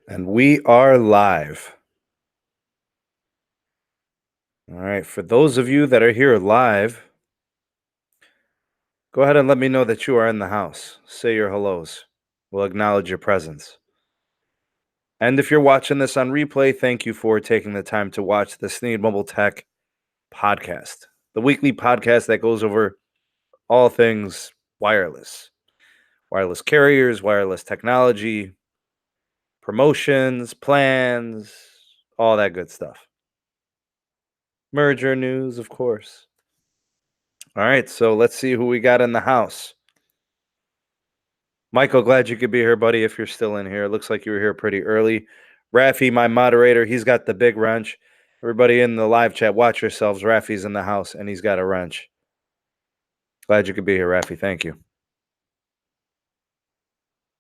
And we are live. All right. For those of you that are here live, go ahead and let me know that you are in the house. Say your hellos. We'll acknowledge your presence. And if you're watching this on replay, thank you for taking the time to watch the Sneed Mobile Tech podcast, the weekly podcast that goes over all things wireless, wireless carriers, wireless technology, promotions, plans, all that good stuff. Merger news, of course. All right, so let's see who we got in the house. Michael, glad you could be here, buddy, if you're still in here. It looks like you were here pretty early. Rafi, my moderator, he's got the big wrench. Everybody in the live chat, watch yourselves. Rafi's in the house, and he's got a wrench. Glad you could be here, Rafi. Thank you.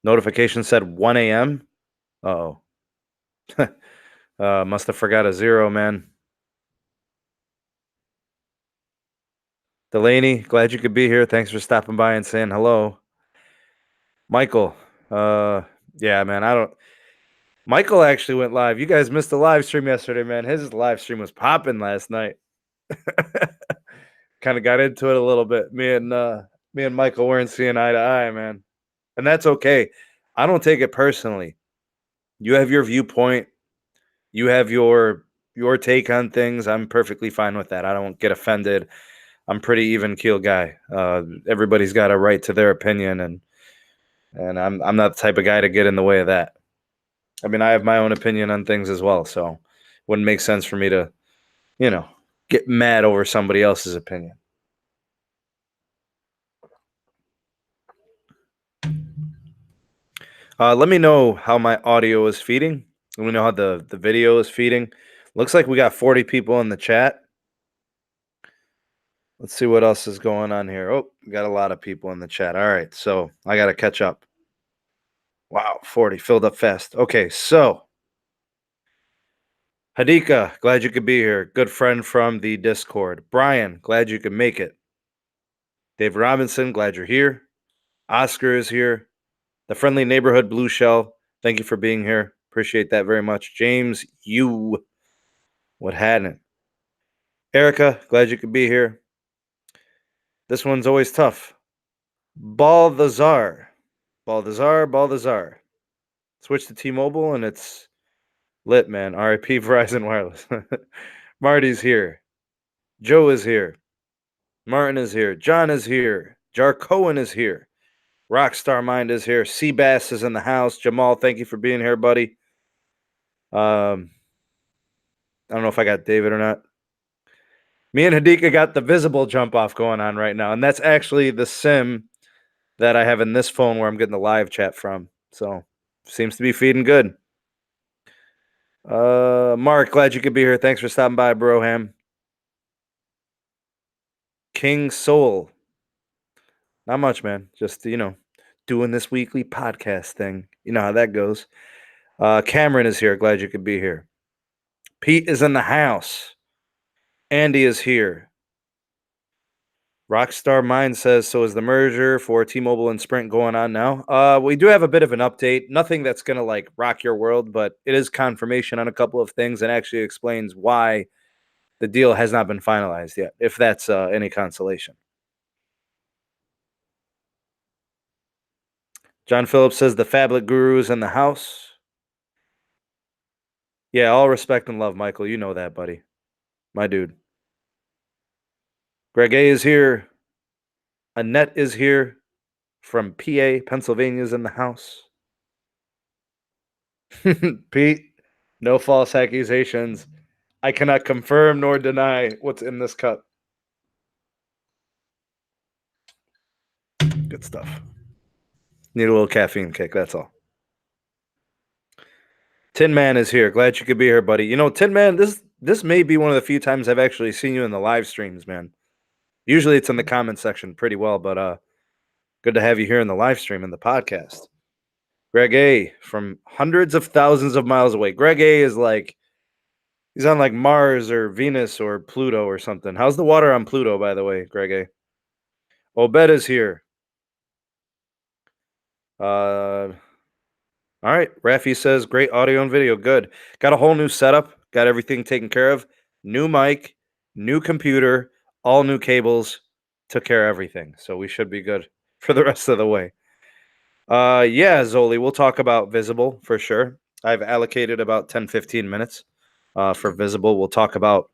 Notification said 1 a.m. Uh-oh. Must have forgot a zero, man. Delaney, glad you could be here. Thanks for stopping by and saying hello. Michael, yeah, man, Michael actually went live. You guys missed the live stream yesterday, man. His live stream was popping last night. Kind of got into it a little bit. Me and Michael weren't seeing eye to eye, man. And that's okay. I don't take it personally. You have your viewpoint. You have your take on things. I'm perfectly fine with that. I don't get offended. I'm pretty even keel guy. Everybody's got a right to their opinion, and I'm not the type of guy to get in the way of that. I mean, I have my own opinion on things as well, so it wouldn't make sense for me to, get mad over somebody else's opinion. Let me know how my audio is feeding. Let me know how the video is feeding. Looks like we got 40 people in the chat. Let's see what else is going on here. Oh, we got a lot of people in the chat. All right, so I got to catch up. Wow, 40 filled up fast. Okay, so Hadika, glad you could be here. Good friend from the Discord. Brian, glad you could make it. Dave Robinson, glad you're here. Oscar is here. The friendly neighborhood blue shell, thank you for being here. Appreciate that very much. James, you, what hadn't? Erica, glad you could be here. This one's always tough. Balthazar. Switch to T-Mobile and it's lit, man. RIP Verizon Wireless. Marty's here. Joe is here. Martin is here. John is here. Jar Cohen is here. Rockstar Mind is here. Seabass is in the house. Jamal, thank you for being here, buddy. I don't know if I got David or not. Me and Hadika got the visible jump off going on right now, and that's actually the SIM that I have in this phone where I'm getting the live chat from. So seems to be feeding good. Mark, glad you could be here. Thanks for stopping by, Broham. King Soul. Not much, man. Just, doing this weekly podcast thing. You know how that goes. Cameron is here. Glad you could be here. Pete is in the house. Andy is here. Rockstar Mind says, so is the merger for T-Mobile and Sprint going on now? We do have a bit of an update. Nothing that's going to rock your world, but it is confirmation on a couple of things and actually explains why the deal has not been finalized yet, if that's any consolation. John Phillips says the phablet guru is in the house. Yeah, all respect and love, Michael. You know that, buddy. My dude. Greg A is here. Annette is here from PA. Pennsylvania's in the house. Pete, no false accusations. I cannot confirm nor deny what's in this cup. Good stuff. Need a little caffeine kick, that's all. Tin Man is here. Glad you could be here, buddy. You know, Tin Man, this may be one of the few times I've actually seen you in the live streams, man. Usually it's in the comment section pretty well, but good to have you here in the live stream and the podcast. Greg A from hundreds of thousands of miles away. Greg A is he's on Mars or Venus or Pluto or something. How's the water on Pluto, by the way, Greg A? Obed is here. All All right. Rafi says great audio and video. Good. Got a whole new setup. Got everything taken care of. New mic, new computer, all new cables. Took care of everything. So we should be good for the rest of the way. Yeah, Zoli, we'll talk about Visible for sure. I've allocated about 10-15 minutes for Visible. We'll talk about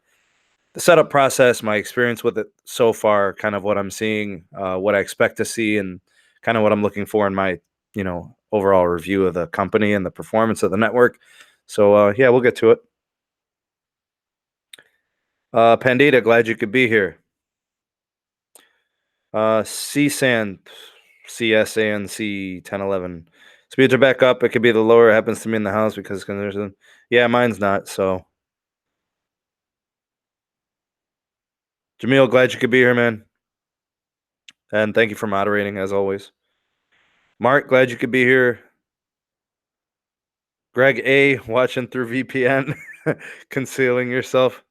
the setup process, my experience with it so far, kind of what I'm seeing, what I expect to see, and kind of what I'm looking for in my, overall review of the company and the performance of the network. So, yeah, we'll get to it. Pandita, glad you could be here. CSAN, CSANC 1011. Speeds are back up. It could be the lower. It happens to me in the house because there's a. Yeah, mine's not. So, Jamil, glad you could be here, man. And thank you for moderating as always. Mark, glad you could be here. Greg A, watching through VPN, concealing yourself.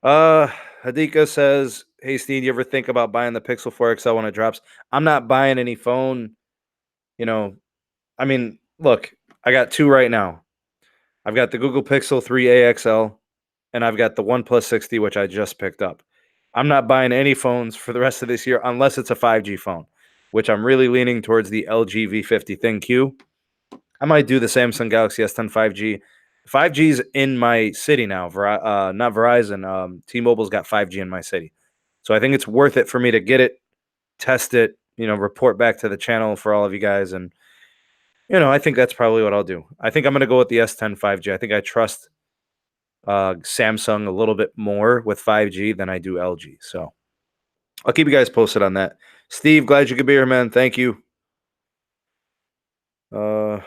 Uh, Hadika says, "Hey Sneed, you ever think about buying the Pixel 4 XL when it drops?" I'm not buying any phone. You know, I mean, look, I got two right now. I've got the Google Pixel 3a XL, and I've got the OnePlus 60, which I just picked up. I'm not buying any phones for the rest of this year unless it's a 5G phone, which I'm really leaning towards the LG V50 ThinQ. I might do the Samsung Galaxy S10 5G. 5G's in my city now. Not Verizon. T-Mobile's got 5G in my city, so I think it's worth it for me to get it, test it, report back to the channel for all of you guys, and I think that's probably what I'll do. I think I'm gonna go with the S10 5G. I think I trust Samsung a little bit more with 5G than I do LG. So I'll keep you guys posted on that. Steve, glad you could be here, man. Thank you. Uh,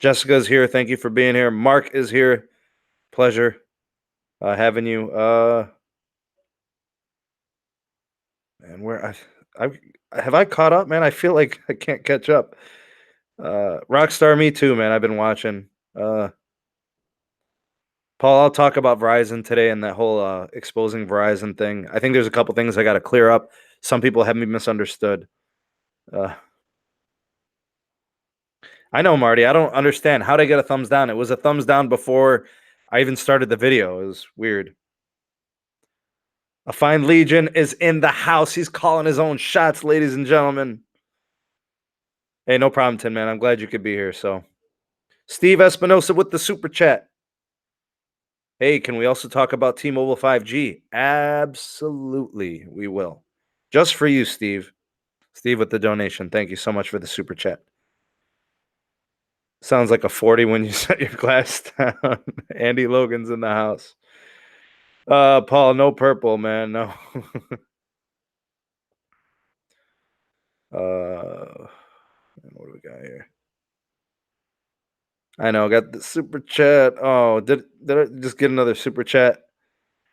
Jessica's here. Thank you for being here. Mark is here. Pleasure having you. And where I have I caught up, man? I feel like I can't catch up. Rockstar, me too, man. I've been watching. Paul, I'll talk about Verizon today and that whole exposing Verizon thing. I think there's a couple things I got to clear up. Some people have me misunderstood. Uh, I know, Marty. I don't understand. How'd I get a thumbs down? It was a thumbs down before I even started the video. It was weird. A fine Legion is in the house. He's calling his own shots, ladies and gentlemen. Hey, no problem, Tin Man. I'm glad you could be here. So, Steve Espinosa with the super chat. Hey, can we also talk about T-Mobile 5G? Absolutely, we will. Just for you, Steve. Steve with the donation. Thank you so much for the super chat. Sounds like a 40 when you set your glass down. Andy Logan's in the house. Paul, no purple, man. No. What do we got here? I know, got the super chat. Oh, did I just get another super chat?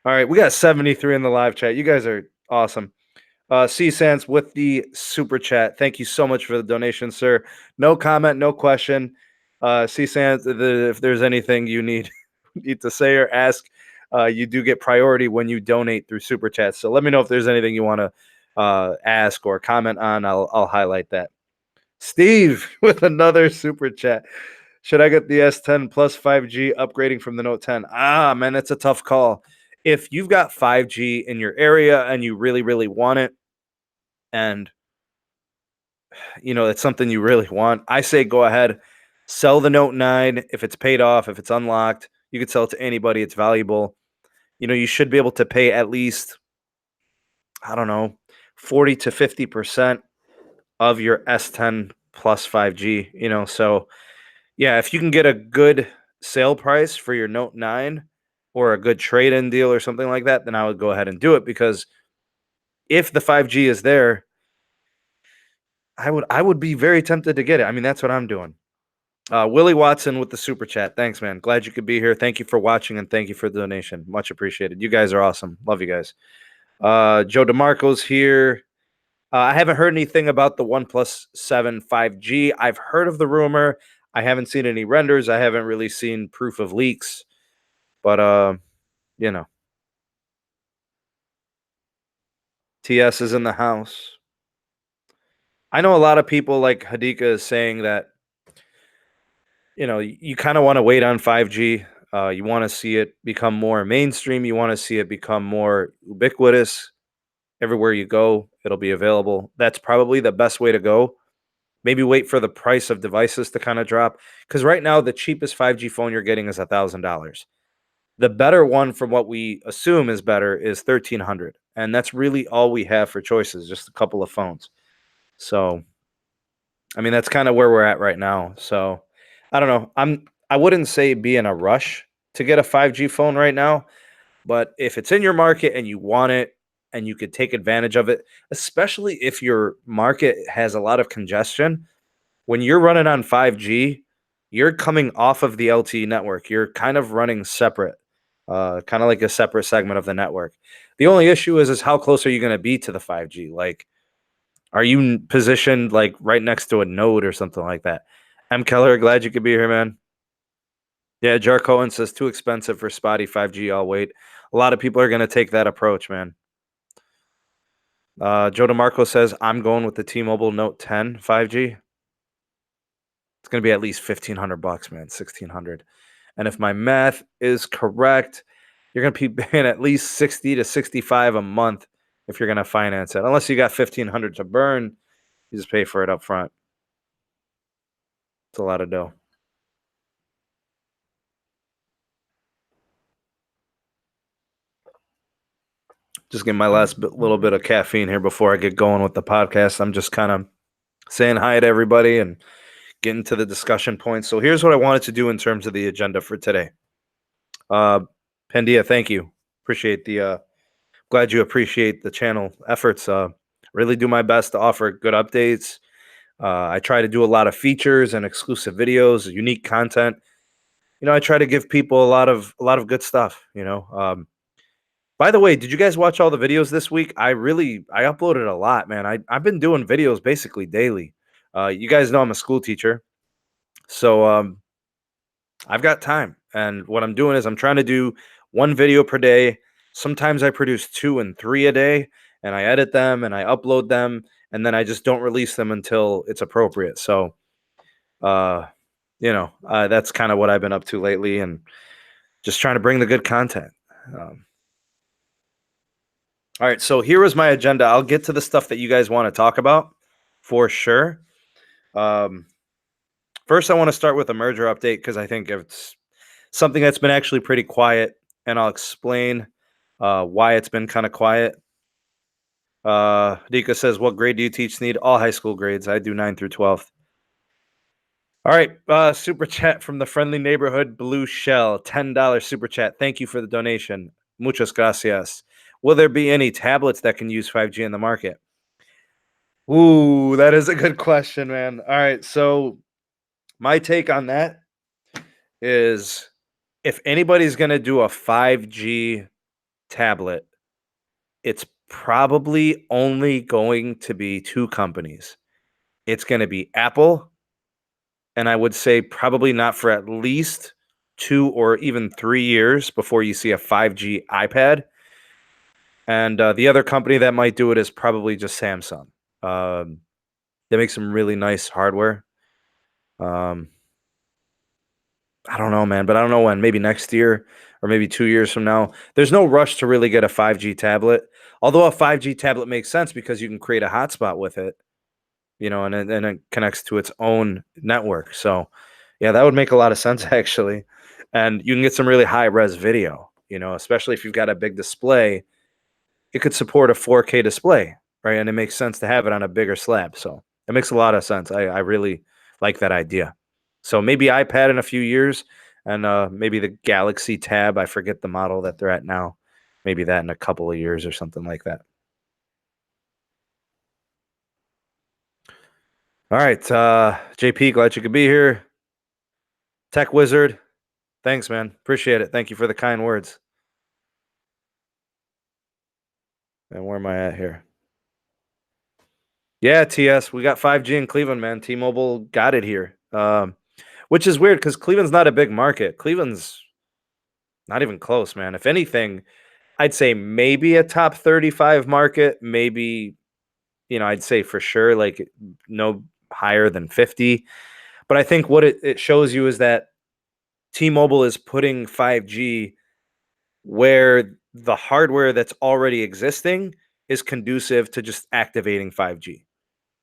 All right, we got 73 in the live chat. You guys are awesome. C-Sans with the super chat. Thank you so much for the donation, sir. No comment, no question. C-Sans, if there's anything you need to say or ask, you do get priority when you donate through super chats. So let me know if there's anything you want to ask or comment on. I'll highlight that. Steve with another super chat. Should I get the S10 plus 5G upgrading from the Note 10? Ah, man, it's a tough call. If you've got 5G in your area and you really, really want it, and it's something you really want, I say go ahead, sell the Note 9. If it's paid off, if it's unlocked, you could sell it to anybody. It's valuable. You should be able to pay at least, I don't know, 40 to 50% of your S10 plus 5G, so yeah, if you can get a good sale price for your Note 9 or a good trade-in deal or something like that, then I would go ahead and do it, because if the 5G is there, I would be very tempted to get it. I mean, that's what I'm doing. Willie Watson with the super chat. Thanks, man. Glad you could be here. Thank you for watching and thank you for the donation. Much appreciated. You guys are awesome. Love you guys. Joe DeMarco's here. I haven't heard anything about the OnePlus 7 5G. I've heard of the rumor. I haven't seen any renders. I haven't really seen proof of leaks. But TS is in the house. I know a lot of people, like Hadika is saying, that you kind of want to wait on 5G. You want to see it become more mainstream. You want to see it become more ubiquitous. Everywhere you go, it'll be available. That's probably the best way to go. Maybe wait for the price of devices to kind of drop. Because right now, the cheapest 5G phone you're getting is $1,000. The better one, from what we assume is better, is 1,300, and that's really all we have for choices. Just a couple of phones. So, I mean, that's kind of where we're at right now. So, I don't know. I wouldn't say be in a rush to get a 5G phone right now, but if it's in your market and you want it and you could take advantage of it, especially if your market has a lot of congestion, when you're running on 5G, you're coming off of the LTE network. You're kind of running separate, kind of like a separate segment of the network. The only issue is how close are you going to be to the 5G? Like, are you positioned like right next to a node or something like that? M. Keller, glad you could be here, man. Yeah, Jar Cohen says too expensive for spotty 5G. I'll wait. A lot of people are going to take that approach, man. Joe DeMarco says I'm going with the T-Mobile Note 10 5G. It's going to be at least $1,500, man. 1,600. And if my math is correct, you're going to be paying at least 60 to 65 a month if you're going to finance it. Unless you got 1,500 to burn, you just pay for it up front. It's a lot of dough. Just getting my last little bit of caffeine here before I get going with the podcast. I'm just kind of saying hi to everybody and getting to the discussion points. So here's what I wanted to do in terms of the agenda for today. Pandia, thank you. Appreciate the glad you appreciate the channel efforts. Really do my best to offer good updates. I try to do a lot of features and exclusive videos, unique content. I try to give people a lot of good stuff. By the way, did you guys watch all the videos this week? I uploaded a lot, man. I've been doing videos basically daily. You guys know I'm a school teacher, so I've got time, and what I'm doing is I'm trying to do one video per day. Sometimes I produce 2 and 3 a day, and I edit them and I upload them, and then I just don't release them until it's appropriate. So, uh, that's kind of what I've been up to lately, and just trying to bring the good content. Um, all right, so here was my agenda. I'll get to the stuff that you guys want to talk about for sure. Um, First, I want to start with a merger update because I think it's something that's been actually pretty quiet, and I'll explain why it's been kind of quiet. Dika says, "What grade do you teach, Sneed?" All high school grades. I do 9 through 12th. All right, super chat from the friendly neighborhood Blue Shell, $10 super chat. Thank you for the donation. Muchas gracias. Will there be any tablets that can use 5G in the market? Ooh, that is a good question, man. All right, so my take on that is if anybody's going to do a 5G tablet, it's probably only going to be 2 companies. It's going to be Apple, and I would say probably not for at least 2 or even 3 years before you see a 5G iPad. And the other company that might do it is probably just Samsung. They make some really nice hardware. Um, I don't know, man, but I don't know when. Maybe next year or maybe 2 years from now. There's no rush to really get a 5G tablet. Although a 5G tablet makes sense because you can create a hotspot with it, and it connects to its own network. So, yeah, that would make a lot of sense actually. And you can get some really high res video, especially if you've got a big display. It could support a 4K display, right? And it makes sense to have it on a bigger slab. So it makes a lot of sense. I really like that idea. So maybe iPad in a few years, and maybe the Galaxy Tab. I forget the model that they're at now. Maybe that in a couple of years or something like that. All right, JP, glad you could be here. Tech Wizard, thanks, man. Appreciate it. Thank you for the kind words. And where am I at here? Yeah, TS, we got 5G in Cleveland, man. T-Mobile got it here, which is weird because Cleveland's not a big market. Cleveland's not even close, man. If anything, I'd say maybe a top 35 market. Maybe, I'd say for sure, like no higher than 50. But I think what it shows you is that T-Mobile is putting 5G where the hardware that's already existing is conducive to just activating 5G.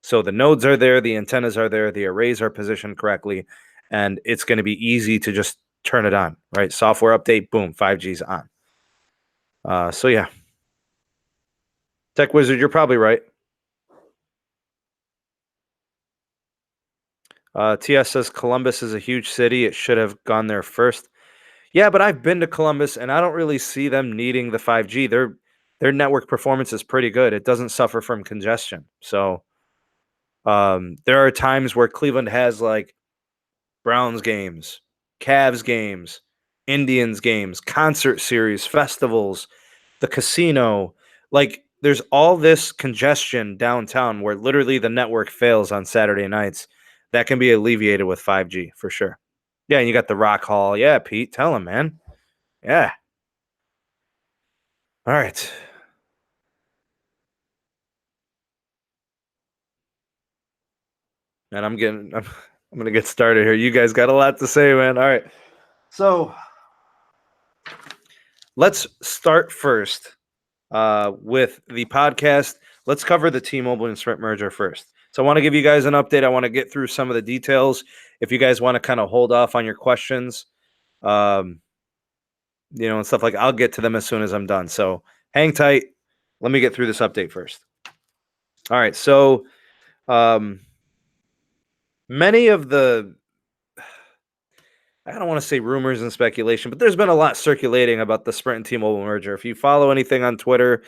So the nodes are there, the antennas are there, the arrays are positioned correctly, and it's going to be easy to just turn it on, right? Software update, boom, 5G's on. So yeah, Tech Wizard, you're probably right. TS says Columbus is a huge city. It should have gone there first. Yeah, but I've been to Columbus and I don't really see them needing the 5G. Their network performance is pretty good. It doesn't suffer from congestion. So there are times where Cleveland has like Browns games, Cavs games, Indians games, concert series, festivals, the casino. Like there's all this congestion downtown where literally the network fails on Saturday nights. That can be alleviated with 5G for sure. Yeah, and you got the Rock Hall. Yeah, Pete, tell him, man. Yeah. All right. And I'm gonna get started here. You guys got a lot to say, man. All right. So let's start first with the podcast. Let's cover the T-Mobile and Sprint merger first. So I want to give you guys an update. I want to get through some of the details. If you guys want to kind of hold off on your questions, um, and stuff like, I'll get to them as soon as I'm done. So hang tight. Let me get through this update first. All right. So many of the, I don't want to say rumors and speculation, but there's been a lot circulating about the Sprint and T-Mobile merger. If you follow anything on Twitter,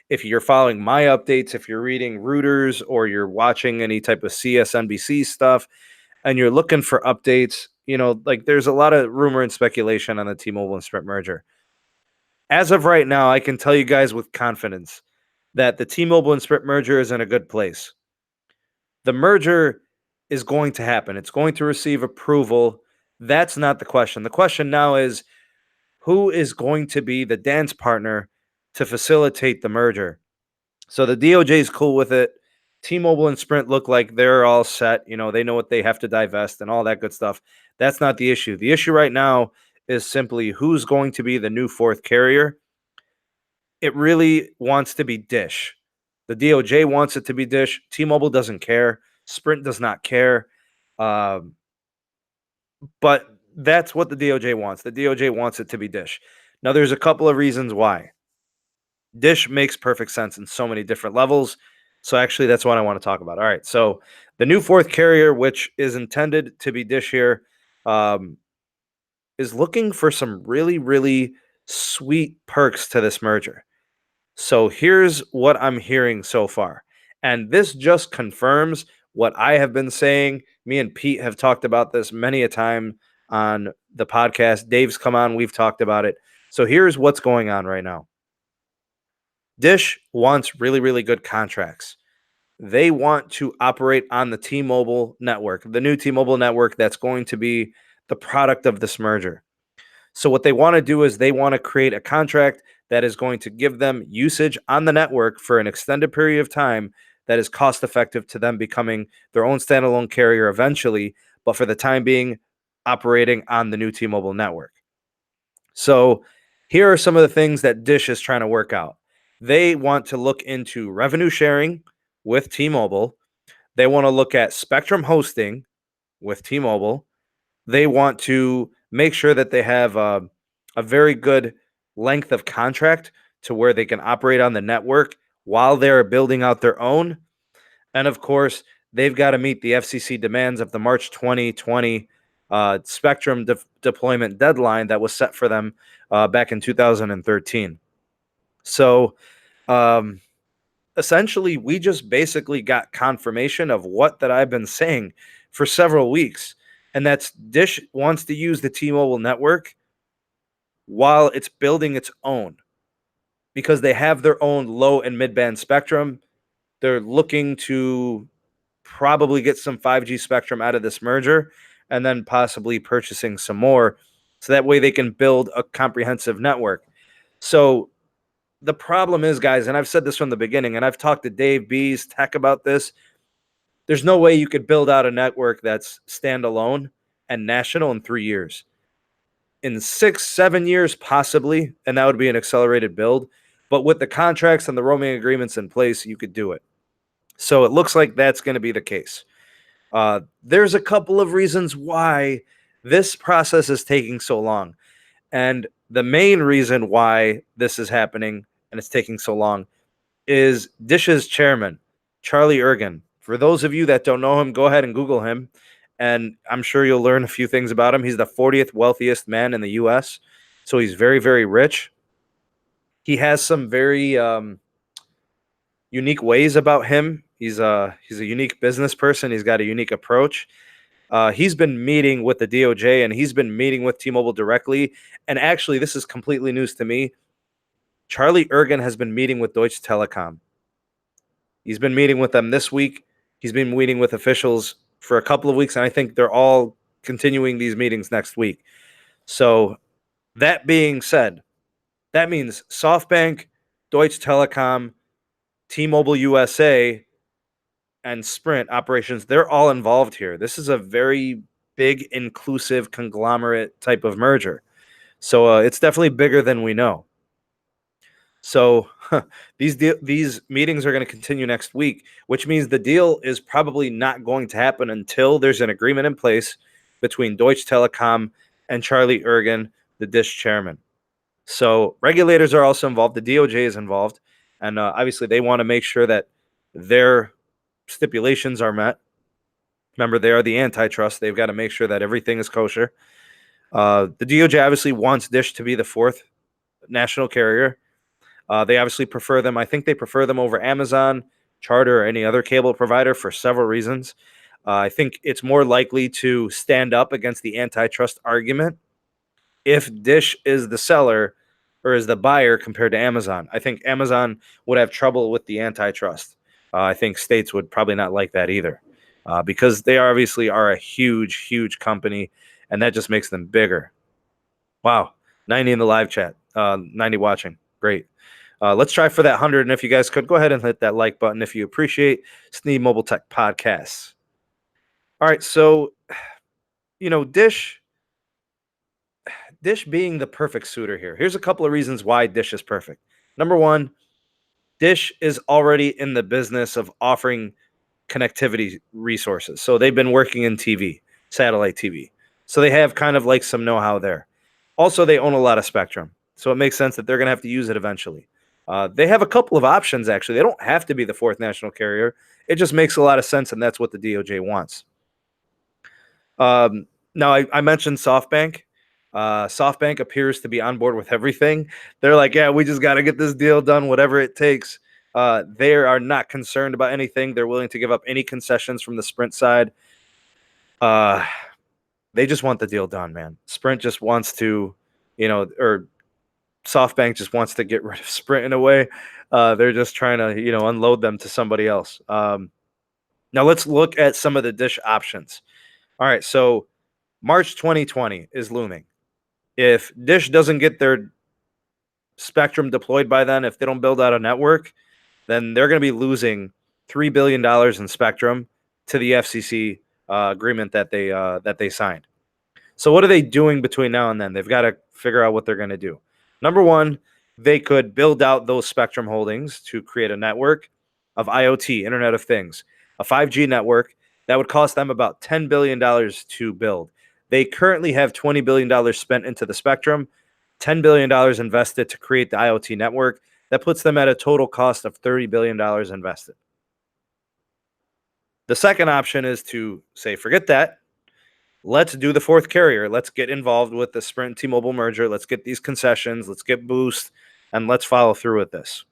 if you're following my updates, if you're reading Reuters or you're watching any type of CSNBC stuff and you're looking for updates, like there's a lot of rumor and speculation on the T-Mobile and Sprint merger. As of right now, I can tell you guys with confidence that the T-Mobile and Sprint merger is in a good place. The merger is going to happen. It's going to receive approval. That's not the question. The question now is who is going to be the dance partner to facilitate the merger? So the DOJ is cool with it. T-Mobile and Sprint look like they're all set. They know what they have to divest and all that good stuff. That's not the issue. The issue right now is simply who's going to be the new fourth carrier. It really wants to be Dish. The DOJ wants it to be Dish. T-Mobile doesn't care. Sprint does not care. Um, but that's what the DOJ wants. The DOJ wants it to be Dish. Now, there's a couple of reasons why. Dish makes perfect sense in so many different levels. So actually, that's what I want to talk about. All right. So the new fourth carrier, which is intended to be Dish here, is looking for some really, really sweet perks to this merger. So here's what I'm hearing so far. And this just confirms what I have been saying. Me and Pete have talked about this many a time on the podcast. Dave's come on. We've talked about it. So here's what's going on right now. Dish wants really, really good contracts. They want to operate on the T-Mobile network, the new T-Mobile network that's going to be the product of this merger. So what they want to do is they want to create a contract that is going to give them usage on the network for an extended period of time that is cost effective to them becoming their own standalone carrier eventually, but for the time being, operating on the new T-Mobile network. So here are some of the things that Dish is trying to work out. They want to look into revenue sharing with T-Mobile. They want to look at spectrum hosting with T-Mobile. They want to make sure that they have a very good length of contract to where they can operate on the network while they're building out their own. And of course, they've got to meet the FCC demands of the March 2020 spectrum deployment deadline that was set for them back in 2013. So essentially, we just basically got confirmation of what that I've been saying for several weeks. And that's Dish wants to use the T-Mobile network while it's building its own because they have their own low and mid-band spectrum. They're looking to probably get some 5G spectrum out of this merger and then possibly purchasing some more so that way they can build a comprehensive network. So the problem is, guys, and I've said this from the beginning, and I've talked to Dave Bees Tech about this, There's no way you could build out a network that's standalone and national in 3 years. In 6, 7 years, possibly, and that would be an accelerated build. But with the contracts and the roaming agreements in place, you could do it. So it looks like that's going to be the case. There's a couple of reasons why this process is taking so long. And the main reason why this is happening and it's taking so long is Dish's chairman, Charlie Ergen. For those of you that don't know him, go ahead and Google him, and I'm sure you'll learn a few things about him. He's the 40th wealthiest man in the U.S., so he's very, very rich. He has some very unique ways about him. He's a unique business person. He's got a unique approach. He's been meeting with the DOJ and he's been meeting with T-Mobile directly. And actually, this is completely news to me. Charlie Ergen has been meeting with Deutsche Telekom. He's been meeting with them this week. He's been meeting with officials for a couple of weeks, and I think they're all continuing these meetings next week. So that being said, that means SoftBank, Deutsche Telekom, T-Mobile USA, and Sprint operations, they're all involved here. This is a very big, inclusive, conglomerate type of merger. So it's definitely bigger than we know. So these meetings are going to continue next week, which means the deal is probably not going to happen until there's an agreement in place between Deutsche Telekom and Charlie Ergen, the Dish chairman. So regulators are also involved. The DOJ is involved. And obviously they want to make sure that their stipulations are met. Remember, they are the antitrust. They've got to make sure that everything is kosher. The DOJ obviously wants Dish to be the fourth national carrier. They obviously prefer them. I think they prefer them over Amazon, Charter, or any other cable provider for several reasons. I think it's more likely to stand up against the antitrust argument if Dish is the seller or is the buyer compared to Amazon. I think Amazon would have trouble with the antitrust. I think states would probably not like that either because they obviously are a huge, huge company, and that just makes them bigger. Wow, 90 in the live chat, 90 watching. Great. Let's try for that 100. And if you guys could, go ahead and hit that like button if you appreciate Sneed Mobile Tech Podcasts. All right. So, Dish being the perfect suitor here. Here's a couple of reasons why Dish is perfect. Number one, Dish is already in the business of offering connectivity resources. So they've been working in TV, satellite TV. So they have kind of like some know-how there. Also, they own a lot of spectrum. So it makes sense that they're going to have to use it eventually. They have a couple of options, actually. They don't have to be the fourth national carrier. It just makes a lot of sense, and that's what the DOJ wants. Now, I mentioned SoftBank. SoftBank appears to be on board with everything. They're like, yeah, we just got to get this deal done, whatever it takes. They are not concerned about anything. They're willing to give up any concessions from the Sprint side. They just want the deal done, man. Sprint just wants to, or SoftBank just wants to get rid of Sprint in a way. They're just trying to, unload them to somebody else. Now let's look at some of the Dish options. All right, so March 2020 is looming. If Dish doesn't get their spectrum deployed by then, if they don't build out a network, then they're going to be losing $3 billion in spectrum to the FCC agreement that they signed. So what are they doing between now and then? They've got to figure out what they're going to do. Number one, they could build out those spectrum holdings to create a network of IoT, Internet of Things, a 5G network that would cost them about $10 billion to build. They currently have $20 billion spent into the spectrum, $10 billion invested to create the IoT network. That puts them at a total cost of $30 billion invested. The second option is to say, forget that. Let's do the fourth carrier. Let's get involved with the Sprint T-Mobile merger. Let's get these concessions. Let's get Boost, and let's follow through with this.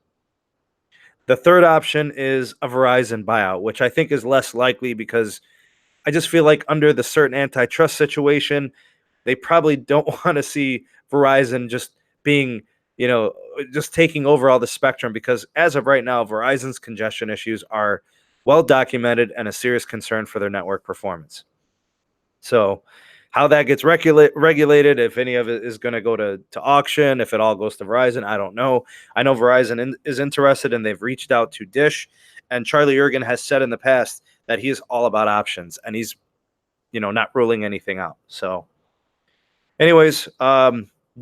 The third option is a Verizon buyout, which I think is less likely because I just feel like under the certain antitrust situation, they probably don't want to see Verizon just being, just taking over all the spectrum because as of right now, Verizon's congestion issues are well documented and a serious concern for their network performance. So how that gets regulated, if any of it is going to go to auction, if it all goes to Verizon, I don't know. I know Verizon is interested and they've reached out to Dish. And Charlie Ergen has said in the past that he is all about options and he's, not ruling anything out. So, anyways,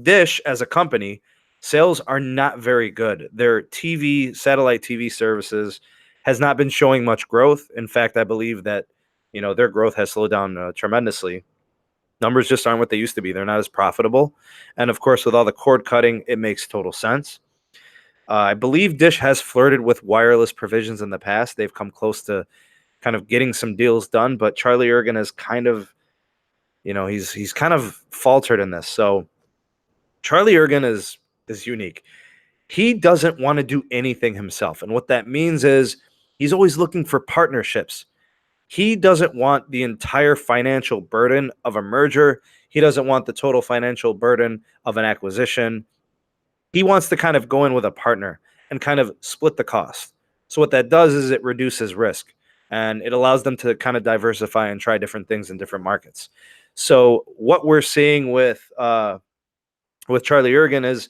Dish as a company, sales are not very good. Their satellite TV services has not been showing much growth. In fact, I believe that, their growth has slowed down tremendously. Numbers just aren't what they used to be. They're not as profitable. And of course, with all the cord cutting, it makes total sense. I believe Dish has flirted with wireless provisions in the past. They've come close to kind of getting some deals done, but Charlie Ergen is kind of, he's kind of faltered in this. So Charlie Ergen is unique. He doesn't want to do anything himself. And what that means is he's always looking for partnerships. He doesn't want the entire financial burden of a merger. He doesn't want the total financial burden of an acquisition. He wants to kind of go in with a partner and kind of split the cost. So what that does is it reduces risk and it allows them to kind of diversify and try different things in different markets. So what we're seeing with Charlie Ergen is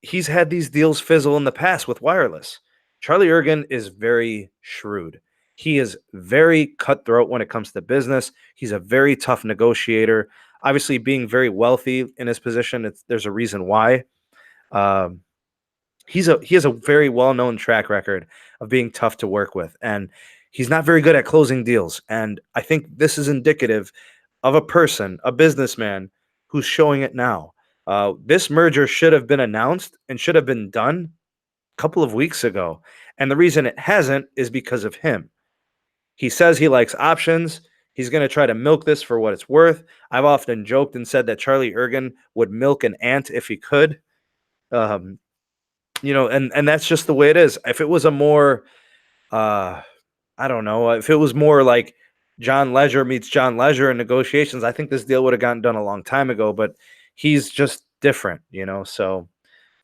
he's had these deals fizzle in the past with wireless. Charlie Ergen is very shrewd. He is very cutthroat when it comes to business. He's a very tough negotiator. Obviously, being very wealthy in his position, there's a reason why. Um, he has a very well known track record of being tough to work with, and he's not very good at closing deals. And I think this is indicative of a businessman who's showing it now. This merger should have been announced and should have been done a couple of weeks ago. And the reason it hasn't is because of him. He says he likes options. He's going to try to milk this for what it's worth. I've often joked and said that Charlie Ergen would milk an ant if he could. Um, and that's just the way it is. If it was a more, uh, I don't know, if it was more like John Ledger meets John Ledger in negotiations, I think this deal would have gotten done a long time ago. But he's just different. So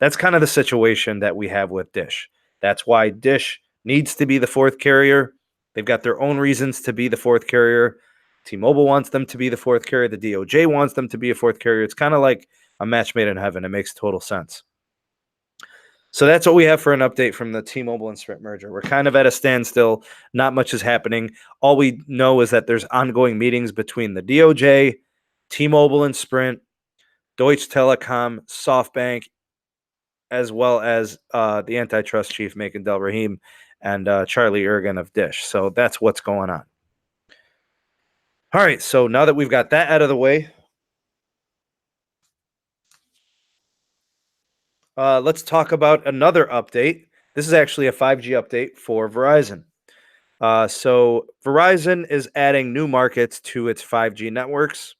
that's kind of the situation that we have with Dish. That's why Dish needs to be the fourth carrier. They've got their own reasons to be the fourth carrier. T-Mobile wants them to be the fourth carrier. The DOJ wants them to be a fourth carrier. It's kind of like a match made in heaven. It makes total sense. So that's what we have for an update from the T-Mobile and Sprint merger. We're kind of at a standstill. Not much is happening. All we know is that there's ongoing meetings between the DOJ, T-Mobile and Sprint, Deutsche Telekom, SoftBank, as well as the antitrust chief, Macon Del Rahim, and Charlie Ergen of Dish. So that's what's going on. All right, so now that we've got that out of the way, let's talk about another update. This is actually a 5G update for Verizon. So Verizon is adding new markets to its 5G networks.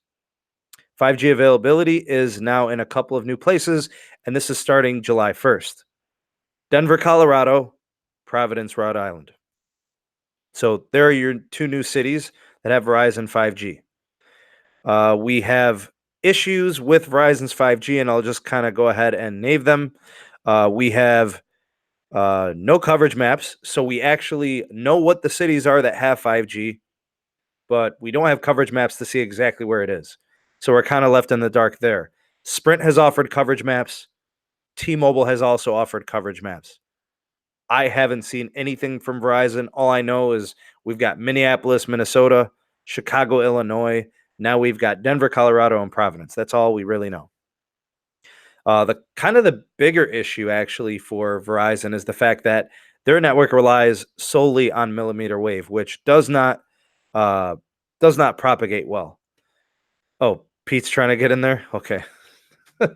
5G availability is now in a couple of new places, and this is starting July 1st. Denver, Colorado, Providence, Rhode Island. So there are your two new cities that have Verizon 5G. We have issues with Verizon's 5G, and I'll just kind of go ahead and name them. We have no coverage maps, so we actually know what the cities are that have 5G, but we don't have coverage maps to see exactly where it is. So we're kind of left in the dark there. Sprint has offered coverage maps. T-Mobile has also offered coverage maps. I haven't seen anything from Verizon. All I know is we've got Minneapolis, Minnesota, Chicago, Illinois. Now we've got Denver, Colorado, and Providence. That's all we really know. The bigger issue actually for Verizon is the fact that their network relies solely on millimeter wave, which does not propagate well. Oh, Pete's trying to get in there. Okay. All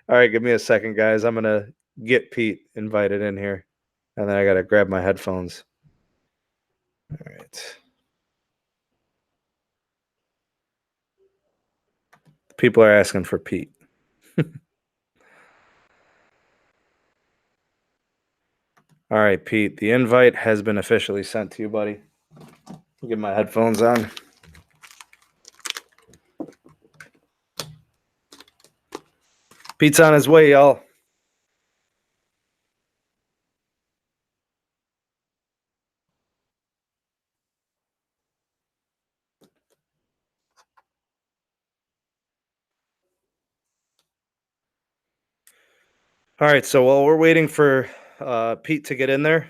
right, give me a second, guys. I'm gonna get Pete invited in here, and then I gotta grab my headphones. All right. People are asking for Pete. All right, Pete. The invite has been officially sent to you, buddy. I'll get my headphones on. Pete's on his way, y'all. All right, so while we're waiting for Pete to get in there,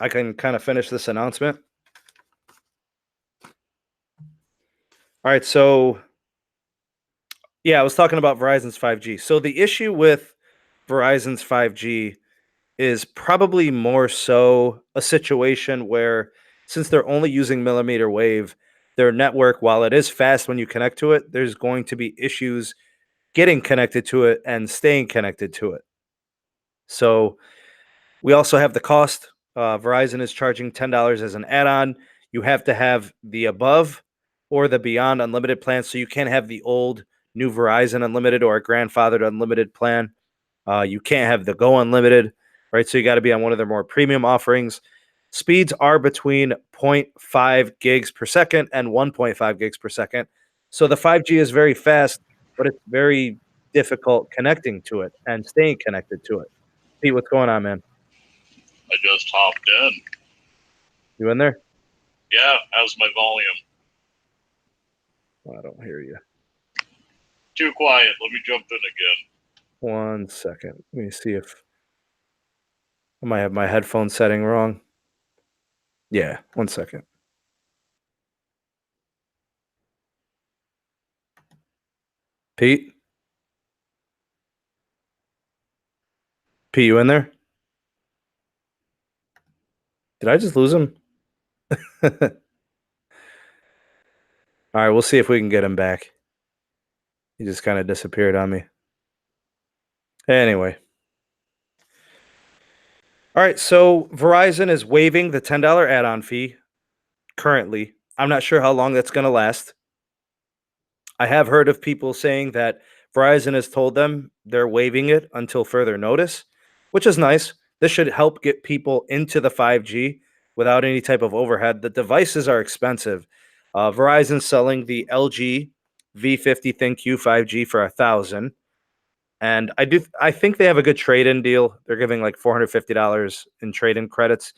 I can kind of finish this announcement. All right, so yeah, I was talking about Verizon's 5G. So the issue with Verizon's 5G is probably more so a situation where, since they're only using millimeter wave, their network, while it is fast when you connect to it, there's going to be issues getting connected to it and staying connected to it. So we also have the cost. Verizon is charging $10 as an add-on. You have to have the above or the beyond unlimited plan. So you can't have the old new Verizon unlimited or a grandfathered unlimited plan. You can't have the Go Unlimited, right? So you got to be on one of their more premium offerings. Speeds are between zero point 0.5 gigs per second and 1.5 gigs per second. So the 5G is very fast, but it's very difficult connecting to it and staying connected to it. Pete, what's going on, man? I just hopped in. You in there? Yeah, how's my volume? Oh, I don't hear you. Too quiet. Let me jump in again. 1 second. Let me see if I might have my headphone setting wrong. Yeah, 1 second. Pete? Pete, you in there? Did I just lose him? All right, we'll see if we can get him back. He just kind of disappeared on me. Anyway. All right, so Verizon is waiving the $10 add-on fee currently. I'm not sure how long that's going to last. I have heard of people saying that Verizon has told them they're waiving it until further notice, which is nice. This should help get people into the 5G without any type of overhead. The devices are expensive. Verizon's selling the LG V50 ThinQ 5G for 1,000, and I think they have a good trade-in deal. They're giving like $450 in trade-in credits.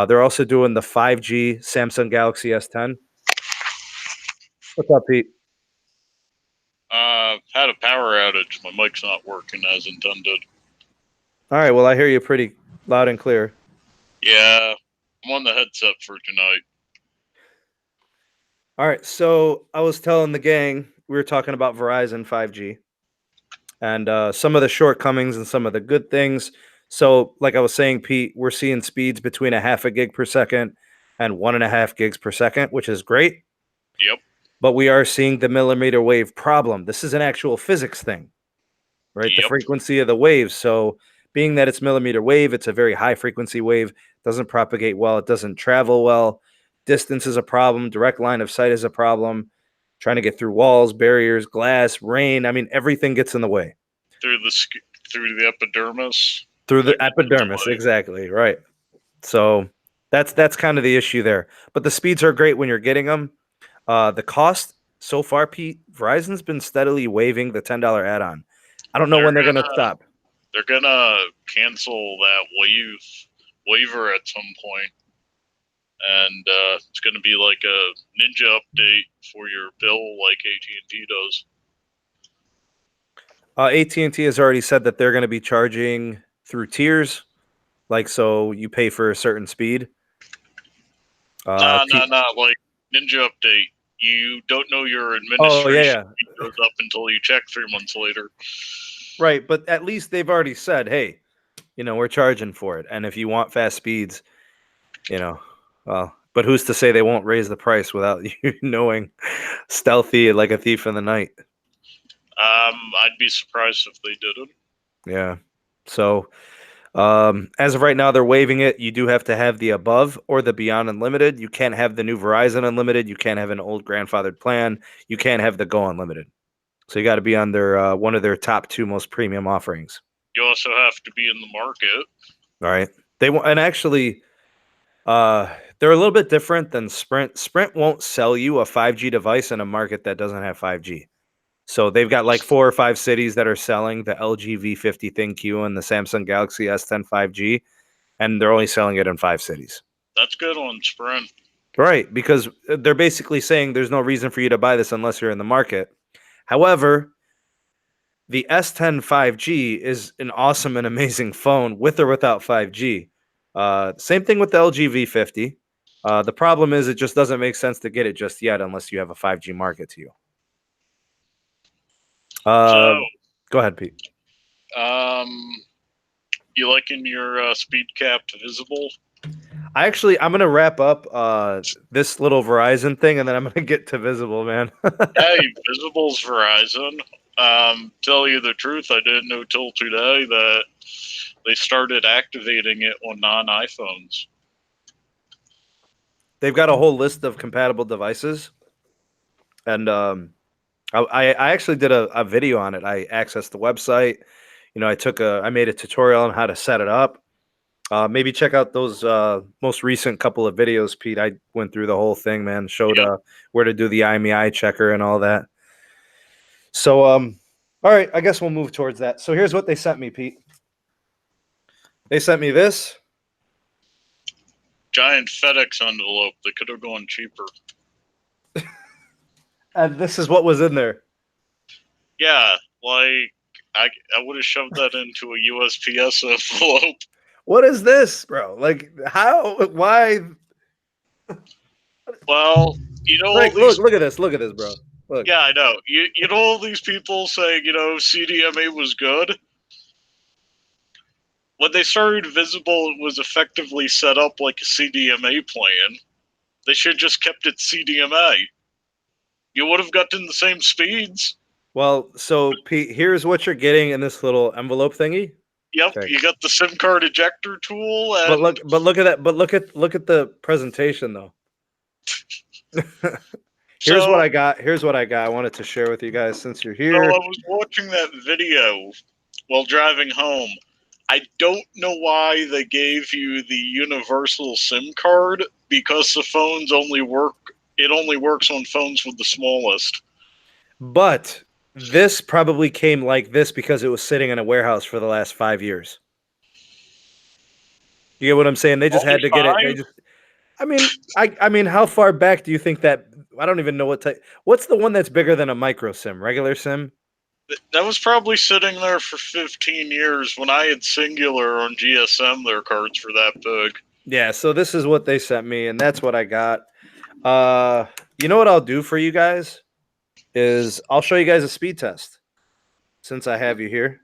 They're also doing the 5G Samsung Galaxy S10. What's up, Pete? Had a power outage. My mic's not working as intended. All right, well, I hear you pretty loud and clear. Yeah, I'm on the headset for tonight. All right, so I was telling the gang we were talking about Verizon 5G and some of the shortcomings and some of the good things. So, like I was saying, Pete, we're seeing speeds between a half a gig per second and 1.5 gigs per second, which is great. Yep. But we are seeing the millimeter wave problem. This is an actual physics thing, right? The Yep. frequency of the waves. So, being that it's millimeter wave, it's a very high frequency wave, doesn't propagate well, it doesn't travel well. Distance is a problem, direct line of sight is a problem. Trying to get through walls, barriers, glass, rain, I mean everything gets in the way. Through the epidermis. Through the epidermis, exactly, right. So, that's kind of the issue there. But the speeds are great when you're getting them. The cost so far, Pete, Verizon's been steadily waiving the $10 add-on. I don't know when they're going to stop. They're gonna cancel that waiver at some point, and it's gonna be like a ninja update for your bill, like AT&T does. AT&T has already said that they're going to be charging through tiers, like so you pay for a certain speed. Nah, like ninja update. You don't know your administration. Oh, yeah. Goes up until you check 3 months later. Right, but at least they've already said, hey, we're charging for it. And if you want fast speeds, well, but who's to say they won't raise the price without you knowing stealthy like a thief in the night? I'd be surprised if they didn't. Yeah. So, as of right now, they're waiving it. You do have to have the above or the beyond unlimited. You can't have the new Verizon unlimited. You can't have an old grandfathered plan. You can't have the Go unlimited. So you got to be on their one of their top 2 most premium offerings. You also have to be in the market. All right. They want, and actually, they're a little bit different than Sprint. Sprint won't sell you a 5G device in a market that doesn't have 5G. So they've got like 4 or 5 cities that are selling the LG V50 ThinQ and the Samsung Galaxy S10 5G, and they're only selling it in 5 cities. That's good on Sprint. Right, because they're basically saying there's no reason for you to buy this unless you're in the market. However, the S10 5G is an awesome and amazing phone with or without 5G. Same thing with the LG V50. The problem is it just doesn't make sense to get it just yet unless you have a 5G market to you. So, Go ahead, Pete. you liking your speed capped visible? I'm gonna wrap up this little Verizon thing, and then I'm gonna get to visible, man. Hey, visible's Verizon. Tell you the truth, I didn't know till today that they started activating it on non-iPhones. They've got a whole list of compatible devices, and I actually did a video on it. I accessed the website. I made a tutorial on how to set it up. Maybe check out those most recent couple of videos, Pete. I went through the whole thing, man. Showed where to do the IMEI checker and all that. So, all right, I guess we'll move towards that. So here's what they sent me, Pete. They sent me this. Giant FedEx envelope. They could have gone cheaper. And this is what was in there. Yeah, like I would have shoved that into a USPS envelope. What is this, bro? Like, how? Why? Well, Like, look at this. Look at this, bro. Look. Yeah, I know. You know all these people saying, CDMA was good? When they started Visible, it was effectively set up like a CDMA plan. They should just kept it CDMA. You would have gotten the same speeds. Well, so Pete, here's what you're getting in this little envelope thingy. Yep, okay. You got the SIM card ejector tool. And... But look at that. But look at the presentation though. Here's what I got. Here's what I got. I wanted to share with you guys since you're here. So I was watching that video while driving home. I don't know why they gave you the universal SIM card, because the phones only works on phones with the smallest. But this probably came like this because it was sitting in a warehouse for the last 5 years. You get what I'm saying? They just had to get it. They just. I mean, how far back do you think that? I don't even know what type. What's the one that's bigger than a micro SIM? Regular SIM? That was probably sitting there for 15 years. When I had Singular on GSM, their cards were that big. Yeah, so this is what they sent me, and that's what I got. You know what I'll do for you guys is I'll show you guys a speed test since I have you here.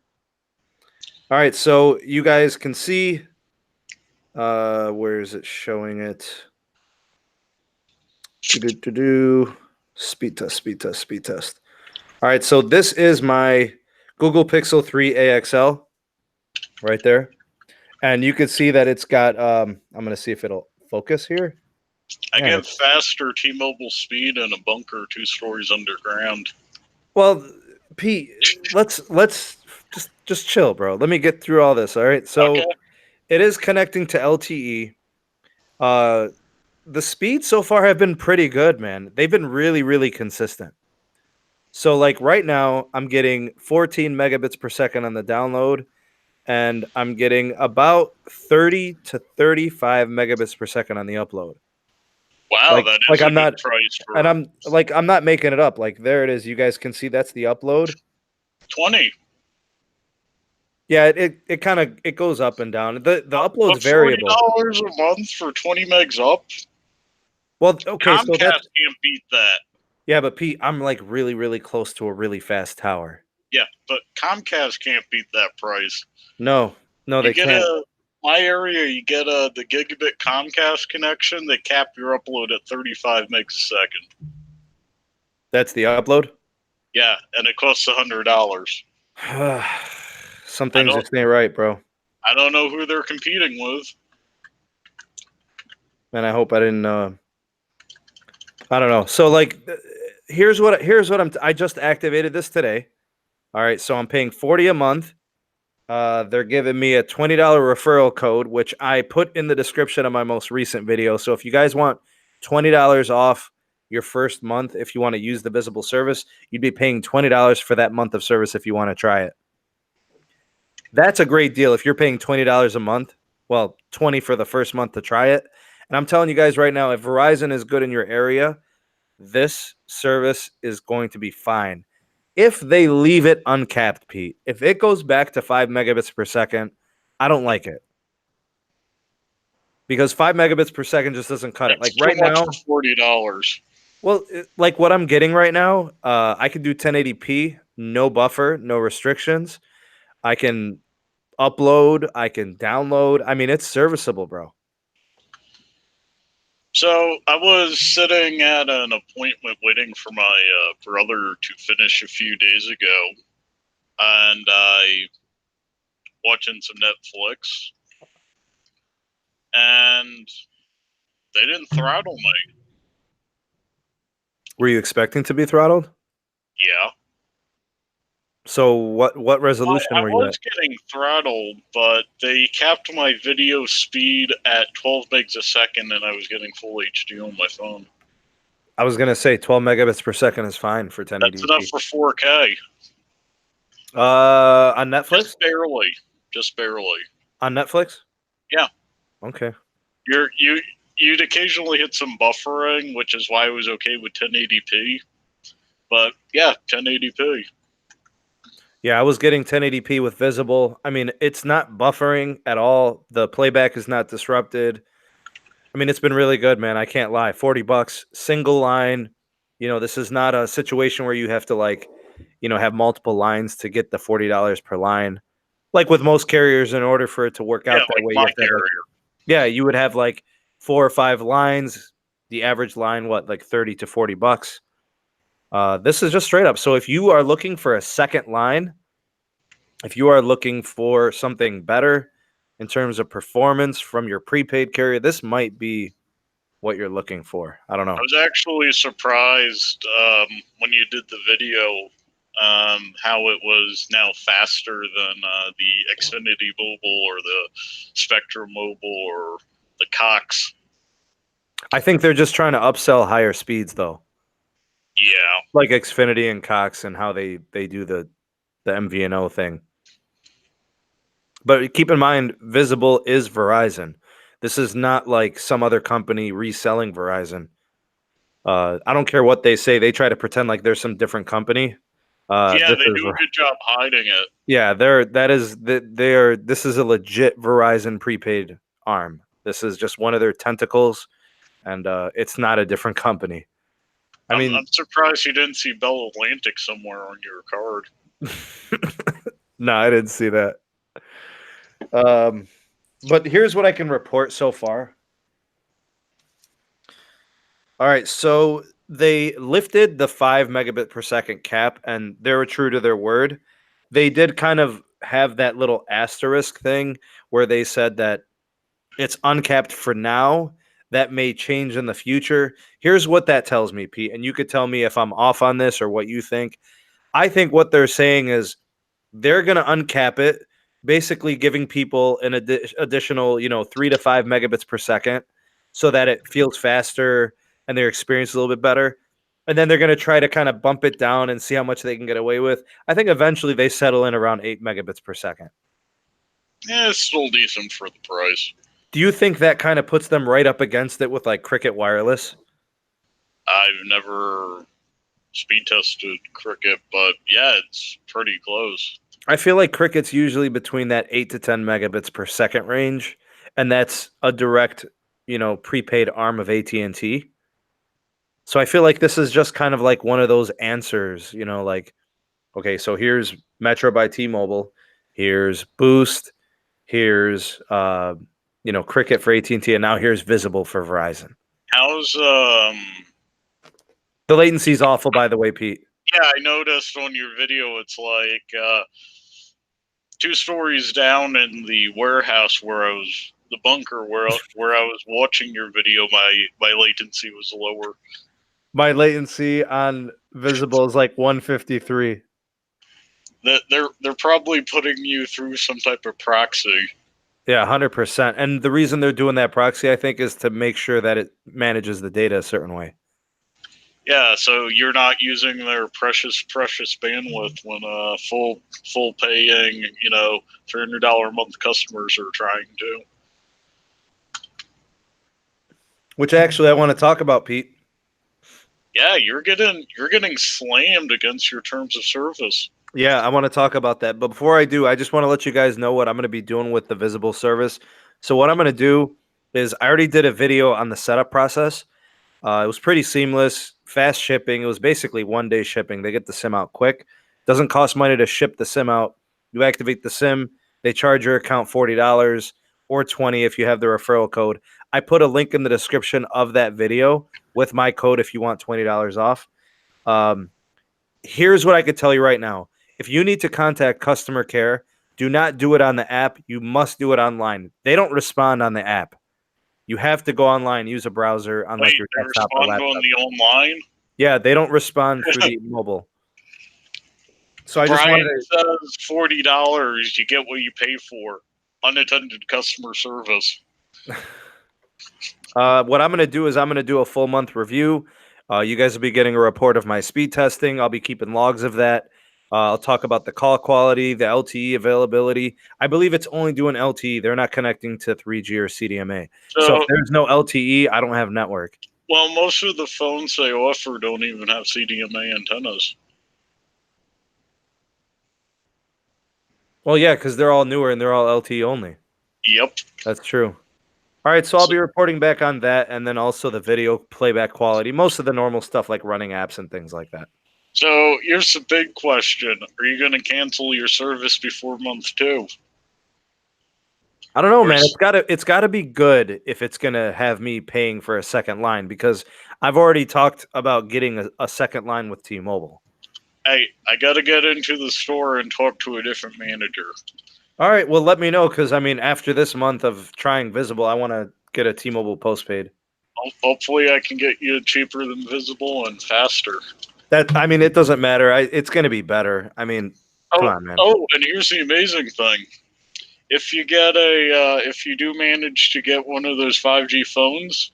All right, so you guys can see. Where is it showing it? Speed test. All right, so this is my Google Pixel 3 AXL right there. And you can see that it's got, I'm going to see if it'll focus here. I get faster T-Mobile speed in a bunker 2 stories underground. Well, Pete, let's just chill, bro. Let me get through all this, all right? So It is connecting to LTE. The speeds so far have been pretty good, man. They've been really, really consistent. So like right now, I'm getting 14 megabits per second on the download, and I'm getting about 30 to 35 megabits per second on the upload. Wow, that is a good price for... And I'm not making it up. Like there it is. You guys can see that's the upload. 20. Yeah, it kind of it goes up and down. The upload's variable. $40 a month for 20 megs up. Well, okay, Comcast can't beat that. Yeah, but Pete, I'm like really, really close to a really fast tower. Yeah, but Comcast can't beat that price. No, they can't. My area, you get the gigabit Comcast connection. They cap your upload at 35 megs a second. That's the upload? Yeah, and it costs $100. Some things just ain't right, bro. I don't know who they're competing with. Man, I hope I didn't. I don't know. So like, here's what I just activated this today. All right, so I'm paying $40 a month. They're giving me a $20 referral code, which I put in the description of my most recent video. So if you guys want $20 off your first month, if you want to use the Visible service, you'd be paying $20 for that month of service if you want to try it. That's a great deal. If you're paying $20 a month, well, $20 for the first month to try it. And I'm telling you guys right now, if Verizon is good in your area, this service is going to be fine. If they leave it uncapped, Pete, if it goes back to 5 megabits per second, I don't like it. because 5 megabits per second just doesn't cut it. It's Like too right much now, for $40. well, like what I'm getting right now, I can do 1080p, no buffer, no restrictions. I can upload, I can download. I mean, it's serviceable, bro. So I was sitting at an appointment waiting for my brother to finish a few days ago, and I watching some Netflix, and they didn't throttle me. Were you expecting to be throttled? Yeah, So what resolution I were you was at? getting throttled, but they capped my video speed at 12 megs a second, and I was getting full HD on my phone. I was gonna say 12 megabits per second is fine for That's enough 1080p. for 4K. On Netflix? Just barely. Just barely. On Netflix? Yeah. Okay. You'd occasionally hit some buffering, which is why it was okay with 1080p. But yeah, 1080p. Yeah, I was getting 1080p with visible. I mean, it's not buffering at all. The playback is not disrupted. I mean, it's been really good, man. I can't lie. $40, single line. This is not a situation where you have to have multiple lines to get the $40 per line. Like with most carriers, in order for it to work Yeah, out that like way, you my have to have carrier. yeah, you would have like 4 or 5 lines. The average line, what, like 30 to $40. This is just straight up. So if you are looking for a second line, if you are looking for something better in terms of performance from your prepaid carrier, this might be what you're looking for. I don't I know. was actually surprised when you did the video how it was now faster than the Xfinity Mobile or the Spectrum Mobile or the Cox. I think they're just trying to upsell higher speeds though. Yeah. Like Xfinity and Cox and how they do the MVNO thing. But keep in mind, Visible is Verizon. This is not like some other company reselling Verizon. I don't care what they say. They try to pretend like there's some different company. Yeah, This they is do a good job hiding it. yeah. They are. This is a legit Verizon prepaid arm. This is just one of their tentacles, and it's not a different company. I I'm mean, surprised you didn't see Bell Atlantic somewhere on your card. no, I didn't see that. But here's what I can report so far. All right, so they lifted the 5 megabit per second cap, and they were true to their word. They did kind of have that little asterisk thing where they said that it's uncapped for now. That may change in the future. Here's what that tells me, Pete, and you could tell me if I'm off on this or what you think. I think what they're saying is they're going to uncap it, basically giving people an additional, 3 to 5 megabits per second so that it feels faster and their experience is a little bit better. And then they're going to try to kind of bump it down and see how much they can get away with. I think eventually they settle in around 8 megabits per second. Yeah, it's still decent for the price. Do you think that kind of puts them right up against it with like Cricket Wireless? I've never speed tested Cricket, but yeah, it's pretty close. I feel like Cricket's usually between that 8 to 10 megabits per second range, and that's a direct, prepaid arm of AT&T. So I feel like this is just kind of like one of those answers, like, okay, so here's Metro by T-Mobile, here's Boost, here's Cricket for AT&T, and now here's Visible for Verizon. How's The latency's awful, by the way, Pete. yeah, I noticed on your video it's like 2 stories down in the warehouse where I was the bunker where I was watching your video, my latency was lower. My latency on Visible is like 153. That they're probably putting you through some type of proxy. Yeah, 100%. And the reason they're doing that proxy, I think, is to make sure that it manages the data a certain way. Yeah, so you're not using their precious bandwidth when full paying $300 a month customers are trying to. Which actually I want to talk about, Pete. Yeah, you're getting slammed against your terms of service. Yeah, I want to talk about that. But before I do, I just want to let you guys know what I'm going to be doing with the Visible service. So what I'm going to do is I already did a video on the setup process. It was pretty seamless, fast shipping. It was basically 1 day shipping. They get the SIM out quick. Doesn't cost money to ship the SIM out. You activate the SIM. They charge your account $40 or $20 if you have the referral code. I put a link in the description of that video with my code if you want $20 off. Um, Here's what I could tell you right now. If you need to contact customer care, do not do it on the app. You must do it online. They don't respond on the app. You have to go online, use a browser on like Wait, your they desktop or respond on laptop. the online? Yeah, they don't respond through the mobile. So I just wanted Brian to. says $40. You get what you pay for. Unattended customer service. What I'm going to do is I'm going to do a full month review. You guys will be getting a report of my speed testing. I'll be keeping logs of that. I'll talk about the call quality, the LTE availability. I believe it's only doing LTE. They're not connecting to 3G or CDMA. So if So, there's no LTE, I don't have network. well, most of the phones they offer don't even have CDMA antennas. Well, yeah, because they're all newer and they're all LTE only. Yep. That's true. All right, so I'll be reporting back on that and then also the video playback quality, most of the normal stuff like running apps and things like that. So here's the big question: are you going to cancel your service before month 2? I don't know, man. It's gotta be good if it's gonna have me paying for a second line because I've already talked about getting a second line with T-Mobile. Hey, I got to get into the store and talk to a different manager. All right, well, let me know because I mean, after this month of trying Visible, I want to get a T-Mobile postpaid. Hopefully, I can get you cheaper than Visible and faster. That I mean, it doesn't matter. It's gonna be better. I mean, come on, man. And here's the amazing thing: if you if you do manage to get one of those 5G phones,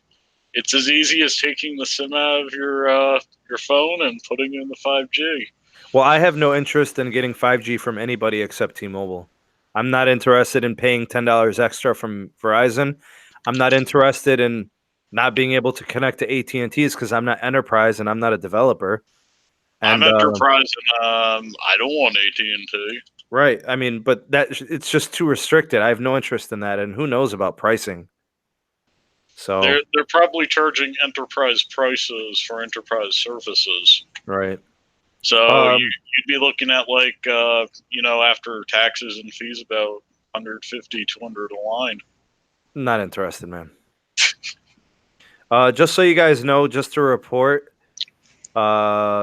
it's as easy as taking the SIM out of your phone and putting in the 5G. Well, I have no interest in getting 5G from anybody except T-Mobile. I'm not interested in paying $10 extra from Verizon. I'm not interested in not being able to connect to AT&T's because I'm not enterprise and I'm not a developer. I'm And enterprise, and I don't want AT&T. right, I mean, but it's just too restricted. I have no interest in that, and who knows about pricing. So They're probably charging enterprise prices for enterprise services. right, So um, you'd be looking at like after taxes and fees about 150, 200 a line. not interested, man. Just so you guys know, just to report,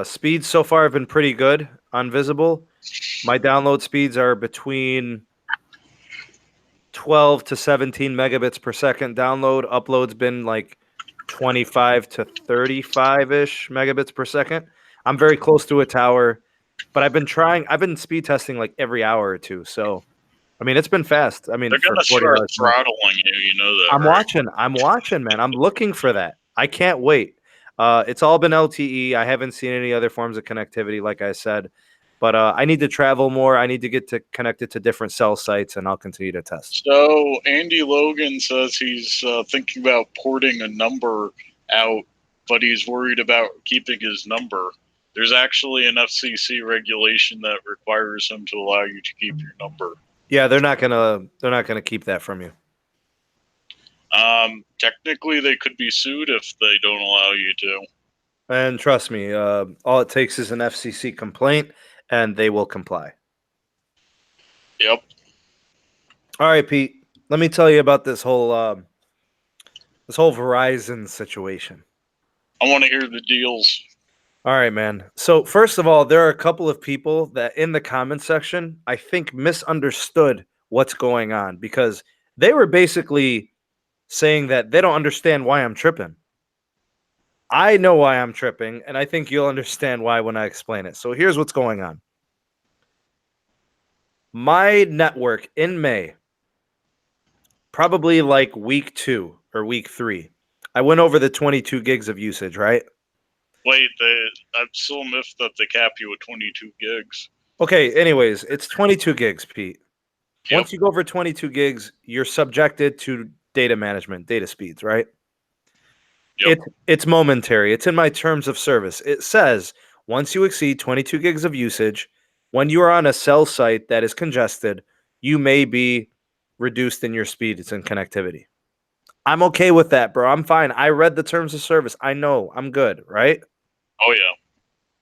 speeds so far have been pretty good on Visible. My download speeds are between 12 to 17 megabits per second download. Upload's been like 25 to 35-ish megabits per second. I'm very close to a tower, but I've been speed testing like every hour or two. So, I mean, it's been fast. I mean, They're for gonna 40 start hours. throttling you. You know that, I'm right? watching, man. I'm looking for that. I can't wait. It's all been LTE. I haven't seen any other forms of connectivity, like I said. But I need to travel more. I need to get to connected to different cell sites, and I'll continue to test. So Andy Logan says he's thinking about porting a number out, but he's worried about keeping his number. There's actually an FCC regulation that requires him to allow you to keep your number. Yeah, they're not gonna keep that from you. Technically, they could be sued if they don't allow you to. And trust me, all it takes is an FCC complaint, and they will comply. Yep. All right, Pete. Let me tell you about this whole Verizon situation. I want to hear the deals. All right, man. So first of all, there are a couple of people that in the comment section I think misunderstood what's going on because they were basically saying that they don't understand why I'm tripping. I know why I'm tripping, and I think you'll understand why when I explain it. So here's what's going on. My network in May, probably like week 2 or week 3, I went over the 22 gigs of usage, right? Wait, I'm still miffed that they cap you at 22 gigs. Okay, anyways, it's 22 gigs, Pete. Yep. Once you go over 22 gigs, you're subjected to data management, data speeds, right? Yep. It's momentary. It's in my terms of service. It says once you exceed 22 gigs of usage, when you are on a cell site that is congested, you may be reduced in your speeds and connectivity. I'm okay with that, bro. I'm fine. I read the terms of service. I know. I'm good, right? Oh yeah.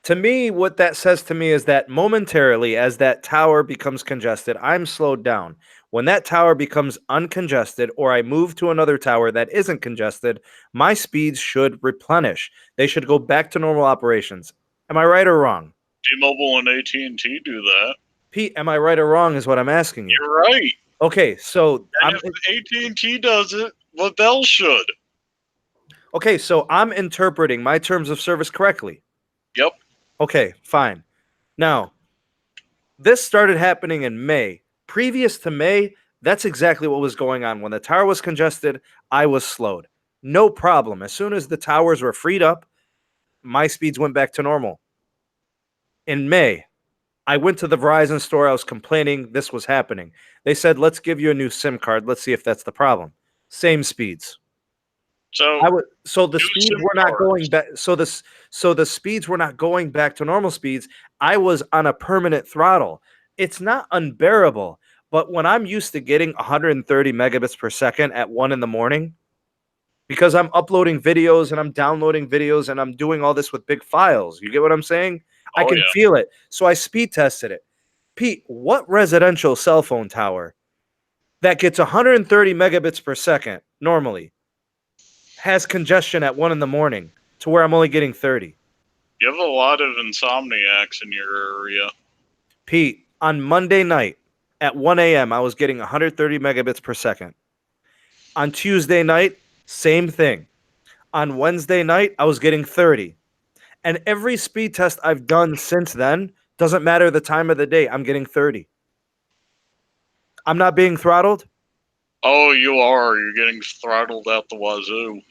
To me, what that says to me is that momentarily, as that tower becomes congested, I'm slowed down. When that tower becomes uncongested or I move to another tower that isn't congested, my speeds should replenish. They should go back to normal operations. Am I right or wrong? T-Mobile and AT&T do that. Pete, am I right or wrong is what I'm asking you. You're right. Okay, so And if AT&T does it, well, Bell should. I'm interpreting my terms of service correctly. Yep. Okay, fine. Now, this started happening in May. Previous to May, that's exactly what was going on. When the tower was congested, I was slowed. No problem. As soon as the towers were freed up, my speeds went back to normal. In May, I went to the Verizon store. I was complaining this was happening. They said, let's give you a new SIM card. Let's see if that's the problem. Same speeds. So So the new speeds SIM were not going cards. back. So the speeds were not going back to normal speeds. I was on a permanent throttle. It's not unbearable, but when I'm used to getting 130 megabits per second at 1 in the morning, because I'm uploading videos and I'm downloading videos and I'm doing all this with big files, you get what I'm saying? I Oh can yeah. feel it. So I speed tested it. Pete, what residential cell phone tower that gets 130 megabits per second normally has congestion at 1 in the morning to where I'm only getting 30? You have a lot of insomniacs in your area. Pete, on Monday night at 1 a.m., I was getting 130 megabits per second. On Tuesday night, same thing. On Wednesday night, I was getting 30. And every speed test I've done since then, doesn't matter the time of the day, I'm getting 30. I'm not being throttled. Oh, you are. You're getting throttled out the wazoo.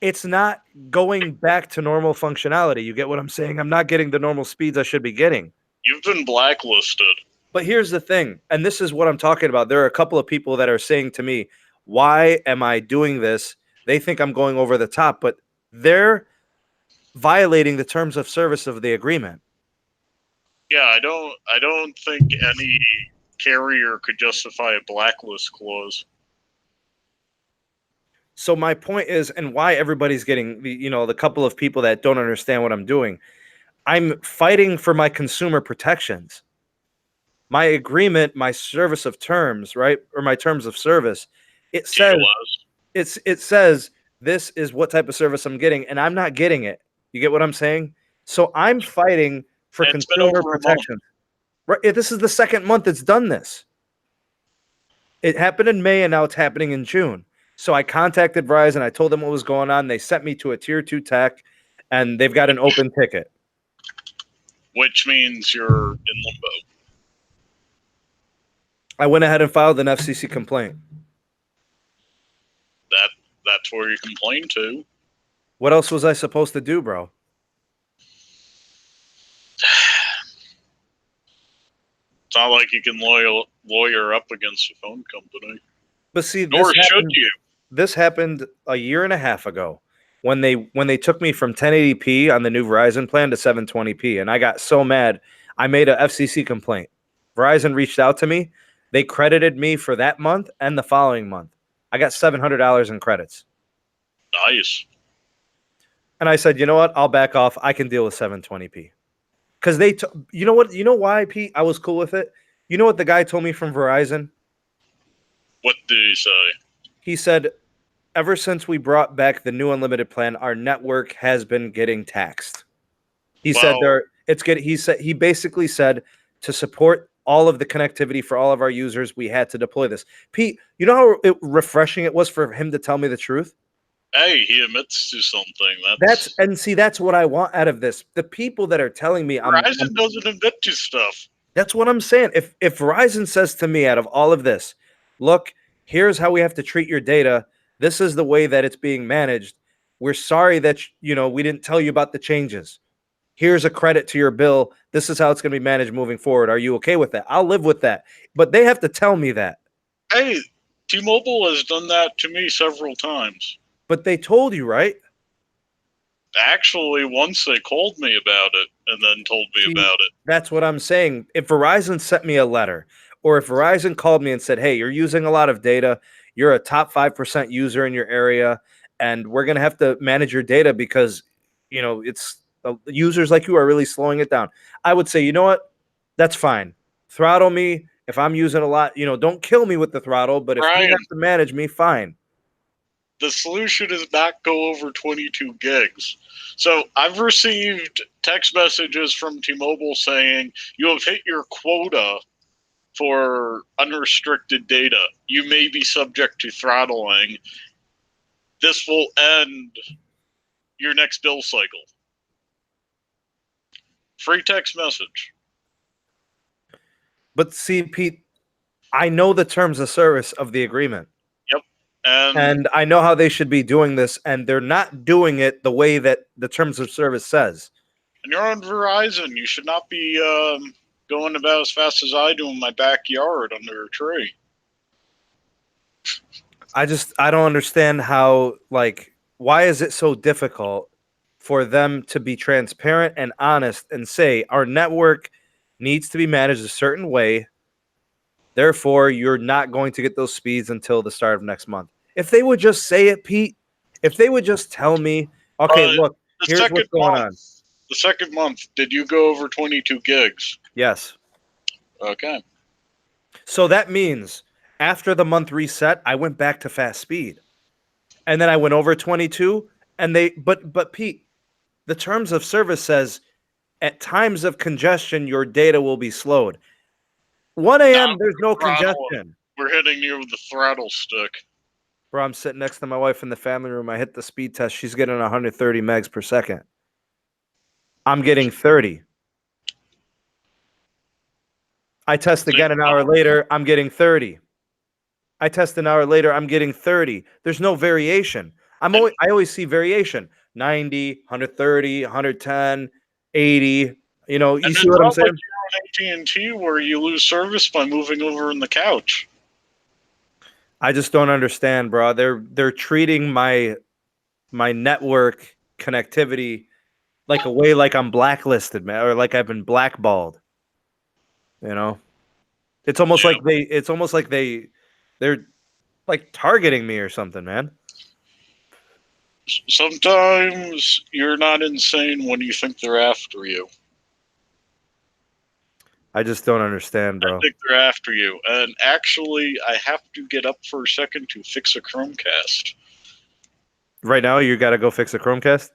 It's not going back to normal functionality. You get what I'm saying? I'm not getting the normal speeds I should be getting. You've been blacklisted. But here's the thing, and this is what I'm talking about. There are a couple of people that are saying to me, why am I doing this? They think I'm going over the top, but they're violating the terms of service of the agreement. Yeah, I don't think any carrier could justify a blacklist clause. So my point is, and why everybody's getting, the couple of people that don't understand what I'm doing, I'm fighting for my consumer protections. My agreement, my service of terms, right? Or my terms of service, it says TOS. it says this is what type of service I'm getting, and I'm not getting it. You get what I'm saying? So I'm fighting for It's been consumer over a month. protection. Right? This is the second month it's done this. It happened in May and now it's happening in June. So I contacted Verizon. I told them what was going on. They sent me to a tier 2 tech and they've got an open ticket. Which means you're in limbo. I went ahead and filed an FCC complaint. That's where you complain to. What else was I supposed to do, bro? It's not like you can lawyer up against a phone company. But see, Nor should you. This happened a year and a half ago when they took me from 1080p on the new Verizon plan to 720p, and I got so mad I made a FCC complaint. Verizon reached out to me. They credited me for that month and the following month. I got $700 in credits. Nice. And I said, you know what? I'll back off. I can deal with 720p. Because you know what? You know why, Pete? I was cool with it. You know what the guy told me from Verizon? What did he say? He said, ever since we brought back the new unlimited plan, our network has been getting taxed. He said he basically said to support all of the connectivity for all of our users, we had to deploy this. Pete, you know how refreshing it was for him to tell me the truth? Hey, he admits to something. That's what I want out of this. The people that are telling me Verizon doesn't admit to stuff. That's what I'm saying. If Verizon says to me out of all of this, look, here's how we have to treat your data. This is the way that it's being managed. We're sorry that we didn't tell you about the changes. Here's a credit to your bill. This is how it's going to be managed moving forward. Are you okay with that? I'll live with that. But they have to tell me that. Hey, T-Mobile has done that to me several times. But they told you, right? Actually, once they called me about it and then told me about it. That's what I'm saying. If Verizon sent me a letter or if Verizon called me and said, hey, you're using a lot of data, you're a top 5% user in your area, and we're going to have to manage your data because, it's users like you are really slowing it down. I would say, you know what? That's fine. Throttle me if I'm using a lot. Don't kill me with the throttle, but if you Brian, have to manage me, fine. the solution is not go over 22 gigs. So I've received text messages from T-Mobile saying you have hit your quota for unrestricted data. You may be subject to throttling. This will end your next bill cycle. Free text message. But see, Pete, I know the terms of service of the agreement. Yep. And I know how they should be doing this, and they're not doing it the way that the terms of service says. And you're on Verizon. You should not be going about as fast as I do in my backyard under a tree. I don't understand how, why is it so difficult for them to be transparent and honest and say our network needs to be managed a certain way. Therefore, you're not going to get those speeds until the start of next month. If they would just say it, Pete, if they would just tell me, okay, look, here's what's going on. The second month, did you go over 22 gigs? Yes. Okay. So that means after the month reset, I went back to fast speed. And then I went over 22 and but Pete, the terms of service says at times of congestion, your data will be slowed. 1 a.m., there's no congestion. We're hitting you with the throttle stick. Bro, I'm sitting next to my wife in the family room. I hit the speed test. She's getting 130 megs per second. I'm getting 30. I test again an hour later. I'm getting 30. I test an hour later. I'm getting 30. There's no variation. I always see variation. 90, 130, 110, 80. You see what I'm saying? Like you're on AT&T where you lose service by moving over in the couch. I just don't understand, bro. They're treating my network connectivity like I'm blacklisted, man, or like I've been blackballed. It's almost like they're like targeting me or something, man. Sometimes you're not insane when you think they're after you. I just don't understand, bro. I think they're after you. And actually, I have to get up for a second to fix a Chromecast. Right now, you got to go fix a Chromecast?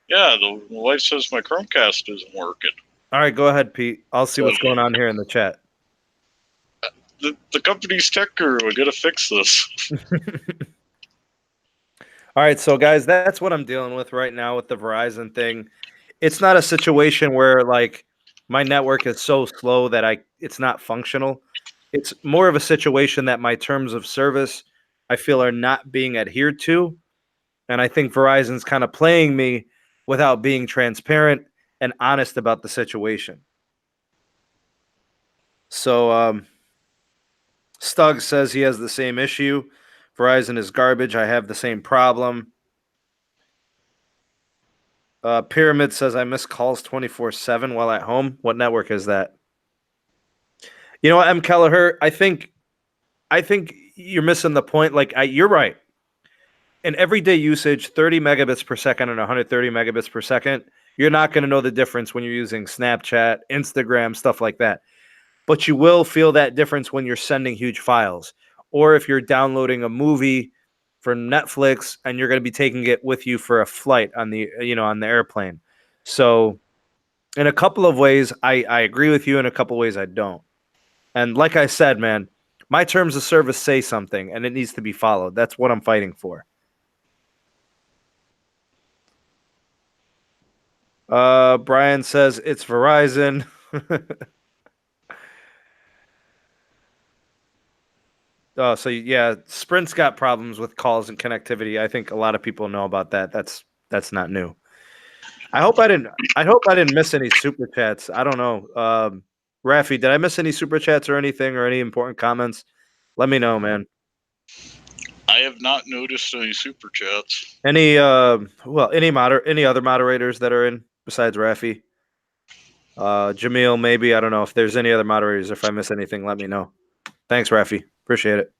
Yeah, the wife says my Chromecast isn't working. All right, go ahead, Pete. I'll see what's going on here in the chat. The company's tech guru, I gotta fix this. All right, so guys, that's what I'm dealing with right now with the Verizon thing. It's not a situation where my network is so slow that it's not functional. It's more of a situation that my terms of service I feel are not being adhered to, and I think Verizon's kind of playing me without being transparent and honest about the situation. So Stug says he has the same issue. Verizon is garbage. I have the same problem. Pyramid says I miss calls 24/7 while at home. What network is that? You know what, M. Kelleher? I think you're missing the point. You're right. In everyday usage, 30 megabits per second and 130 megabits per second, you're not going to know the difference when you're using Snapchat, Instagram, stuff like that. But you will feel that difference when you're sending huge files, or if you're downloading a movie from Netflix and you're going to be taking it with you for a flight on the airplane. So in a couple of ways, I agree with you. In a couple of ways, I don't. And like I said, man, my terms of service say something and it needs to be followed. That's what I'm fighting for. Brian says it's Verizon. Oh, so yeah, Sprint's got problems with calls and connectivity. I think a lot of people know about that. That's not new. I hope I didn't miss any super chats. I don't know. Rafi, did I miss any super chats or anything or any important comments? Let me know, man. I have not noticed any super chats. Any any other moderators that are in besides Rafi? Jamil, maybe. I don't know if there's any other moderators. If I miss anything, let me know. Thanks, Rafi. Appreciate it.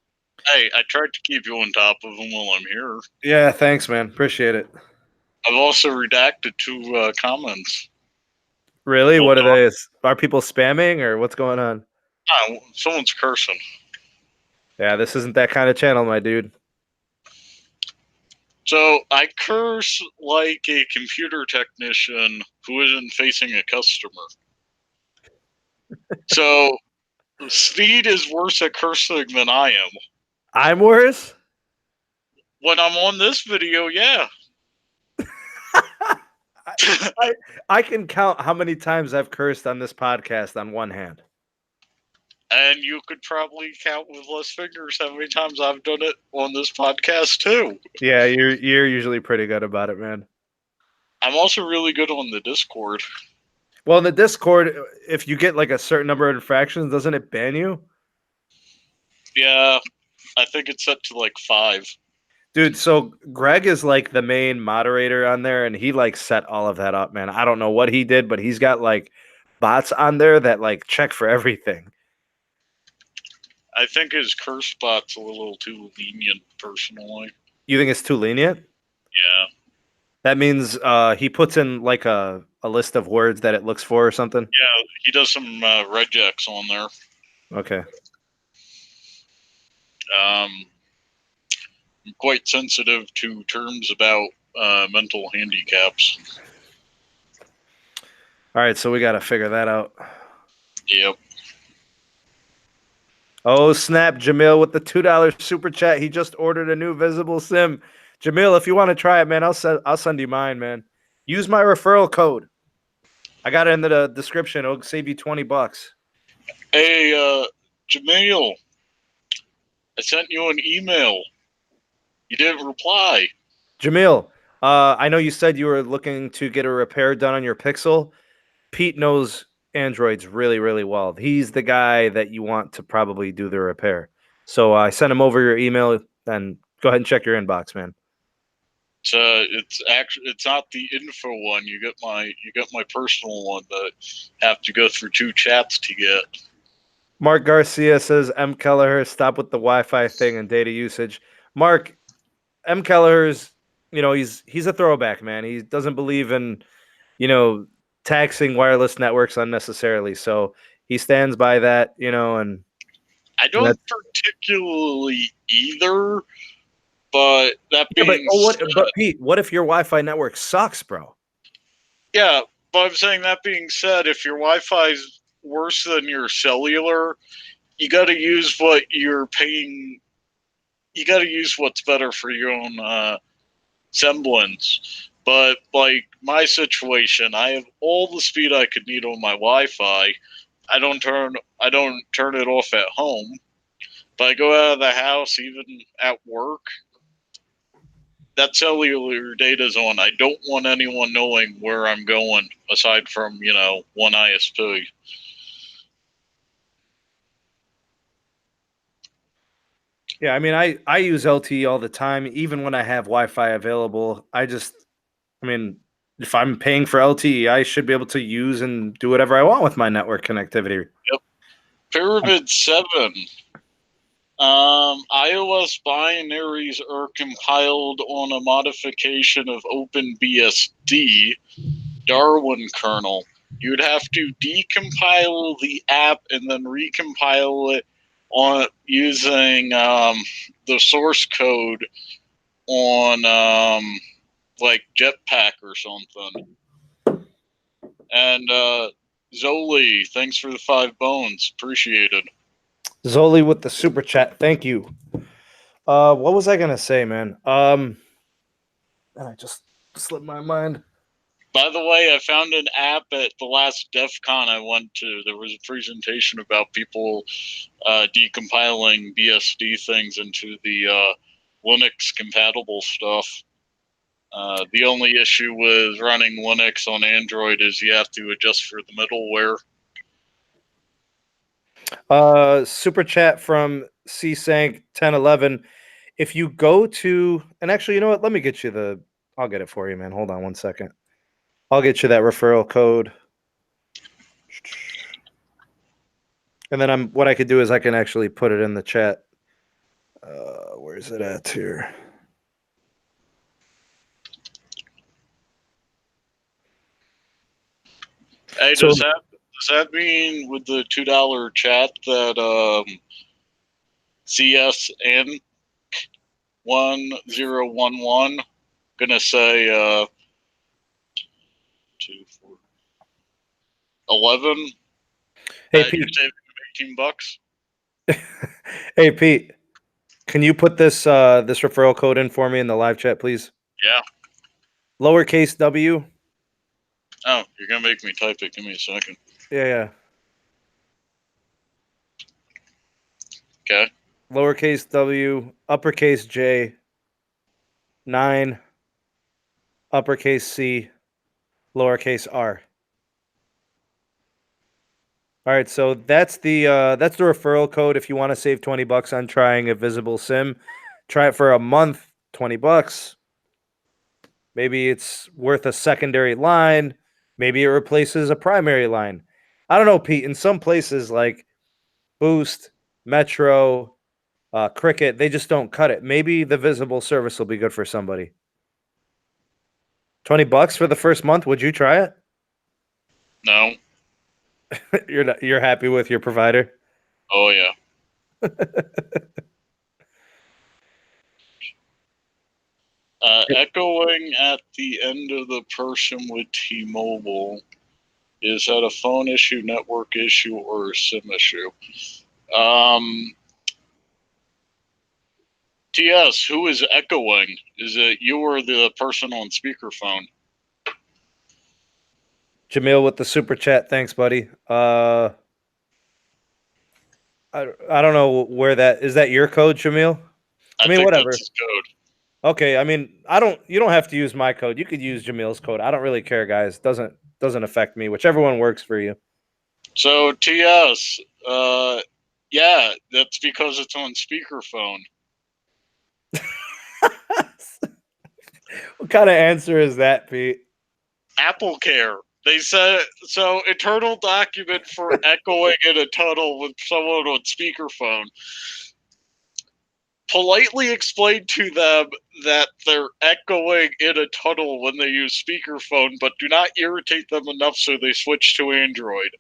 Hey, I tried to keep you on top of them while I'm here. Yeah, thanks, man. Appreciate it. I've also redacted 2 comments. Really? Well, What are they? Are people spamming or what's going on? someone's cursing. Yeah, this isn't that kind of channel, my dude. So I curse like a computer technician who isn't facing a customer. So Sneed is worse at cursing than I am. I'm worse? When I'm on this video, yeah. I, I can count how many times I've cursed on this podcast on one hand. And you could probably count with less fingers how many times I've done it on this podcast too. Yeah, you're usually pretty good about it, man. I'm also really good on the Discord. Well, in the Discord, if you get like a certain number of infractions, doesn't it ban you? Yeah, I think it's set to like 5. Dude, so Greg is like the main moderator on there, and he like set all of that up, man. I don't know what he did, but he's got like bots on there that like check for everything. I think his curse spot's a little too lenient, personally. You think it's too lenient? Yeah. That means he puts in like a list of words that it looks for or something. Yeah, he does some regex on there. Okay. I'm quite sensitive to terms about mental handicaps. All right, so we got to figure that out. Yep. Oh, snap. Jamil with the $2 super chat. He just ordered a new visible sim. Jamil, if you want to try it, man, I'll send you mine, man. Use my referral code. I got it in the description. It'll save you $20. Hey, Jamil, I sent you an email. You didn't reply. Jamil, I know you said you were looking to get a repair done on your Pixel. Pete knows Androids really, really well. He's the guy that you want to probably do the repair. So I sent him over your email, and go ahead and check your inbox, man. It's not the info one. You get my personal one that have to go through 2 chats to get. Mark Garcia says, M. Kelleher, stop with the Wi-Fi thing and data usage. Mark, M. Kelleher's, he's a throwback, man. He doesn't believe in, you know, taxing wireless networks unnecessarily. So he stands by that, and I don't particularly either, but that yeah, being said, but Pete, what if your Wi-Fi network sucks, bro? yeah, but I'm saying that being said, if your Wi-Fi is worse than your cellular, you got to use what you're paying. You got to use what's better for your own semblance. But like my situation, I have all the speed I could need on my Wi-Fi. I don't turn it off at home. But I go out of the house, even at work, that cellular data's on. I don't want anyone knowing where I'm going aside from, one ISP. Yeah, I mean, I use LTE all the time, even when I have Wi-Fi available. I mean, if I'm paying for LTE, I should be able to use and do whatever I want with my network connectivity. Yep. Pyramid 7. iOS binaries are compiled on a modification of OpenBSD Darwin kernel. You'd have to decompile the app and then recompile it on using the source code on like Jetpack or something. And Zoli, thanks for the 5 bones. Appreciated. Zoli with the super chat. Thank you. What was I gonna say, man? And I just slipped my mind. By the way, I found an app at the last DEF CON I went to. There was a presentation about people decompiling BSD things into the Linux compatible stuff. The only issue with running Linux on Android is you have to adjust for the middleware. Super chat from CSank 1011. If you go to, and actually, you know what? Let me get you I'll get it for you, man. Hold on one second. I'll get you that referral code. And then what I could do is I can actually put it in the chat. Where's it at here? Hey, So does that mean with the $2 chat that CSN 1011 gonna say 2, 4, 11 hey that you're Pete, saving $18? hey Pete, can you put this referral code in for me in the live chat, please? Yeah. Lowercase W. Oh, you're gonna make me type it. Give me a second. Yeah. Okay. Lowercase W, uppercase J, 9, uppercase C, lowercase R. All right, so that's the referral code if you want to save $20 on trying a visible SIM. Try it for a month, $20. Maybe it's worth a secondary line. Maybe it replaces a primary line. I don't know, Pete. In some places like Boost, Metro, Cricket, they just don't cut it. Maybe the visible service will be good for somebody. $20 for the first month. Would you try it? No. You're happy with your provider? Oh yeah. Echoing at the end of the person with T-Mobile. Is that a phone issue, network issue, or a SIM issue? TS, who is echoing? Is it you or the person on speakerphone? Jamil with the super chat. Thanks, buddy. I don't know where that is. That your code, Jamil? I I mean, think that's whatever. his code. Okay, I mean, I don't. You don't have to use my code. You could use Jamil's code. I don't really care, guys. Doesn't affect me. Whichever one works for you. So TS, yeah, that's because it's on speakerphone. What kind of answer is that, Pete? Apple Care. They said so. Internal document for echoing in a tunnel with someone on speakerphone. Politely explain to them that they're echoing in a tunnel when they use speakerphone, but do not irritate them enough so they switch to Android.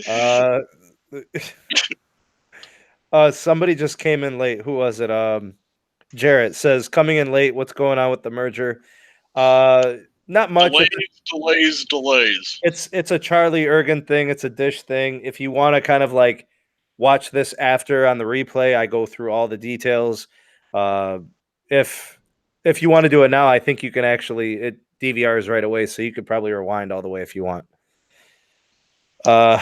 Uh, somebody just came in late. Who was it? Jarrett says coming in late. What's going on with the merger? Not much. Delays. It's a Charlie Ergen thing. It's a Dish thing. If you want to kind of like watch this after on the replay, I go through all the details. Uh, if if you want to do it now, I think you can actually it DVRs right away, so you could probably rewind all the way if you want. Uh,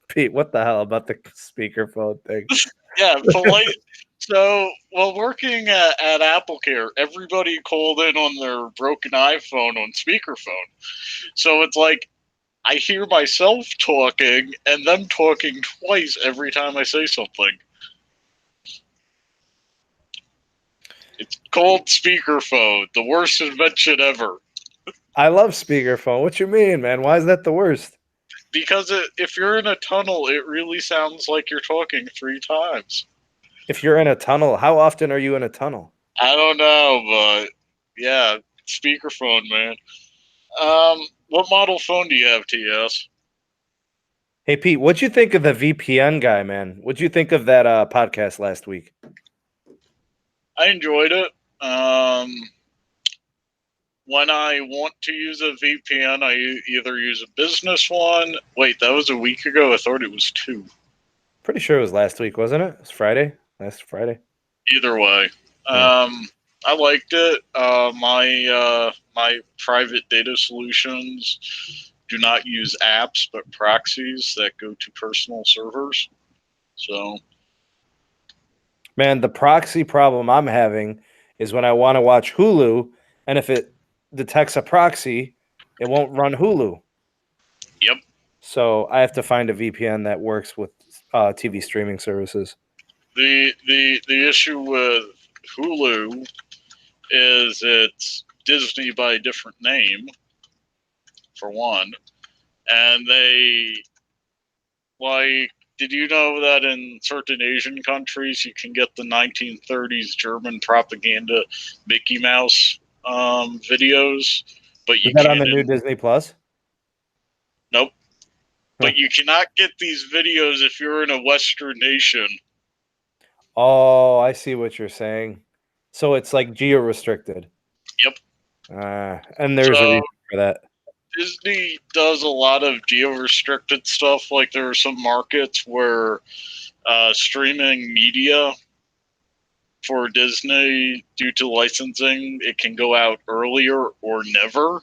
Pete, what the hell about the speakerphone thing? Yeah, polite. So, while working at AppleCare, everybody called in on their broken iPhone on speakerphone. So it's like I hear myself talking and them talking twice every time I say something. It's called speakerphone, the worst invention ever. I love speakerphone. What you mean, man? Why is that the worst? Because if you're in a tunnel, it really sounds like you're talking 3 times. If you're in a tunnel, how often are you in a tunnel? I don't know, but yeah, speakerphone, man. What model phone do you have, TS? Hey Pete, what'd you think of the VPN guy, man? What'd you think of that podcast last week? I enjoyed it. When I want to use a VPN, I either use a business one. Wait, that was a week ago. I thought it was 2. Pretty sure it was last week, wasn't it? It was Friday. Last Friday. Either way, Yeah. I liked it. My private data solutions do not use apps, but proxies that go to personal servers. So Man, the proxy problem I'm having is when I want to watch Hulu, and if it detects a proxy, it won't run Hulu. yep. So I have to find a VPN that works with TV streaming services. The issue with Hulu is it's Disney by a different name, for one, and they like Did you know that in certain Asian countries you can get the 1930s German propaganda Mickey Mouse videos, but Is you that on the can't? new Disney Plus? Nope. Huh. But you cannot get these videos if you're in a Western nation. Oh, I see what you're saying. So it's like geo restricted. Yep. And there's a So reason for that. Disney does a lot of geo-restricted stuff. Like there are some markets where streaming media for Disney, due to licensing, it can go out earlier or never.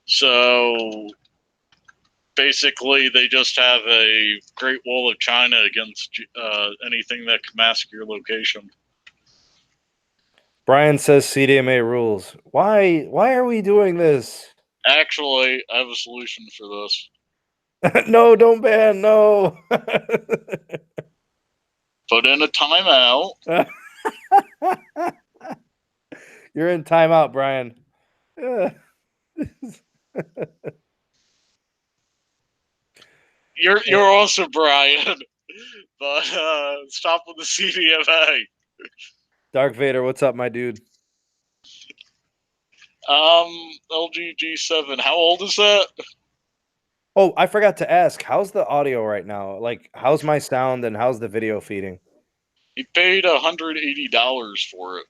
So basically, they just have a Great Wall of China against anything that could mask your location. Brian says CDMA rules. Why are we doing this? Actually, I have a solution for this. No, don't ban. No. Put in a timeout. You're in timeout, Brian. You're also Brian, but stop with the CDMA. Dark Vader, what's up, my dude? LG G7. How old is that? Oh, I forgot to ask. How's the audio right now? Like, how's my sound and how's the video feeding? He paid $180 for it.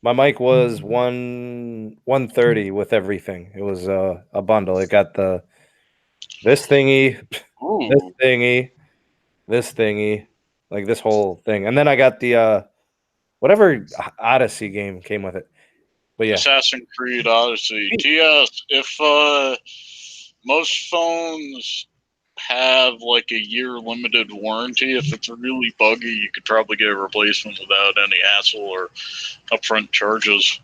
My mic was 130 with everything. It was a bundle. It got this thingy, this Ooh. thingy, this thingy, like this whole thing, and then I got the whatever Odyssey game came with it. But yeah, Assassin's Creed Odyssey. TS, if most phones have like a year limited warranty, if it's really buggy, you could probably get a replacement without any hassle or upfront charges.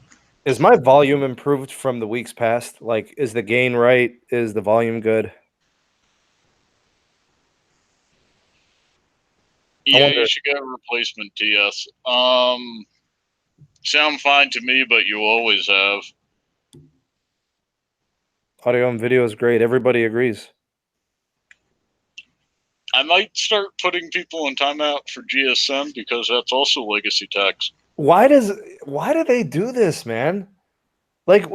is my volume improved from the weeks past? Like, is the gain right? Is the volume good? I Yeah, you wonder. should get a replacement, TS. Sound fine to me, but you always have. Audio and video is great. Everybody agrees. I might start putting people in timeout for GSM because that's also legacy tax. Why do they do this, man? Like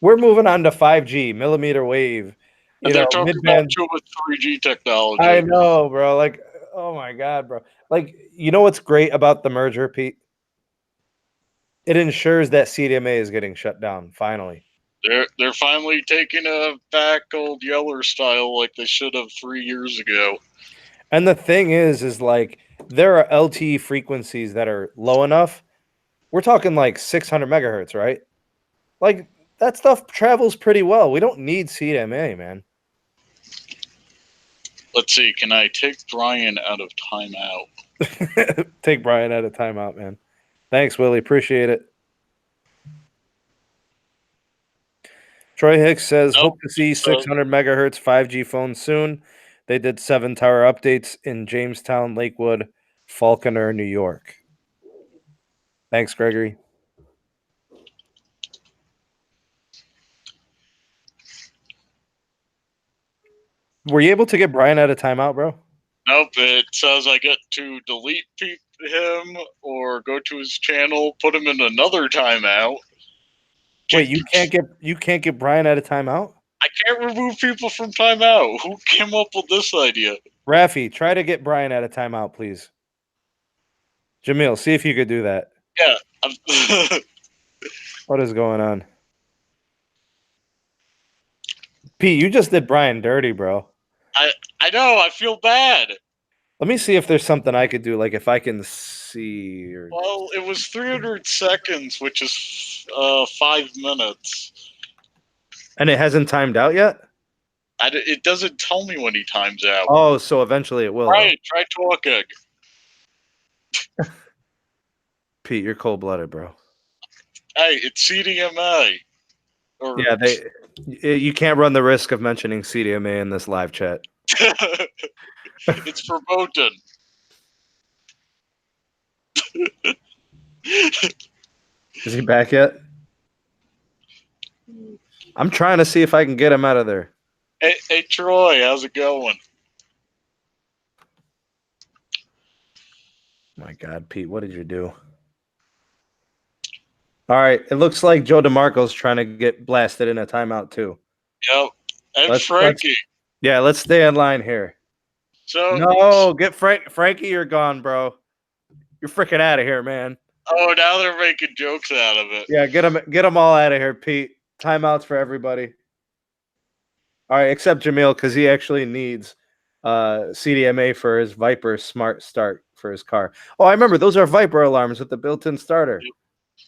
we're moving on to 5G, millimeter wave, And they're talking about mid-band. 2 with 3G technology. I know, bro. Like, oh my god, bro. Like, you know what's great about the merger, Pete? It ensures that CDMA is getting shut down finally. They're finally taking a back old Yeller style like they should have 3 years ago. And the thing is like there are LTE frequencies that are low enough. We're talking like 600 megahertz, right? Like that stuff travels pretty well. We don't need CDMA, man. Let's see, can I take Brian out of timeout? Take Brian out of timeout, man. Thanks, Willie. Appreciate it. Troy Hicks says, Nope. hope to see 600 megahertz 5G phones soon. They did 7 tower updates in Jamestown, Lakewood, Falconer, New York. Thanks, Gregory. Were you able to get Brian out of timeout, bro? Nope, it says I get to delete him or go to his channel, put him in another timeout. Wait, you can't get Brian out of timeout? I can't remove people from timeout. Who came up with this idea? Rafi, try to get Brian out of timeout, please. Jamil, see if you could do that. Yeah. What is going on? Pete, you just did Brian dirty, bro. I know, I feel bad. Let me see if there's something I could do, like if I can see. Well, it was 300 seconds, which is 5 minutes. And it hasn't timed out yet? It doesn't tell me when he times out. Oh, so eventually it will. Right, try talking. Pete, you're cold-blooded, bro. Hey, it's CDMA. Yeah, you can't run the risk of mentioning CDMA in this live chat. It's verboten. Is he back yet? I'm trying to see if I can get him out of there. Hey, Troy, how's it going? My God, Pete, what did you do? All right, it looks like Joe DeMarco's trying to get blasted in a timeout too. Yep. And Frankie. Let's stay in line here. So no, get Frankie, you're gone, bro. You're freaking out of here, man. Oh, now they're making jokes out of it. Yeah, get them all out of here, Pete. Timeouts for everybody. All right, except Jamil, because he actually needs CDMA for his Viper Smart Start for his car. Oh, I remember those are Viper alarms with the built-in starter.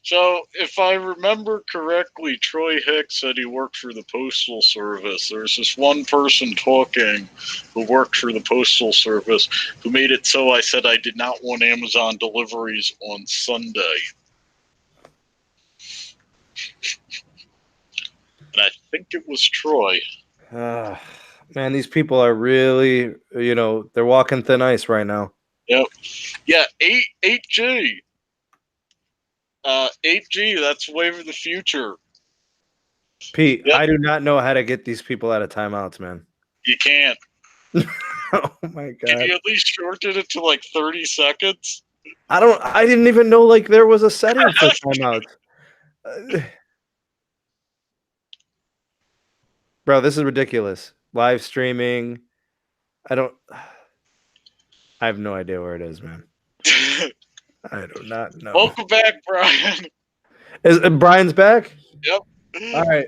So, if I remember correctly, Troy Hicks said he worked for the Postal Service. There's this one person talking who worked for the Postal Service who made it so I said I did not want Amazon deliveries on Sunday. And I think it was Troy. Man, these people are really, they're walking thin ice right now. Yep. Yeah, 8G. 8G, that's wave of the future. Pete, yep. I do not know how to get these people out of timeouts, man. You can't. Oh my God. Can you at least shorten it to like 30 seconds? I didn't even know like there was a setting for timeouts. Bro, this is ridiculous. Live streaming. I have no idea where it is, man. I do not know. Welcome back, Brian. Is Brian's back? Yep. All right.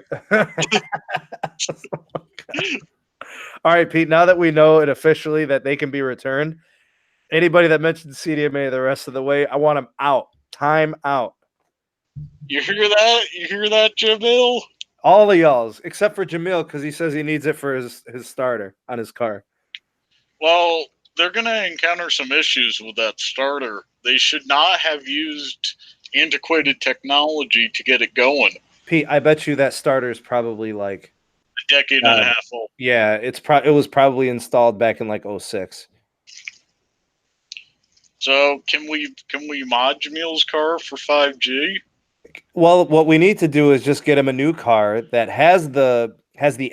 All right, Pete, now that we know it officially that they can be returned, anybody that mentioned CDMA the rest of the way, I want them out. Time out. You hear that? You hear that, Jamil? All of y'all's, except for Jamil, because he says he needs it for his starter on his car. Well, they're going to encounter some issues with that starter. They should not have used antiquated technology to get it going. Pete, I bet you that starter is probably like a decade and a half old. Yeah, it was probably installed back in like 06. So can we mod Jamil's car for 5G? Well, what we need to do is just get him a new car that has the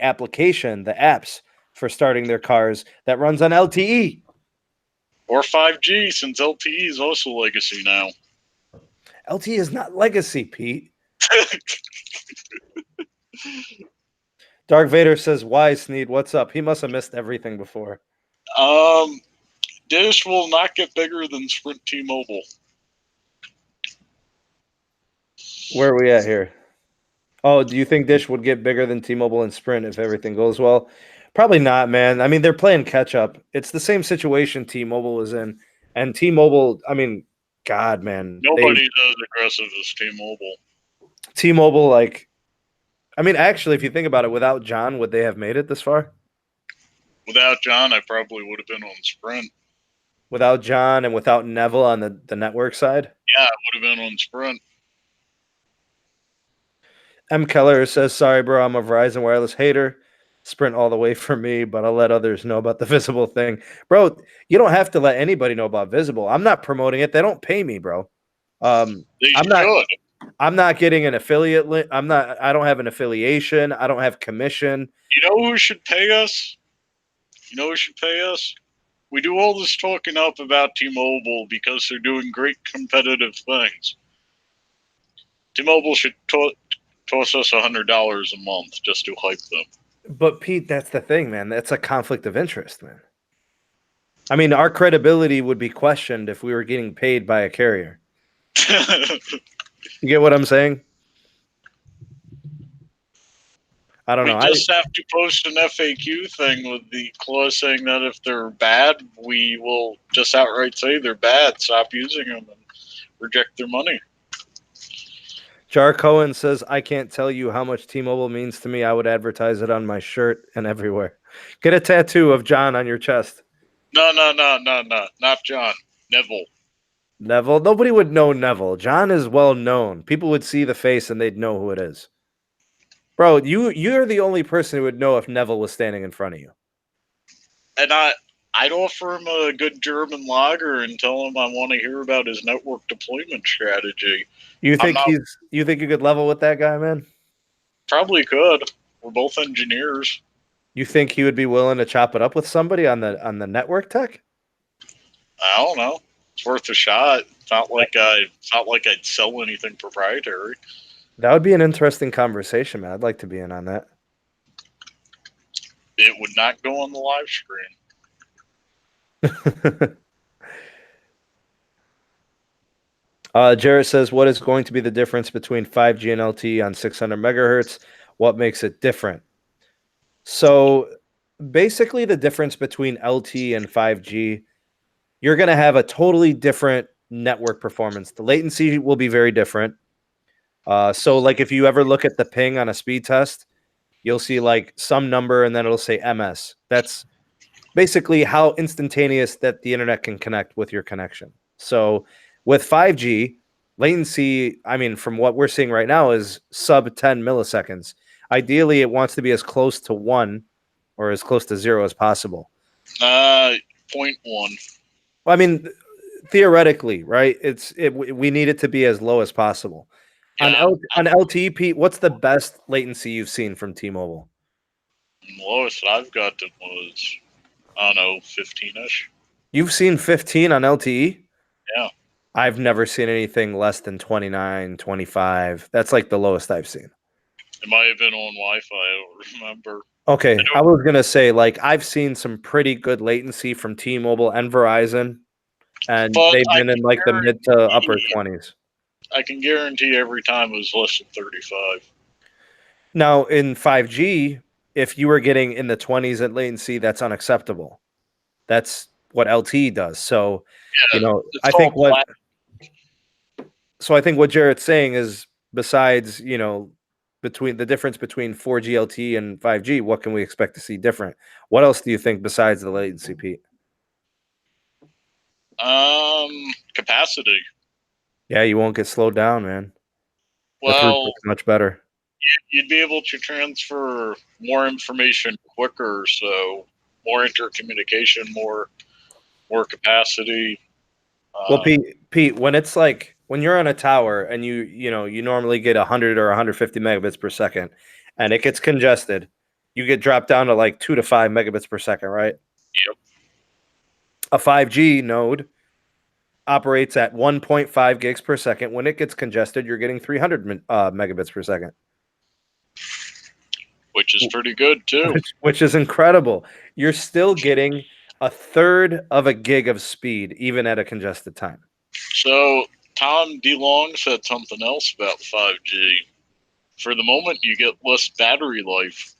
application, the apps for starting their cars that runs on LTE. Or 5G, since LTE is also legacy now. LTE is not legacy, Pete. Dark Vader says, "Why, Sneed? What's up?" He must have missed everything before. Dish will not get bigger than Sprint T-Mobile. Where are we at here? Oh, do you think Dish would get bigger than T-Mobile and Sprint if everything goes well? Probably not, man. I mean, they're playing catch up. It's the same situation T-Mobile is in, and T-Mobile. I mean, God, man, nobody's as aggressive as T-Mobile. T-Mobile, like, I mean, actually, if you think about it, without John, would they have made it this far? Without John, I probably would have been on Sprint. Without John and without Neville on the network side? Yeah, I would have been on Sprint. M. Keller says, "Sorry, bro, I'm a Verizon wireless hater. Sprint all the way for me, but I'll let others know about the Visible thing." Bro, you don't have to let anybody know about Visible. I'm not promoting it. They don't pay me, bro. I'm not getting an affiliate link. I don't have an affiliation. I don't have commission. You know who should pay us? We do all this talking up about T-Mobile because they're doing great competitive things. T-Mobile should toss us $100 a month just to hype them. But Pete, that's the thing, man. That's a conflict of interest, man. I mean, our credibility would be questioned if we were getting paid by a carrier. You get what I'm saying? I don't know. We just have to post an FAQ thing with the clause saying that if they're bad, we will just outright say they're bad, stop using them, and reject their money. Jar Cohen says, "I can't tell you how much T-Mobile means to me. I would advertise it on my shirt and everywhere. Get a tattoo of John on your chest." No. Not John. Neville. Neville? Nobody would know Neville. John is well known. People would see the face and they'd know who it is. Bro, you're the only person who would know if Neville was standing in front of you. And I'd offer him a good German lager and tell him I want to hear about his network deployment strategy. You think you could level with that guy, man? Probably could. We're both engineers. You think he would be willing to chop it up with somebody on the network tech? I don't know. It's worth a shot. It's not like I'd sell anything proprietary. That would be an interesting conversation, man. I'd like to be in on that. It would not go on the live screen. Jarrett says, what is going to be the difference between 5G and LTE on 600 megahertz? What makes it different? So basically the difference between LTE and 5G, you're going to have a totally different network performance. The latency will be very different. So like if you ever look at the ping on a speed test, you'll see like some number and then it'll say MS. That's basically how instantaneous that the internet can connect with your connection. So with 5G, latency, I mean, from what we're seeing right now is sub 10 milliseconds. Ideally, it wants to be as close to 1 or as close to 0 as possible. 0.1. I mean, theoretically, right? We need it to be as low as possible. Yeah, On LTE, Pete, what's the best latency you've seen from T-Mobile? the lowest I've got was, I don't know, 15-ish. You've seen 15 on LTE? Yeah. I've never seen anything less than 29, 25. That's like the lowest I've seen. It might have been on Wi-Fi. I don't remember. Okay, I was going to say, like, I've seen some pretty good latency from T-Mobile and Verizon, and they've been in like the mid to upper 20s. I can guarantee every time it was less than 35. Now, in 5G, if you were getting in the 20s at latency, that's unacceptable. That's what LTE does. So, Yeah, I think what Jarrett's saying is, besides, between the difference between 4G LTE and 5G, what can we expect to see different? What else do you think besides the latency, Pete? Capacity. Yeah, you won't get slowed down, man. The Well, throughput's much better. you'd be able to transfer more information quicker, so more intercommunication, more capacity. Well, Pete, when it's like when you're on a tower and you normally get 100 or 150 megabits per second, and it gets congested, you get dropped down to like 2 to 5 megabits per second, right? Yep. A 5G node operates at 1.5 gigs per second. When it gets congested, you're getting 300 megabits per second, Which is pretty good too. which is incredible. You're still getting a third of a gig of speed, even at a congested time. So Tom DeLong said something else about 5G. For the moment, you get less battery life.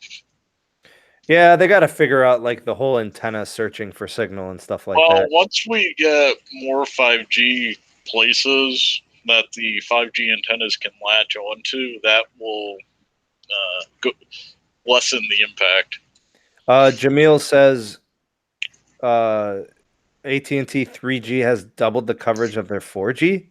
Yeah, they got to figure out like the whole antenna searching for signal and stuff like that. Well, once we get more 5G places that the 5G antennas can latch onto, that will lessen the impact. Jamil says AT&T 3G has doubled the coverage of their 4G.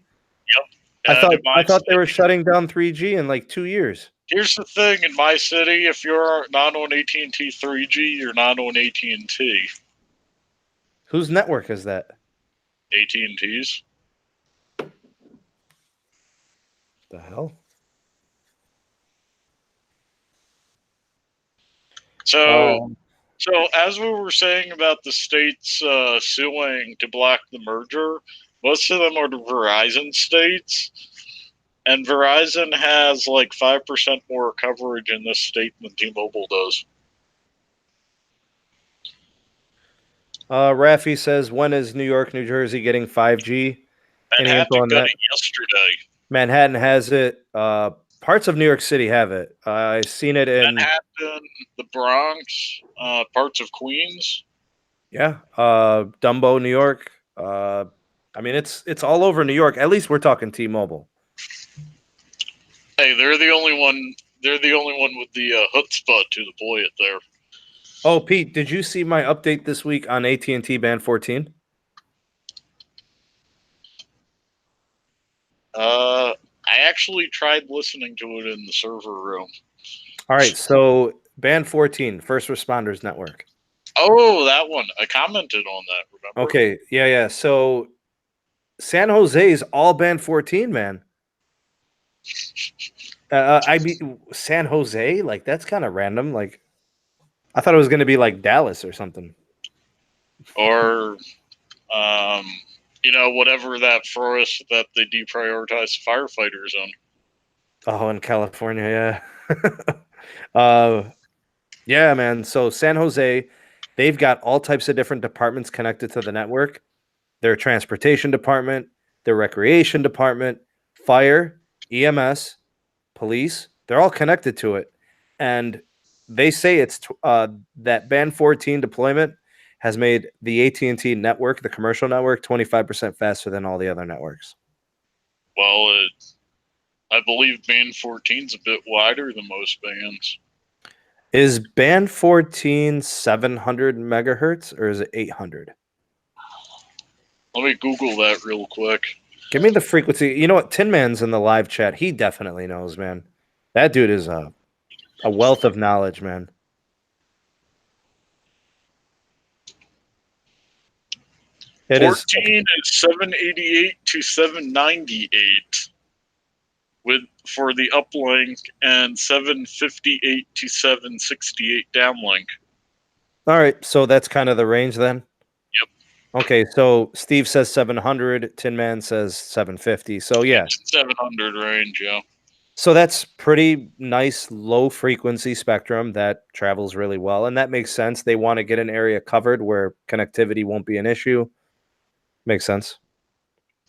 Yep. I thought they were shutting down 3G in like 2 years. Here's the thing: in my city, if you're not on AT&T 3G, you're not on AT&T. Whose network is that? AT&T's. The hell? So as we were saying about the states suing to block the merger, most of them are the Verizon states, and Verizon has like 5% more coverage in this state than T-Mobile does. Rafi says, when is New York, New Jersey getting 5G? Any info on got that? it yesterday. Manhattan has it. Parts of New York City have it. I've seen it in Manhattan, the Bronx, parts of Queens. Yeah, Dumbo, New York. I mean, it's all over New York. At least we're talking T-Mobile. Hey, they're the only one. They're the only one with the hotspot to deploy it there. Oh, Pete, did you see my update this week on AT&T Band 14? I actually tried listening to it in the server room. All right, so Band 14, First Responders Network. Oh, that one. I commented on that, remember? Okay, yeah. So San Jose is all Band 14, man. San Jose? Like, that's kind of random. Like, I thought it was going to be like Dallas or something. Or whatever that forest that they deprioritize firefighters on. Oh, in California, yeah. uh, yeah, man. So San Jose, they've got all types of different departments connected to the network. Their transportation department, their recreation department, fire, EMS, police, they're all connected to it. And they say that Band 14 deployment has made the AT&T network, the commercial network, 25% faster than all the other networks. Well, I believe band 14 is a bit wider than most bands. Is Band 14 700 megahertz or is it 800? Let me Google that real quick. Give me the frequency. You know what? Tin Man's in the live chat. He definitely knows, man. That dude is a wealth of knowledge, man. It is 14 is 788 to 798 with for the uplink and 758 to 768 downlink. all right. So that's kind of the range then. Yep. Okay, so Steve says 700, Tin Man says 750. So yeah. It's 700 range, yeah. So that's pretty nice low frequency spectrum that travels really well and that makes sense. They want to get an area covered where connectivity won't be an issue. Makes sense.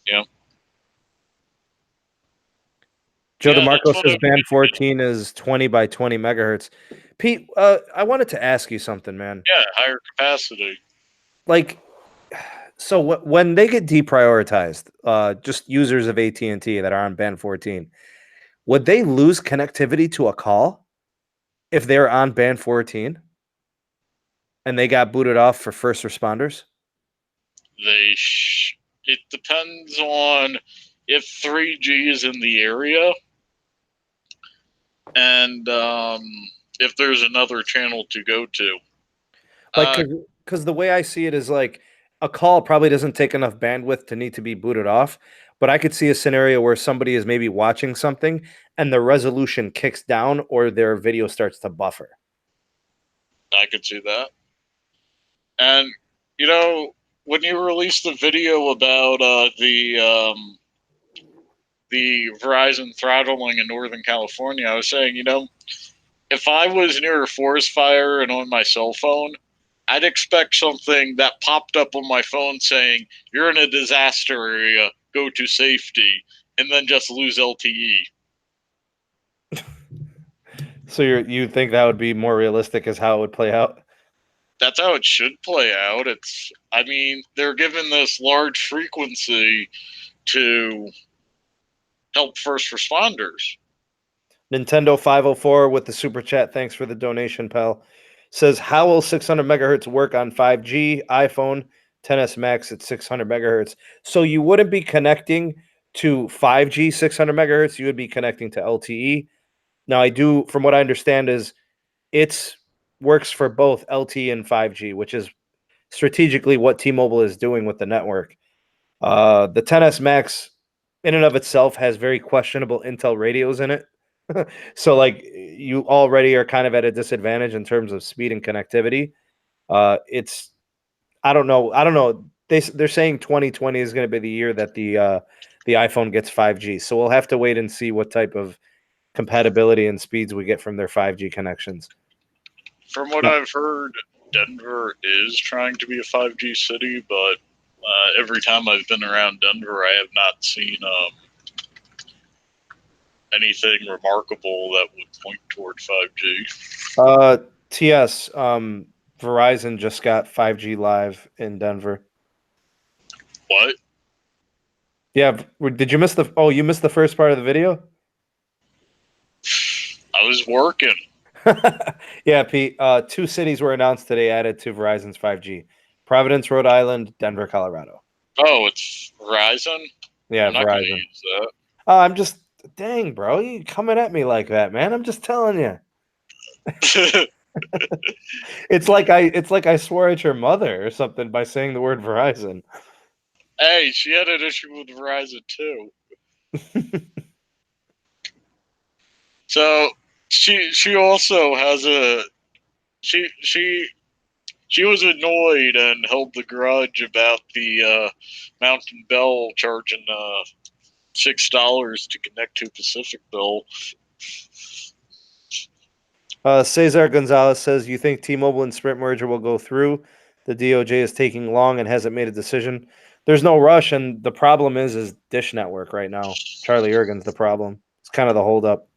Yeah. Joe Yeah, that's DeMarco what says I'm band getting. 14 is 20 by 20 megahertz. Pete, I wanted to ask you something, man. Yeah, higher capacity. Like, so when they get deprioritized, just users of AT&T that are on band 14, would they lose connectivity to a call if they're on band 14 and they got booted off for first responders? It depends on if 3G is in the area and if there's another channel to go to. Like, because the way I see it is like a call probably doesn't take enough bandwidth to need to be booted off, but I could see a scenario where somebody is maybe watching something and the resolution kicks down or their video starts to buffer. I could see that. And when you released the video about the Verizon throttling in Northern California, I was saying, if I was near a forest fire and on my cell phone, I'd expect something that popped up on my phone saying, "You're in a disaster area, go to safety," and then just lose LTE. So you think that would be more realistic as how it would play out? That's how it should play out. I mean, they're given this large frequency to help first responders. Nintendo 504 with the super chat. Thanks for the donation, pal. Says, how will 600 megahertz work on 5G iPhone 10s Max at 600 megahertz? So you wouldn't be connecting to 5G 600 megahertz. You would be connecting to LTE. Now, from what I understand, is it's works for both LTE and 5G, which is strategically what T-Mobile is doing with the network. The 10s Max, in and of itself, has very questionable Intel radios in it. So, like, you already are kind of at a disadvantage in terms of speed and connectivity. It's I don't know. I don't know. They're saying 2020 is going to be the year that the iPhone gets 5G. So we'll have to wait and see what type of compatibility and speeds we get from their 5G connections. From what I've heard, Denver is trying to be a 5G city, but every time I've been around Denver, I have not seen anything remarkable that would point toward 5G. TS, Verizon just got 5G live in Denver. What? Yeah, did you miss the? Oh, you missed the first part of the video. I was working. Yeah, Pete. Two cities were announced today added to Verizon's 5G: Providence, Rhode Island; Denver, Colorado. Oh, it's Verizon? Yeah, I'm not going to Verizon. use that. I'm just dang, bro. You coming at me like that, man? I'm just telling you. It's like I swore at your mother or something by saying the word Verizon. Hey, she had an issue with Verizon too. So she also has a she She was annoyed and held the grudge about the Mountain Bell charging $6 to connect to Pacific Bell. Cesar Gonzalez says, you think T-Mobile and Sprint merger will go through? The DOJ is taking long and hasn't made a decision. There's no rush, and the problem is Dish Network right now. Charlie Ergen's the problem. It's kind of the holdup.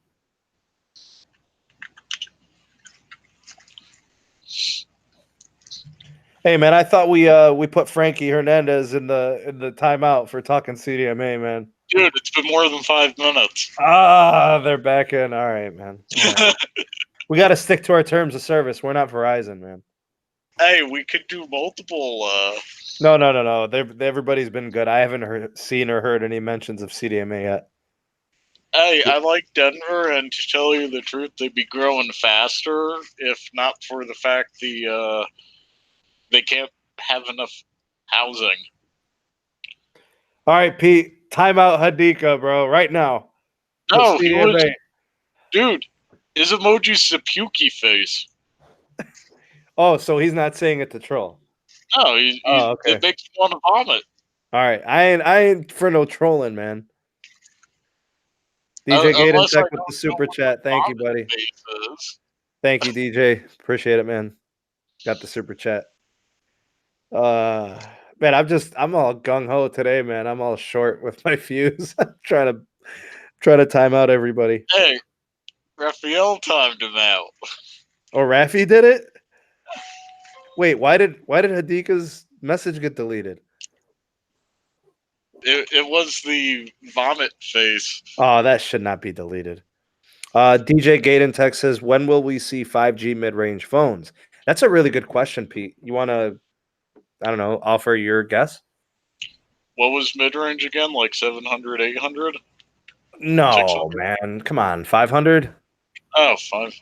Hey man, I thought we put Frankie Hernandez in the timeout for talking CDMA, man. Dude, it's been more than 5 minutes. They're back in. All right, man. All right. We got to stick to our terms of service. We're not Verizon, man. Hey, we could do multiple. No. Everybody's been good. I haven't seen or heard any mentions of CDMA yet. Hey, I like Denver, and to tell you the truth, they'd be growing faster if not for the fact they can't have enough housing. All right, Pete. Timeout Hadika, bro. Right now. No, dude, his emoji's a pukey face. Oh, so he's not saying it to troll. No, okay. It makes me want to vomit. All right, I ain't for no trolling, man. DJ Gaten Tech with the super chat. Thank you, buddy. Thank you, DJ. Appreciate it, man. Got the super chat. Man, I'm all gung ho today, man. I'm all short with my fuse. I'm trying to time out everybody. Hey, Raphael timed him out. Oh, Rafi did it? Wait, why did Hadika's message get deleted? It was the vomit face. Oh, that should not be deleted. DJ Gaten Tech says, when will we see 5G mid-range phones? That's a really good question, Pete. You want to, I don't know, offer your guess? What was mid-range again? Like 700, 800? No, 600? Man. Come on. 500? Oh, 500.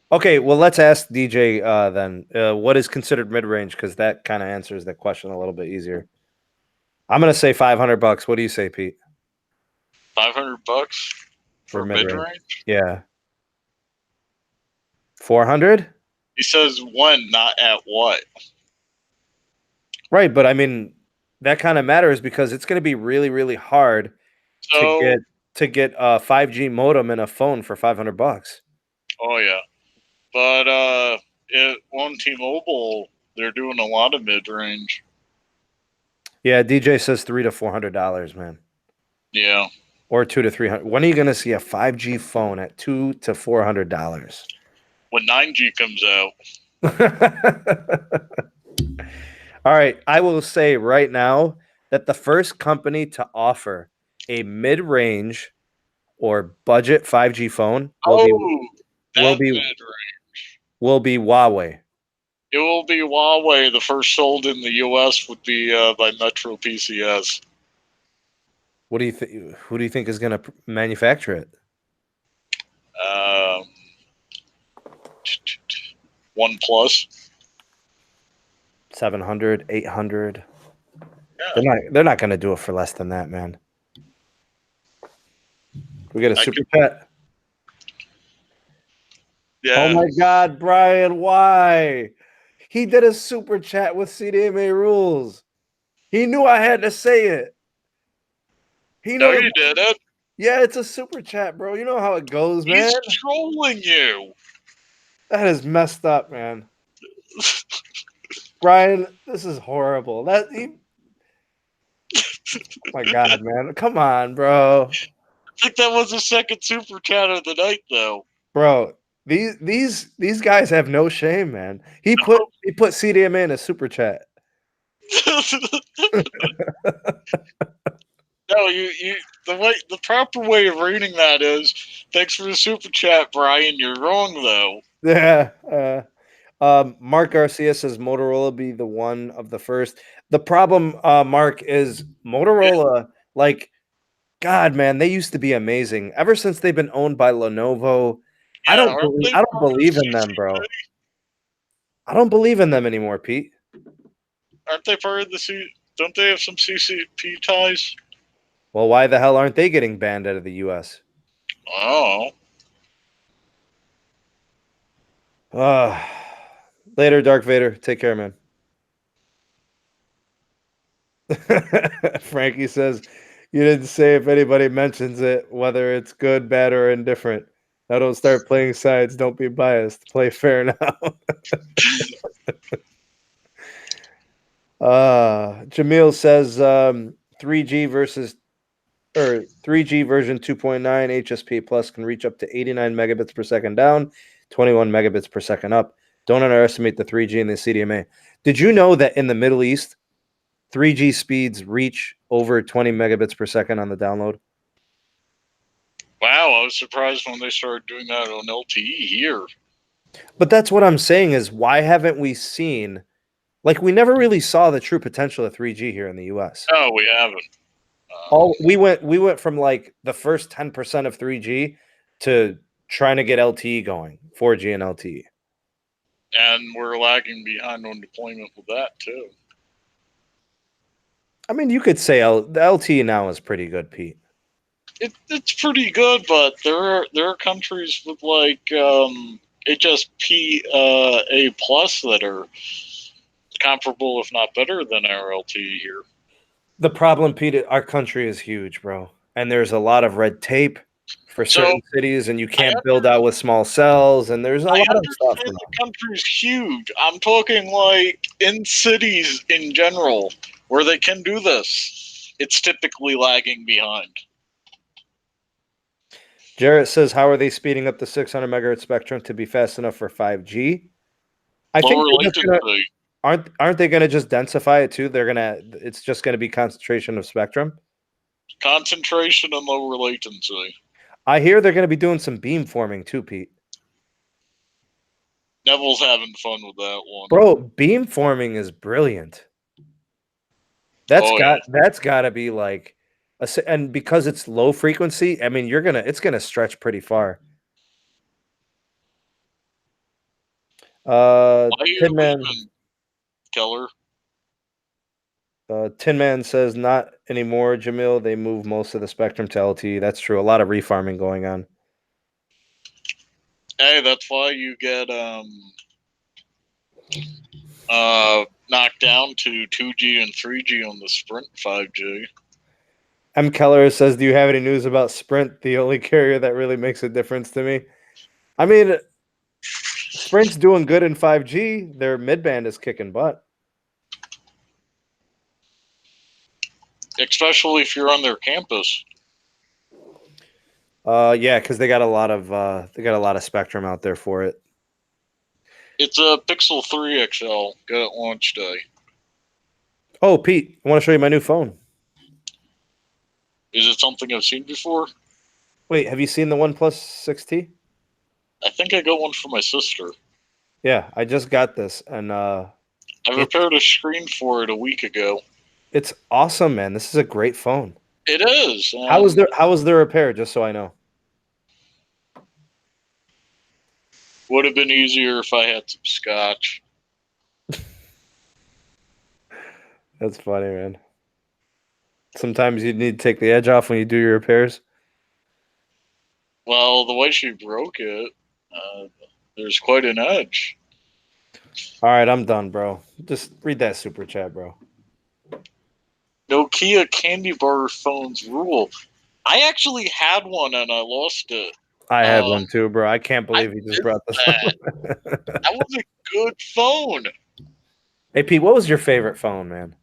Okay, well, let's ask DJ then. What is considered mid-range? Because that kind of answers that question a little bit easier. I'm going to say $500. What do you say, Pete? $500 for mid-range? Yeah. 400? He says when, not at what. Right, but I mean, that kind of matters because it's going to be really, really hard to get a 5G modem in a phone for $500. Oh yeah, but on T-Mobile, they're doing a lot of mid-range. Yeah, DJ says $300 to $400, man. Yeah, or $200 to $300. When are you going to see a 5G phone at $200 to $400? When 9G comes out. All right, I will say right now that the first company to offer a mid-range or budget 5G phone will be Huawei. It will be Huawei. The first sold in the U.S. would be by Metro PCS. What do you think? Who do you think is going to manufacture it? OnePlus. 700, 800. Yeah. They're not going to do it for less than that, man. We get a super chat. Yeah. Oh my God, Brian! Why? He did a super chat with CDMA rules. He knew I had to say it. No, you didn't. Yeah, it's a super chat, bro. You know how it goes, man. He's trolling you. That is messed up, man. Brian, this is horrible. Oh my God, man. Come on, bro. I think that was the second super chat of the night, though. Bro, these guys have no shame, man. He put CDMA in a super chat. No, the proper way of reading that is, thanks for the super chat, Brian. You're wrong, though. Yeah. Mark Garcia says Motorola be the one of the first. The problem, Mark, is Motorola, God, man, they used to be amazing. Ever since they've been owned by Lenovo, yeah, I don't believe in them, bro. I don't believe in them anymore, Pete. Aren't they part of don't they have some CCP ties? Well, why the hell aren't they getting banned out of the U.S.? Oh. Later, Dark Vader. Take care, man. Frankie says, you didn't say if anybody mentions it, whether it's good, bad, or indifferent. Now don't start playing sides. Don't be biased. Play fair now. Jamil says 3G versus or 3G version 2.9 HSP Plus can reach up to 89 megabits per second down, 21 megabits per second up. Don't underestimate the 3G and the CDMA. Did you know that in the Middle East, 3G speeds reach over 20 megabits per second on the download? Wow, I was surprised when they started doing that on LTE here. But that's what I'm saying is why haven't we seen like we never really saw the true potential of 3G here in the US. No, we haven't. We went from like the first 10% of 3G to trying to get LTE going, 4G and LTE. And we're lagging behind on deployment with that too. I mean, you could say the LTE now is pretty good, Pete. It's pretty good, but there are countries with like HSP A plus that are comparable, if not better, than our LTE here. The problem, Pete, our country is huge, bro. And there's a lot of red tape for So certain cities, and you I, can't build out with small cells, and there's a I lot of stuff, understand bro. the country's huge. I'm talking like in cities in general where they can do this. It's typically lagging behind. Jarrett says, how are they speeding up the 600 megahertz spectrum to be fast enough for 5G? I think Lower they're just gonna latency. aren't they gonna just densify it too? It's just gonna be concentration of spectrum. Concentration and lower latency. I hear they're gonna be doing some beamforming too, Pete. Neville's having fun with that one. Bro, beamforming is brilliant. That's Oh yeah. got to be like and because it's low frequency, I mean it's gonna stretch pretty far. Why are Tin you Man leaving, Keller? Tin Man says not anymore, Jamil. They move most of the spectrum to LTE. That's true. A lot of refarming going on. Hey, that's why you get knocked down to 2G and 3G on the Sprint 5G. M. Keller says, do you have any news about Sprint, the only carrier that really makes a difference to me? I mean, Sprint's doing good in 5G. Their midband is kicking butt. Especially if you're on their campus. Yeah, because they got a lot of spectrum out there for it. It's a Pixel 3 XL. Got it launch day. Oh, Pete, I want to show you my new phone. Is it something I've seen before? Wait, have you seen the OnePlus 6T? I think I got one for my sister. Yeah, I just got this, and I repaired a screen for it a week ago. it's awesome, man. This is a great phone. It is. How was the repair? Just so I know. Would have been easier if I had some scotch. That's funny, man. Sometimes you need to take the edge off when you do your repairs. Well, the way she broke it, there's quite an edge. All right, I'm done, bro. Just read that super chat, bro. Nokia candy bar phones rule. I actually had one and I lost it. I had one too, bro. I can't believe you just brought this that. up. That was a good phone. Hey, Pete, what was your favorite phone, man?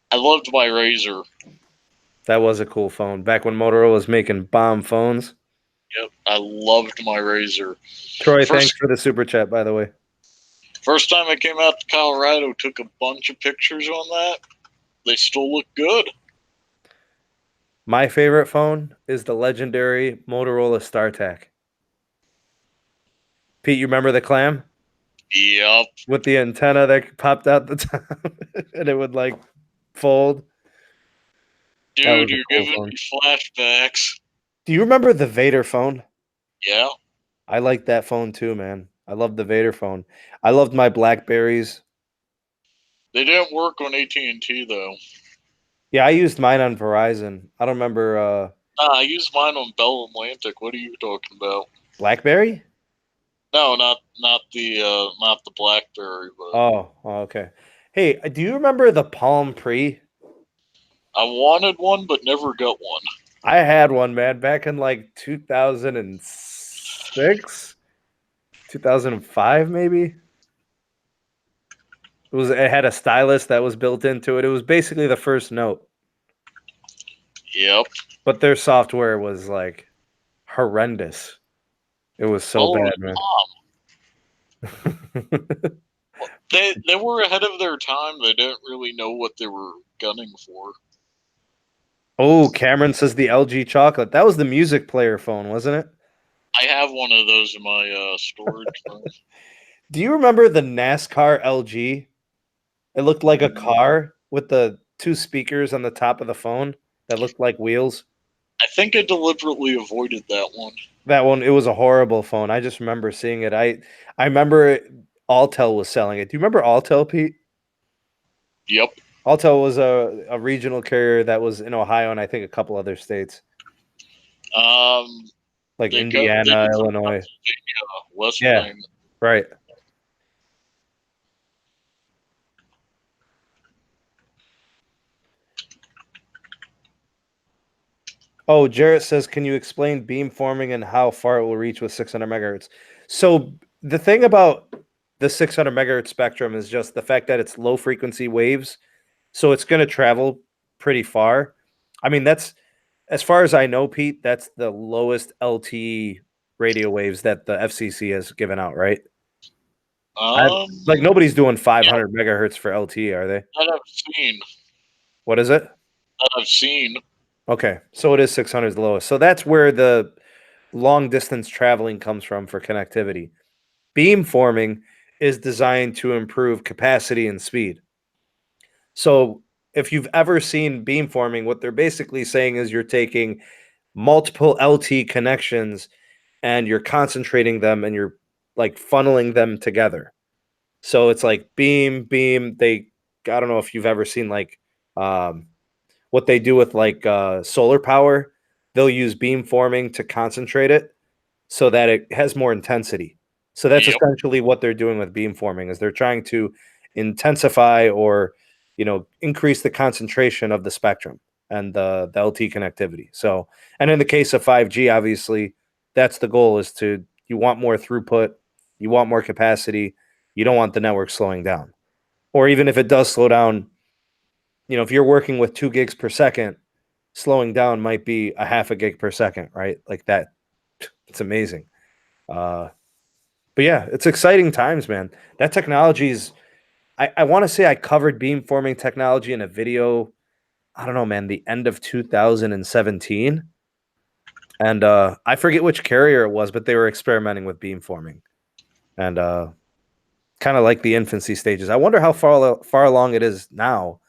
I loved my Razor. That was a cool phone. Back when Motorola was making bomb phones. Yep, I loved my Razor. Troy, thanks for the super chat, by the way. First time I came out to Colorado, took a bunch of pictures on that. They still look good. My favorite phone is the legendary Motorola StarTAC. Pete, you remember the clam? Yep. With the antenna that popped out the top and it would like fold. Dude, you're giving me flashbacks. Do you remember the Vader phone? Yeah. I liked that phone too, man. I loved the Vader phone. I loved my Blackberries. They didn't work on AT&T though. Yeah, I used mine on Verizon. I don't remember Nah, I use mine on Bell Atlantic. What are you talking about? BlackBerry? No, not the BlackBerry, but Oh, okay. Hey, do you remember the Palm Pre? I wanted one but never got one. I had one, man, back in like 2006, 2005, maybe. It had a stylus that was built into it. It was basically the first Note, Yep. but their software was like horrendous. It was so Well, it bad, was man. they were ahead of their time. They didn't really know what they were gunning for. Oh, Cameron says the LG chocolate. That was the music player phone, wasn't it? I have one of those in my storage room. Do you remember the NASCAR LG? It looked like a Mm, car with the two speakers on the top of the phone that looked like wheels. I think I deliberately avoided that one. That one, it was a horrible phone. I just remember seeing it. I remember Altel was selling it. Do you remember Altel, Pete? Yep. Altel was a regional carrier that was in Ohio and I think a couple other states Um, like they Indiana, did some Illinois. Pennsylvania, West Yeah, Virginia. right. Oh, Jarrett says, can you explain beamforming and how far it will reach with 600 megahertz? So the thing about the 600 megahertz spectrum is just the fact that it's low frequency waves. So it's going to travel pretty far. I mean, that's as far as I know, Pete, that's the lowest LTE radio waves that the FCC has given out, right? Um, Like nobody's doing yeah, 500 megahertz for LTE, are they? that I've seen. What is it? That I've seen. Okay, so it is 600 is the lowest. So that's where the long distance traveling comes from for connectivity. Beamforming is designed to improve capacity and speed. So if you've ever seen beamforming, what they're basically saying is you're taking multiple LT connections and you're concentrating them and you're like funneling them together. So it's like beam. I don't know if you've ever seen like um, what they do with like solar power. They'll use beamforming to concentrate it so that it has more intensity. So that's Yep. essentially what they're doing with beamforming is they're trying to intensify or increase the concentration of the spectrum and the LT connectivity. So, and in the case of 5G, obviously, that's the goal is to you want more throughput, you want more capacity, you don't want the network slowing down. Or even if it does slow down, if you're working with 2 gigs per second, slowing down might be a half a gig per second, right? Like that. It's amazing. Uh, but yeah, it's exciting times, man. That technology is. I want to say I covered beamforming technology in a video. I don't know, man. The end of 2017, and I forget which carrier it was, but they were experimenting with beamforming, and kind of like the infancy stages. I wonder how far along it is now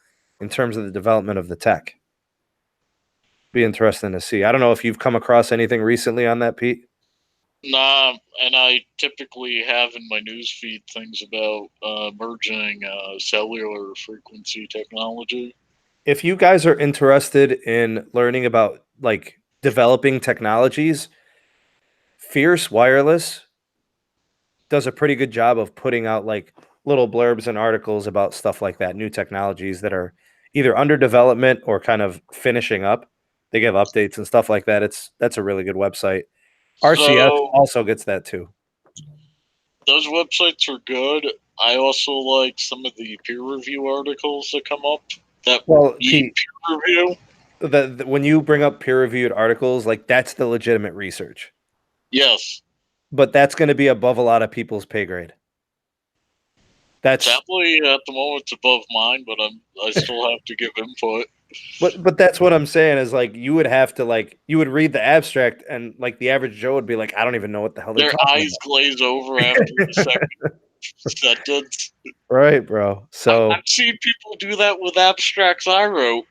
in terms of the development of the tech. Be interesting to see. I don't know if you've come across anything recently on that, Pete. Nah, and I typically have in my newsfeed things about merging cellular frequency technology. If you guys are interested in learning about like developing technologies, Fierce Wireless does a pretty good job of putting out like little blurbs and articles about stuff like that, new technologies that are either under development or kind of finishing up. They give updates and stuff like that. That's a really good website. RCS So also gets that too. those websites are good. I also like some of the peer review articles that come up that Well, need Pete, peer review. when you bring up peer-reviewed articles, like that's the legitimate research. Yes, But that's going to be above a lot of people's pay grade. That's sadly at the moment it's above mine, but I still have to give input. but that's what I'm saying is like you would have to like you would read the abstract and like the average Joe would be like, I don't even know what the hell they're Their talking eyes glaze over after the about. second sentence. Right, bro. So I've seen people do that with abstracts I wrote.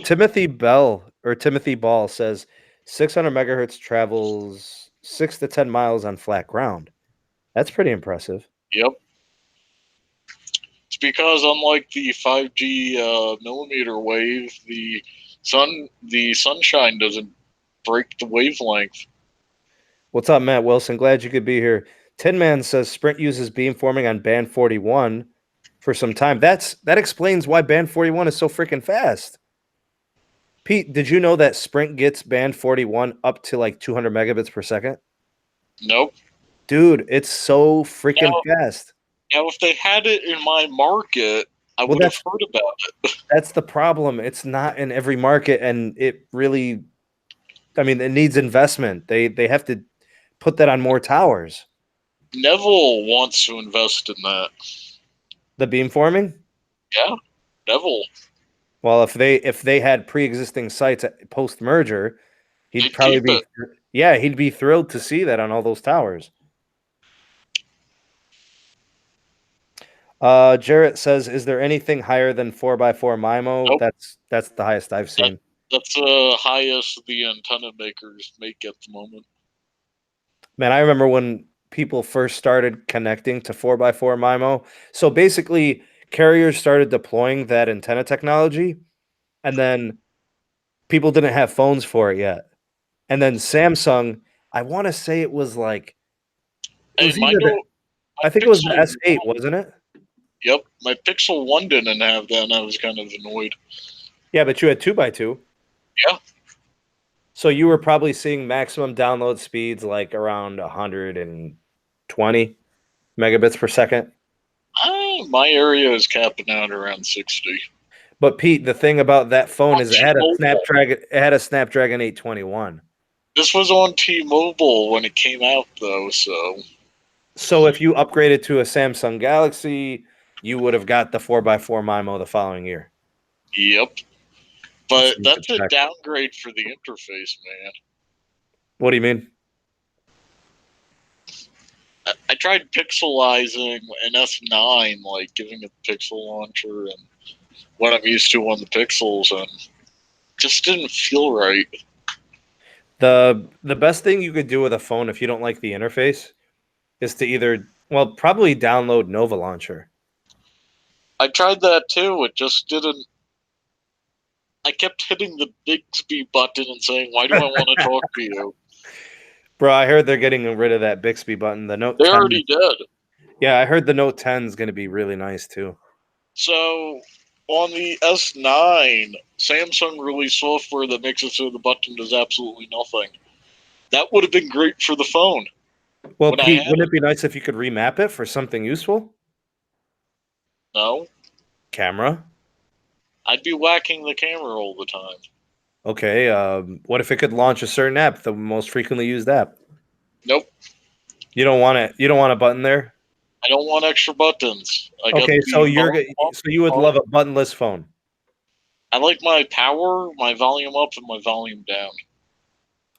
Timothy Bell or Timothy Ball says 600 megahertz travels 6 to 10 miles on flat ground. That's pretty impressive. Yep. because unlike the 5G millimeter wave, the sunshine doesn't break the wavelength. What's up, Matt Wilson? Glad you could be here. Tin Man says Sprint uses beamforming on band 41 for some time. That explains why band 41 is so freaking fast. Pete, did you know that Sprint gets band 41 up to like 200 megabits per second? Nope. Dude, it's so freaking Now, fast. now if they had it in my market, I Well, would have heard about it. that's the problem. It's not in every market, and it really, I mean, it needs investment. They have to put that on more towers. Neville wants to invest in that. The beamforming? Yeah, Neville. Well, if they had pre-existing sites post merger, he'd They'd probably keep be it. yeah, he'd be thrilled to see that on all those towers. Jarrett says, "Is there anything higher than 4x4 MIMO?" Nope. That's the highest I've That, seen. that's the highest the antenna makers make at the moment. Man, I remember when people first started connecting to 4x4 MIMO. So basically, carriers started deploying that antenna technology, and then people didn't have phones for it yet. And then Samsung, I want to say it was like it Hey, was either the my I think it was the Pixel S8, wasn't it? Yep, my Pixel 1 didn't have that, and I was kind of annoyed. Yeah, but you had 2x2. Yeah, So you were probably seeing maximum download speeds like around 120 megabits per second. my area is capping out around 60. But Pete, the thing about that phone On is T-Mobile. It had a Snapdragon 821. This was on T-Mobile when it came out, though, so So if you upgraded to a Samsung Galaxy, you would have got the 4x4 MIMO the following year. yep. Let's But see the that's a check. downgrade for the interface, man. What do you mean? I tried pixelizing an S9, like giving it the pixel launcher and what I'm used to on the Pixels, and just didn't feel right. The best thing you could do with a phone if you don't like the interface is to probably download Nova Launcher. I tried that too. It just didn't. I kept hitting the Bixby button and saying, "Why do I want to talk to you?" Bro, I heard they're getting rid of that Bixby button. The Note They 10. already did. Yeah, I heard the Note 10 is going to be really nice too. So on the S9, Samsung released software that makes it so the button does absolutely nothing. That would have been great for the phone Well, when I Pete, had wouldn't it. it be nice if you could remap it for something useful? No, Camera. I'd be whacking the camera all the time. Okay. What if it could launch a certain app, the most frequently used app? Nope, You don't want it. You don't want a button there. I don't want extra buttons. I got Okay, so the volume up, so you would love a buttonless phone. I like my power, my volume up, and my volume down.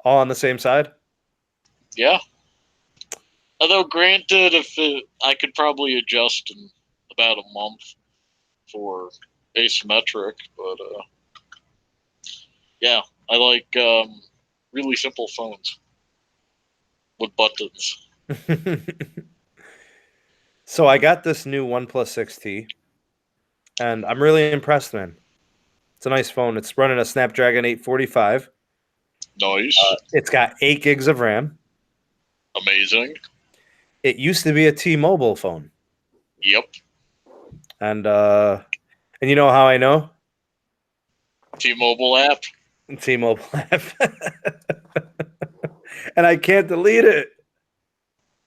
All on the same side? Yeah. Although, granted, I could probably adjust in about a month for asymmetric, but yeah, I like really simple phones with buttons. So I got this new OnePlus 6T, and I'm really impressed, man. It's a nice phone. It's running a Snapdragon 845. Nice, It's got 8 gigs of RAM. amazing. It used to be a T-Mobile phone. Yep, And you know how I know? T-Mobile app. T-Mobile app. And I can't delete it.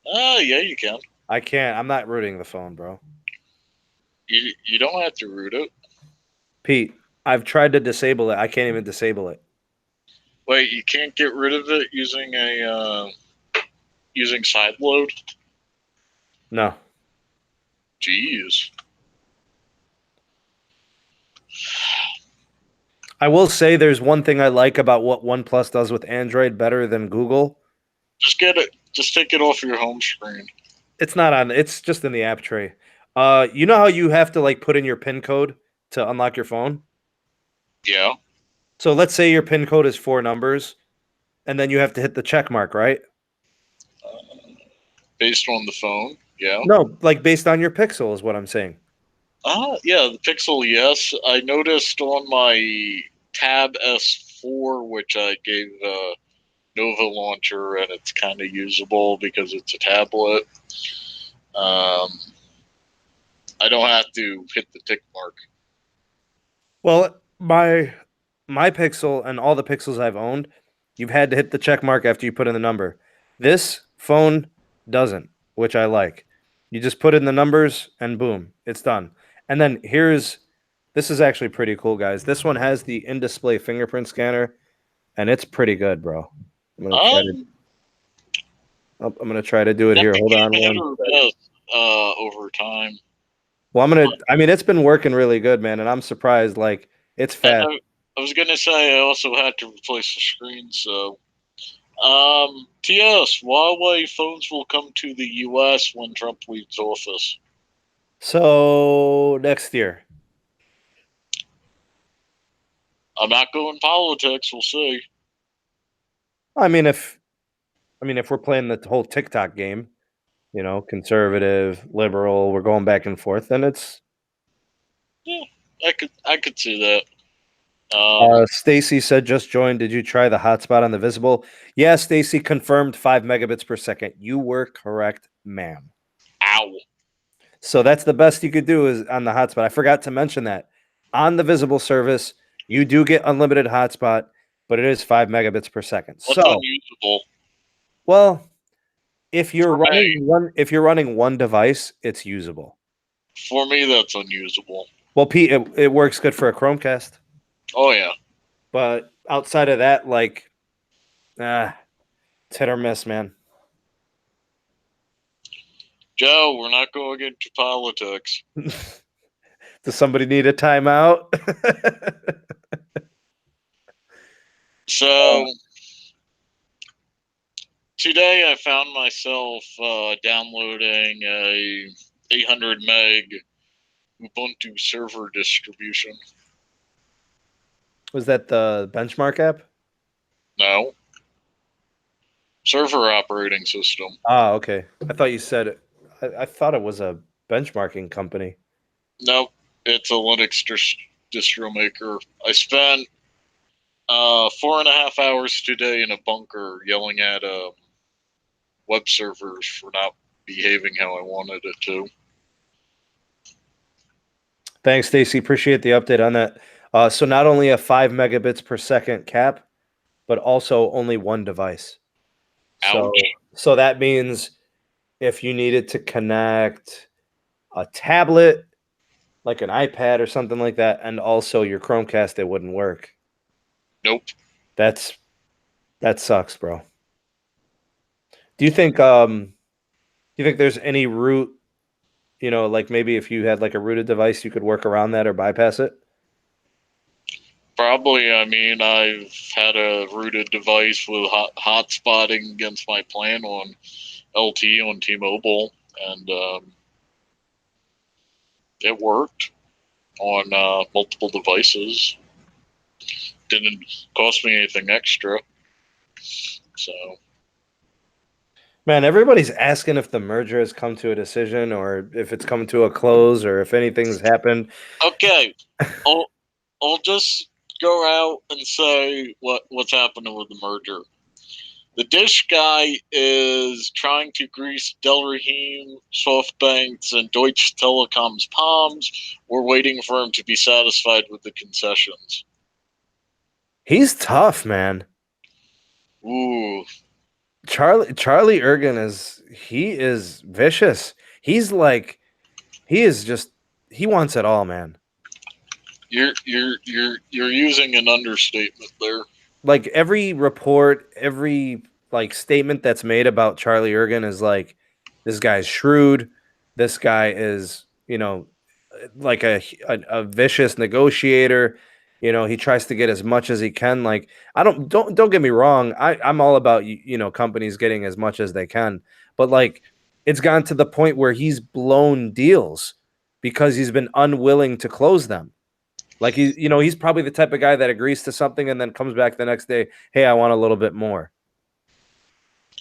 Yeah, you can. I can't. I'm not rooting the phone, bro. You don't have to root it. Pete, I've tried to disable it. I can't even disable it. Wait, you can't get rid of it using using sideload. No. Jeez. I will say there's one thing I like about what OnePlus does with Android better than Google. Just get it. Just take it off your home screen. It's not on, it's just in the app tray. You know how you have to like put in your PIN code to unlock your phone? Yeah. So let's say your PIN code is 4 numbers, and then you have to hit the check mark, right? Based on the phone. Yeah. No, like based on your pixel is what I'm saying. Yeah, the Pixel, yes. I noticed on my Tab S4, which I gave Nova Launcher, and it's kind of usable because it's a tablet. Um, I don't have to hit the tick mark. Well, my Pixel and all the Pixels I've owned, you've had to hit the check mark after you put in the number. This phone doesn't, which I like. You just put in the numbers and boom, it's done. And then this is actually pretty cool, guys. This one has the in-display fingerprint scanner, and it's pretty good, bro. I'm gonna try to Um, I'm gonna try to do it that here. Hold became on hit one or second. miss over time. Well, I mean, it's been working really good, man, and I'm surprised. Like, it's And fast. I was gonna say I also had to replace the screen. So, TS, Huawei phones will come to the U.S. when Trump leaves office. So next year. I'm not going politics. We'll see. I mean, if we're playing the whole TikTok game, conservative, liberal, we're going back and forth, then it's Yeah, I could see that. Stacy said just joined. Did you try the hotspot on the visible? Yeah, Stacy confirmed 5 megabits per second. You were correct, ma'am. Ow. So that's the best you could do is on the hotspot. I forgot to mention that. On the visible service, you do get unlimited hotspot, but it is 5 megabits per second. What's So, unusable? well, For if you're running one device, it's usable. me, that's unusable. Well, Pete, it works good for a Chromecast, Oh yeah, but outside of that, like, it's hit or miss, man. Joe, we're not going into politics. Does somebody need a timeout? So today I found myself downloading a 800 meg Ubuntu server distribution. Was that the benchmark app? No, server operating system. Ah, okay. I thought you said it. I thought it was a benchmarking company. Nope, it's a Linux distro maker. I spent 4.5 hours today in a bunker yelling at web servers for not behaving how I wanted it to. Thanks, Stacy. Appreciate the update on that. So not only a 5 megabits per second cap, but also only one device. So Ouch. so that means if you needed to connect a tablet, like an iPad or something like that, and also your Chromecast, it wouldn't work. Nope. That's that sucks, bro. Do you think there's any route, like maybe if you had like a rooted device, you could work around that or bypass it? Probably, I mean, I've had a rooted device with hotspotting against my plan on LT on T-Mobile, and it worked on multiple devices. Didn't cost me anything extra. So, Man, everybody's asking if the merger has come to a decision or if it's come to a close or if anything's happened. okay, I'll, I'll just go out and say what's happening with the merger. The Dish guy is trying to grease Del Rahim, SoftBank's, and Deutsche Telekom's palms. We're waiting for him to be satisfied with the concessions. He's tough, man. Ooh, Charlie Ergen is vicious. He's like he is just he wants it all, man. you're using an understatement there. Like every report, every like statement that's made about Charlie Ergen is like this guy's shrewd. This guy is, like a vicious negotiator. He tries to get as much as he can. Like don't get me wrong. I'm all about companies getting as much as they can, but like it's gotten to the point where he's blown deals because he's been unwilling to close them. Like he's probably the type of guy that agrees to something and then comes back the next day. Hey, I want a little bit more.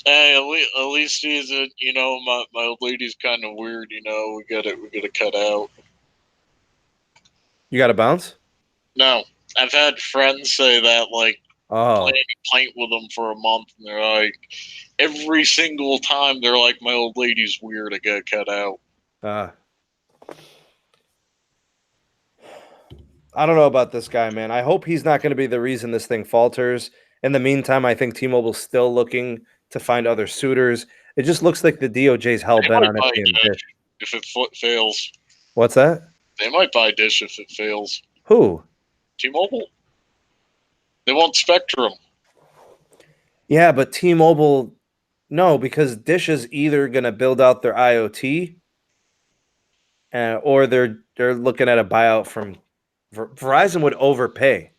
Hey, at least he's a, my old lady's kind of weird. We get it. We get to cut out. You got to bounce? No, I've had friends say that, like, Oh, playing with them for a month, and they're like, every single time they're like, my old lady's weird, I gotta cut out. I don't know about this guy, man. I hope he's not going to be the reason this thing falters. In the meantime, I think T-Mobile's still looking to find other suitors. It just looks like the DOJ's hell They bent might on it buy being Dish. Dish if it fails. What's that? They might buy Dish if it fails. Who? T-Mobile. They want Spectrum. Yeah, but T-Mobile, no, because Dish is either going to build out their IoT, or they're looking at a buyout from Verizon would overpay.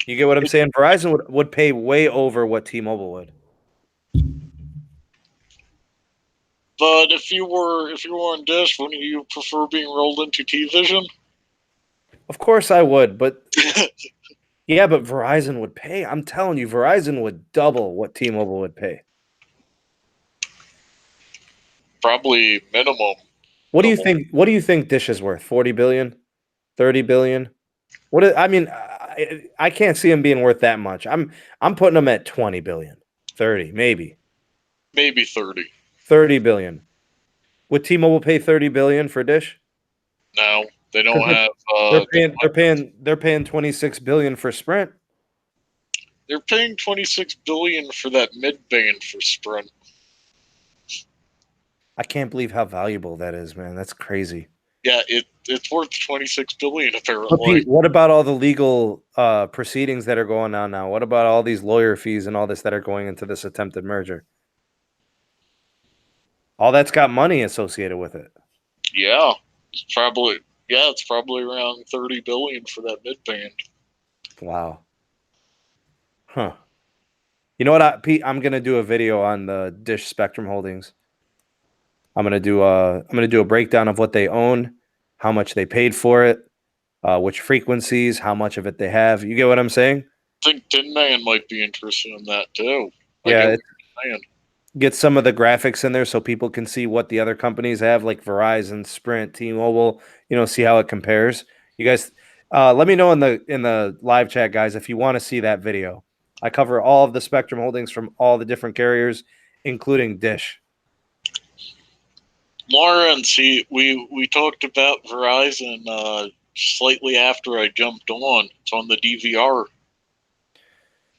You get what I'm saying? Verizon would pay way over what T-Mobile would. But if you were on Dish, wouldn't you prefer being rolled into T-Vision? Of course I would, but yeah, but Verizon would pay. I'm telling you, Verizon would double what T-Mobile would pay. Probably minimum. What do you Double. think? What do you think Dish is worth? 40 billion? 30 billion? I mean, I can't see him being worth that much. I'm putting him at 20 billion. 30, maybe. Maybe 30. 30 billion. Would T-Mobile pay 30 billion for Dish? No, they don't Because have. they're paying 26 billion for Sprint. They're paying 26 billion for that mid-band for Sprint. I can't believe how valuable that is, man. That's crazy. Yeah, it's worth 26 billion But apparently. Pete, what about all the legal proceedings that are going on now? What about all these lawyer fees and all this that are going into this attempted merger? All that's got money associated with it. Yeah, it's probably around 30 billion for that mid-band. Wow. Huh. You know what, Pete? I'm gonna do a video on the Dish Spectrum Holdings. I'm gonna do a breakdown of what they own, how much they paid for it, which frequencies, how much of it they have. You get what I'm saying? I think Tin Man might be interested in that too. I Yeah, get it what you're saying. get some of the graphics in there so people can see what the other companies have, like Verizon, Sprint, T-Mobile. See how it compares. You guys, let me know in the live chat, guys, if you want to see that video. I cover all of the Spectrum Holdings from all the different carriers, including Dish. Lawrence, we talked about Verizon slightly after I jumped on. It's on the DVR.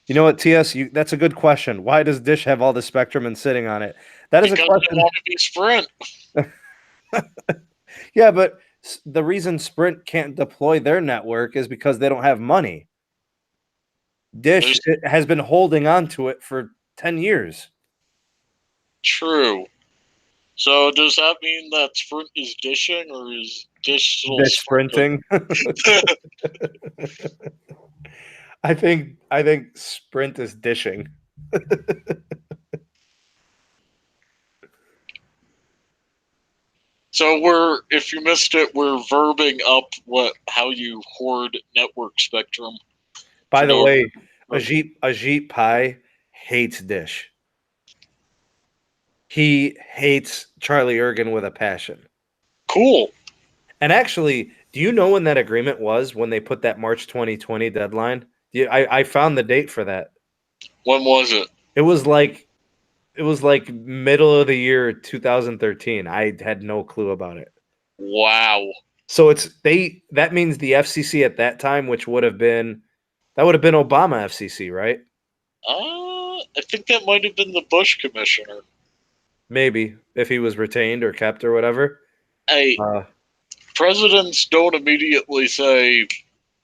You know what, TS? That's a good question. Why does Dish have all the spectrum and sitting on it? That is a Because they question. want to be Sprint. Yeah, but the reason Sprint can't deploy their network is because they don't have money. Dish has been holding on to it for 10 years. True. So does that mean that Sprint is dishing, or is Dish still Dish sprinting. I think Sprint is dishing. So if you missed it, we're verbing up how you hoard network spectrum. By the way, Ajit Pai hates Dish. He hates Charlie Ergen with a passion. Cool. And actually, do you know when that agreement was when they put that March 2020 deadline? I found the date for that. When was it? It was like middle of the year 2013. I had no clue about it. Wow. So that means the FCC at that time, which would have been Obama FCC, right? I think that might have been the Bush commissioner. Maybe if he was retained or kept or whatever. Hey, presidents don't immediately say you're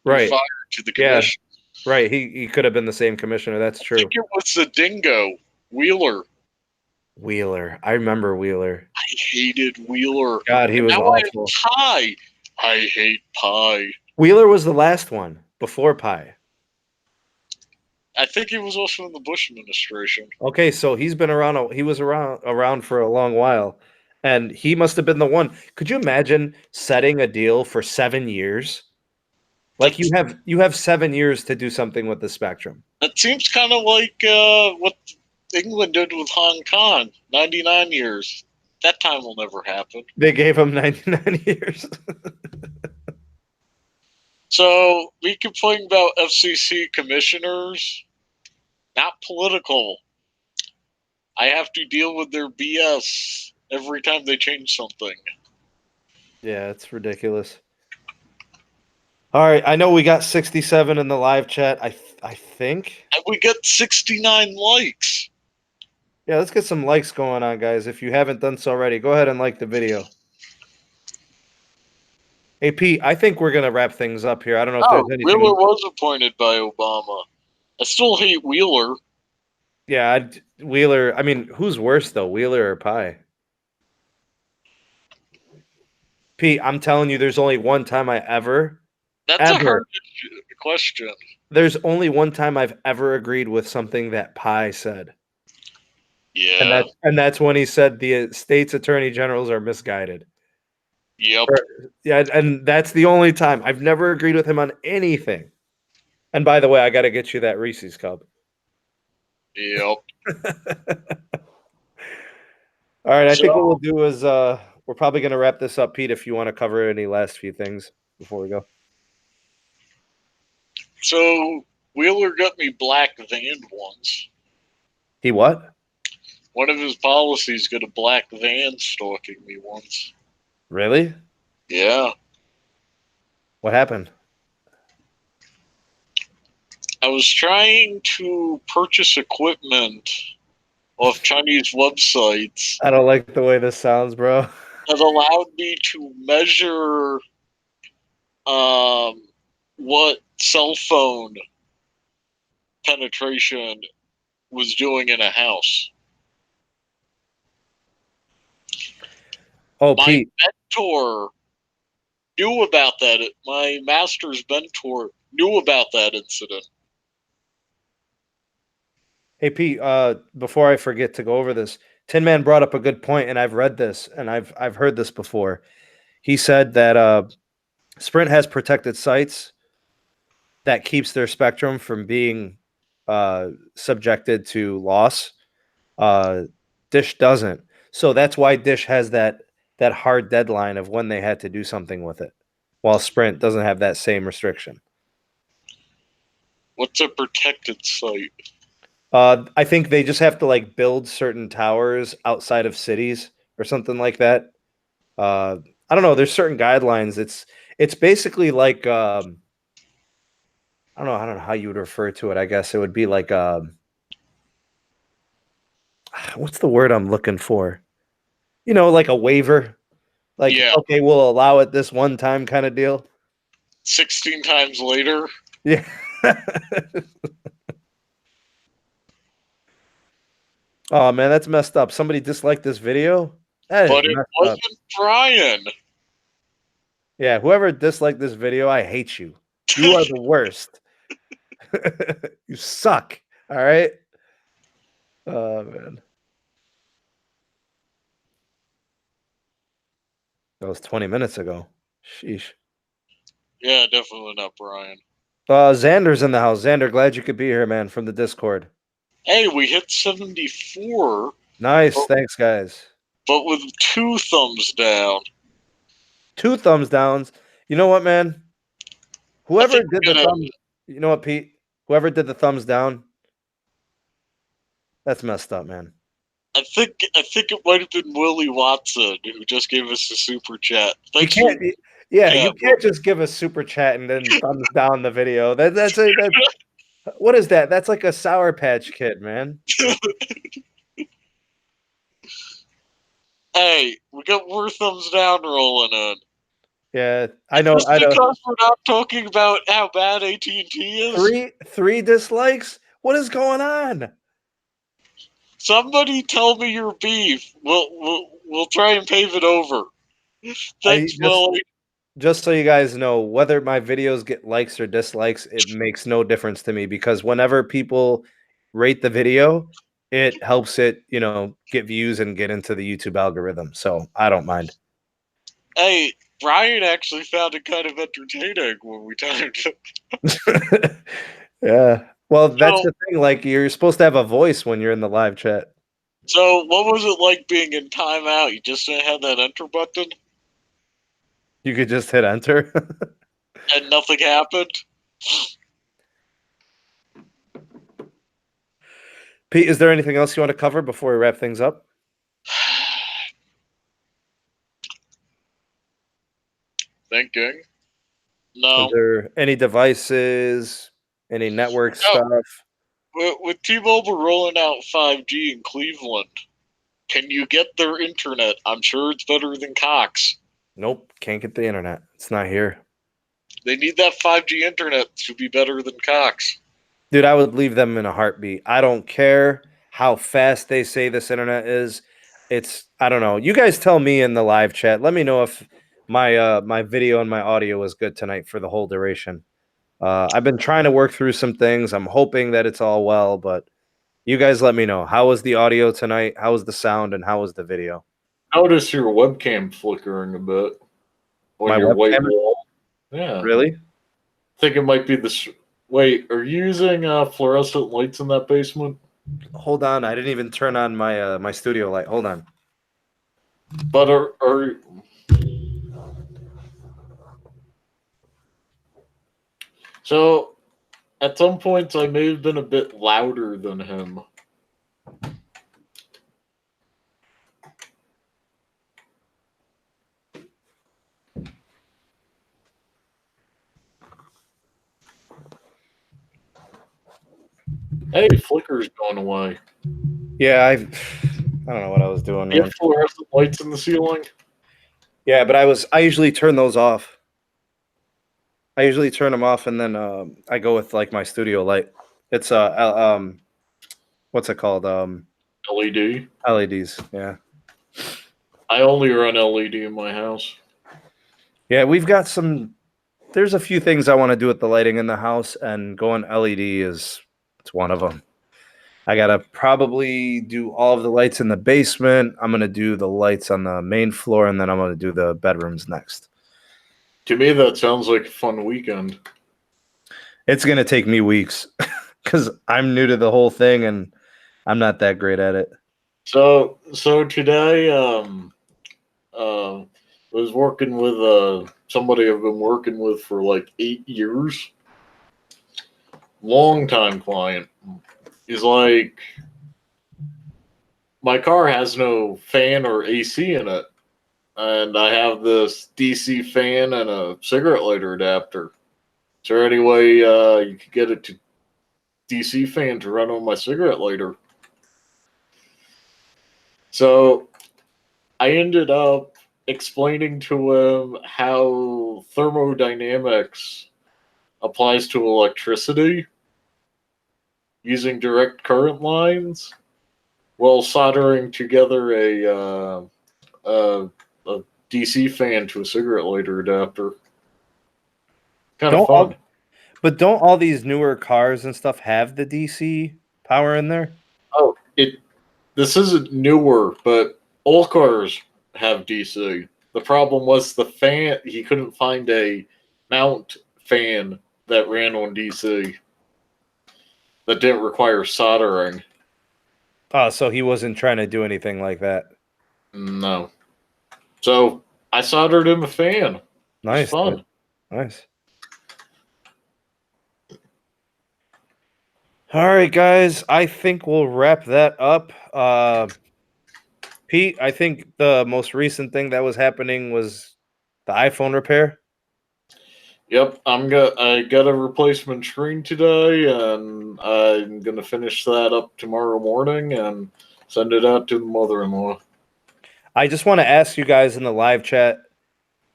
Right. fired to the Yeah. commission. Right. He could have been the same commissioner. That's true. I think it was the dingo, Wheeler. Wheeler. I remember Wheeler. I hated Wheeler. God, he was awful. Pie. I hate Pie. Wheeler was the last one before Pi. I think he was also in the Bush administration. Okay, so he's been around. He was around for a long while, and he must have been the one. Could you imagine setting a deal for 7 years? Like you have 7 years to do something with the spectrum. That seems kind of like what England did with Hong Kong, 99 years. That time will never happen. They gave him 99 years. So we complain about FCC commissioners, not political. I have to deal with their BS every time they change something. Yeah, it's ridiculous. All right, I know we got 67 in the live chat. I think. And we get 69 likes. Yeah, let's get some likes going on, guys. If you haven't done so already, go ahead and like the video. Hey, Pete, I think we're gonna wrap things up here. I don't know if there's Oh, anything. Wheeler was appointed by Obama. I still hate Wheeler. Yeah, Wheeler. I mean, who's worse though, Wheeler or Pie? Pete, I'm telling you, there's only one time I ever, That's a ever. hard question. There's only one time I've ever agreed with something that Pie said, and Yeah. that's when he said the state's attorney generals are misguided. Yep. Yeah, and that's the only time I've never agreed with him on anything. And by the way, I got to get you that Reese's cup. Yep. All right, I think what So, we'll do is we're probably going to wrap this up, Pete. If you want to cover any last few things before we go. so Wheeler got me black van once. He what? One of his policies got a black van stalking me once. Really? Yeah. What happened? I was trying to purchase equipment off Chinese websites I don't like the way this sounds, bro. that allowed me to measure what cell phone penetration was doing in a house. Oh, My Pete. mentor knew about that. My master's mentor knew about that incident. Hey, Pete. Before I forget to go over this, Tin Man brought up a good point, and I've read this and I've heard this before. He said that Sprint has protected sites that keeps their spectrum from being subjected to loss. Uh, Dish doesn't, so that's why Dish has that hard deadline of when they had to do something with it, while Sprint doesn't have that same restriction. What's a protected site? I think they just have to like build certain towers outside of cities or something like that. I don't know. There's certain guidelines. It's basically like I don't know how you would refer to it. I guess it would be like what's the word I'm looking for? Like a waiver. Like, Yeah, okay, we'll allow it this one time kind of deal. 16 times later. Yeah. Oh man, that's messed up. Somebody disliked this video. That is But it messed up. wasn't Brian. Yeah, whoever disliked this video, I hate you. You are the worst. You suck. All right. Oh man. That was 20 minutes ago. Sheesh. Yeah, definitely not Brian. Xander's in the house. Xander, glad you could be here, man, from the Discord. Hey, we hit 74, Nice. but, Thanks, guys. but with 2 thumbs down. 2 thumbs downs. You know what, man? I Whoever think did we're the gonna. thumbs, you know what, Pete? Whoever did the thumbs down, that's messed up, man. I think it might have been Willie Watson who just gave us a super chat. You Thanks for can't, yeah, chat. you can't just give a super chat and then thumbs down the video. What is that? That's like a Sour Patch Kid, man. Hey, we got more thumbs down rolling in. Yeah, I Is know, this I know. because we're not talking about how bad AT&T is? Three dislikes. What is going on? Somebody tell me your beef. We'll try and pave it over. I Thanks, Willie. just so you guys know, whether my videos get likes or dislikes, it makes no difference to me because whenever people rate the video, it helps it, get views and get into the YouTube algorithm. So I don't mind. Hey, Brian actually found it kind of entertaining when we timed it. Yeah. Well, that's So, the thing. Like, you're supposed to have a voice when you're in the live chat. so what was it like being in timeout? You just didn't have that enter button? You could just hit enter. and nothing happened. Pete, is there anything else you want to cover before we wrap things up? Thinking. Is No. there any devices, any network stuff? With T-Mobile rolling out 5G in Cleveland, can you get their internet? I'm sure it's better than Cox. Nope, can't get the internet. It's not here. They need that 5G internet to be better than Cox. Dude, I would leave them in a heartbeat. I don't care how fast they say this internet is. I don't know. You guys tell me in the live chat. Let me know if my video and my audio was good tonight for the whole duration. I've been trying to work through some things. I'm hoping that it's all well, but you guys let me know. How was the audio tonight? How was the sound and how was the video? Notice your webcam flickering a bit on My your white webcam? wall. Yeah. Really? I think it might be the. Wait, are you using fluorescent lights in that basement? Hold on. I didn't even turn on my studio light. Hold on. But are so at some points I may have been a bit louder than him. Hey, flicker's going away. Yeah, I don't know what I was doing, You man. have fluorescent lights in the ceiling? Yeah, but I usually turn those off. I usually turn them off and then I go with like my studio light. It's what's it called? LED. LEDs. Yeah. I only run LED in my house. Yeah, we've got there's a few things I want to do with the lighting in the house, and going LED it's one of them. I gotta probably do all of the lights in the basement. I'm gonna do the lights on the main floor, and then I'm gonna do the bedrooms next. To me, that sounds like a fun weekend. It's gonna take me weeks because I'm new to the whole thing and I'm not that great at it. So today, was working with somebody I've been working with for like 8 years. Long time client. He's like, my car has no fan or AC in it, and I have this DC fan and a cigarette lighter adapter. Is there any way you could get it to DC fan to run on my cigarette lighter? So I ended up explaining to him how thermodynamics applies to electricity using direct current lines while soldering together a DC fan to a cigarette lighter adapter. Kind of fun. But don't all these newer cars and stuff have the DC power in there? Oh, this isn't newer, but all cars have DC. The problem was the fan. He couldn't find a mount fan that ran on DC that didn't require soldering. Oh, so he wasn't trying to do anything like that. No. So I soldered him a fan. Nice. It's fun. Dude. Nice. All right, guys. I think we'll wrap that up. Pete, I think the most recent thing that was happening was the iPhone repair. Yep, I got a replacement screen today, and I'm gonna finish that up tomorrow morning and send it out to the mother-in-law. I just want to ask you guys in the live chat,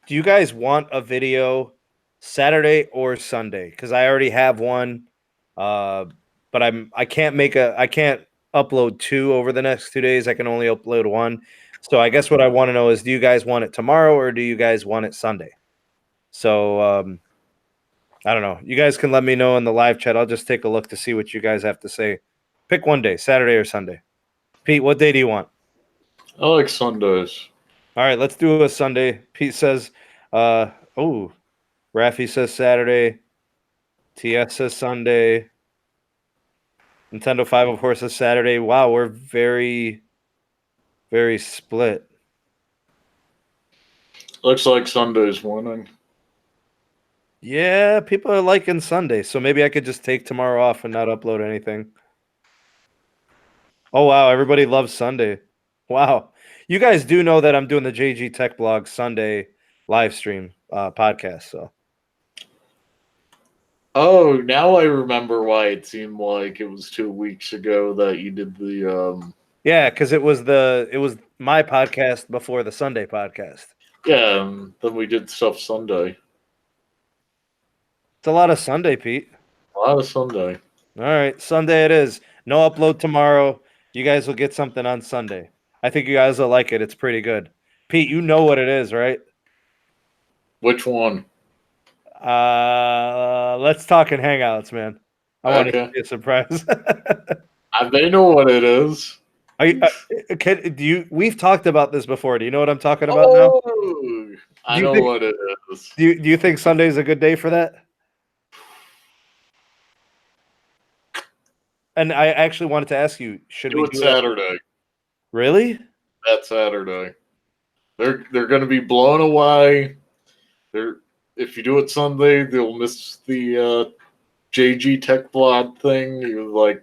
do you guys want a video Saturday or Sunday? Because I already have one, but I can't upload two over the next 2 days. I can only upload one. So I guess what I want to know is, do you guys want it tomorrow or do you guys want it Sunday? So I don't know. You guys can let me know in the live chat. I'll just take a look to see what you guys have to say. Pick one day, Saturday or Sunday. Pete, what day do you want? I like Sundays. All right, let's do a Sunday. Pete says, Rafi says Saturday. TS says Sunday. Nintendo 504 says Saturday. Wow, we're very, very split. Looks like Sunday's winning. Yeah, people are liking Sunday, so maybe I could just take tomorrow off and not upload anything. Oh wow, everybody loves Sunday. Wow. You guys do know that I'm doing the JG Tech Blog Sunday live stream podcast, so Oh, now I remember why it seemed like it was 2 weeks ago that you did the. yeah, because it was my podcast before the Sunday podcast. Yeah, then we did stuff Sunday. It's a lot of Sunday, Pete. A lot of Sunday. All right, Sunday it is. No upload tomorrow. You guys will get something on Sunday. I think you guys will like it. It's pretty good. Pete, you know what it is, right? Which one? Let's talk in Hangouts, man. I want to Okay. be a surprise. They know what it is. Are you, do you? We've talked about this before. Do you know what I'm talking about now? Oh, I Do you know think? what it is. Do you think Sunday's a good day for that? And I actually wanted to ask you, should Do we it do that? Saturday. Really? That Saturday. They're going to be blown away. If you do it Sunday, they'll miss the JG Tech Blog thing. You're like,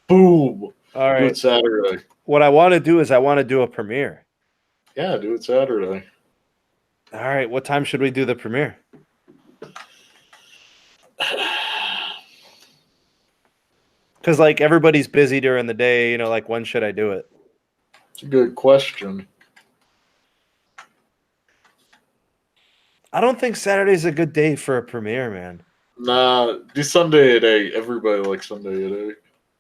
boom. All Do right. it Saturday. What I want to do is I want to do a premiere. Yeah, do it Saturday. All right. What time should we do the premiere? Because like everybody's busy during the day, like when should I do it? It's a good question. I don't think Saturday's a good day for a premiere, man. Nah, do Sunday at 8. Everybody likes Sunday at 8.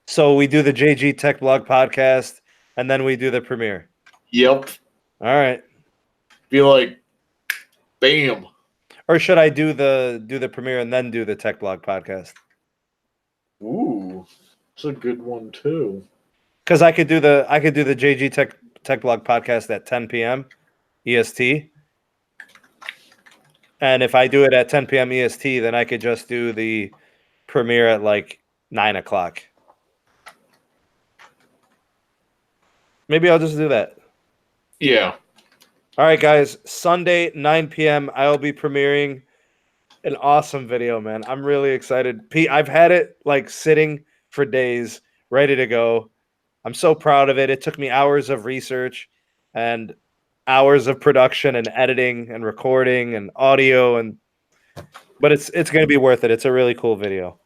So we do the JG Tech Blog podcast, and then we do the premiere. Yep. All right. Be like, bam. Or should I do the premiere and then do the Tech Blog podcast? Ooh, it's a good one too. Because I could do the JG Tech Blog podcast at 10 p.m. EST. And if I do it at 10 p.m. EST, then I could just do the premiere at like 9 o'clock. Maybe I'll just do that. Yeah. All right, guys. Sunday, 9 p.m. I will be premiering an awesome video, man. I'm really excited. Pete, I've had it like sitting for days, ready to go. I'm so proud of it. It took me hours of research and hours of production and editing and recording and audio, but it's going to be worth it. It's a really cool video.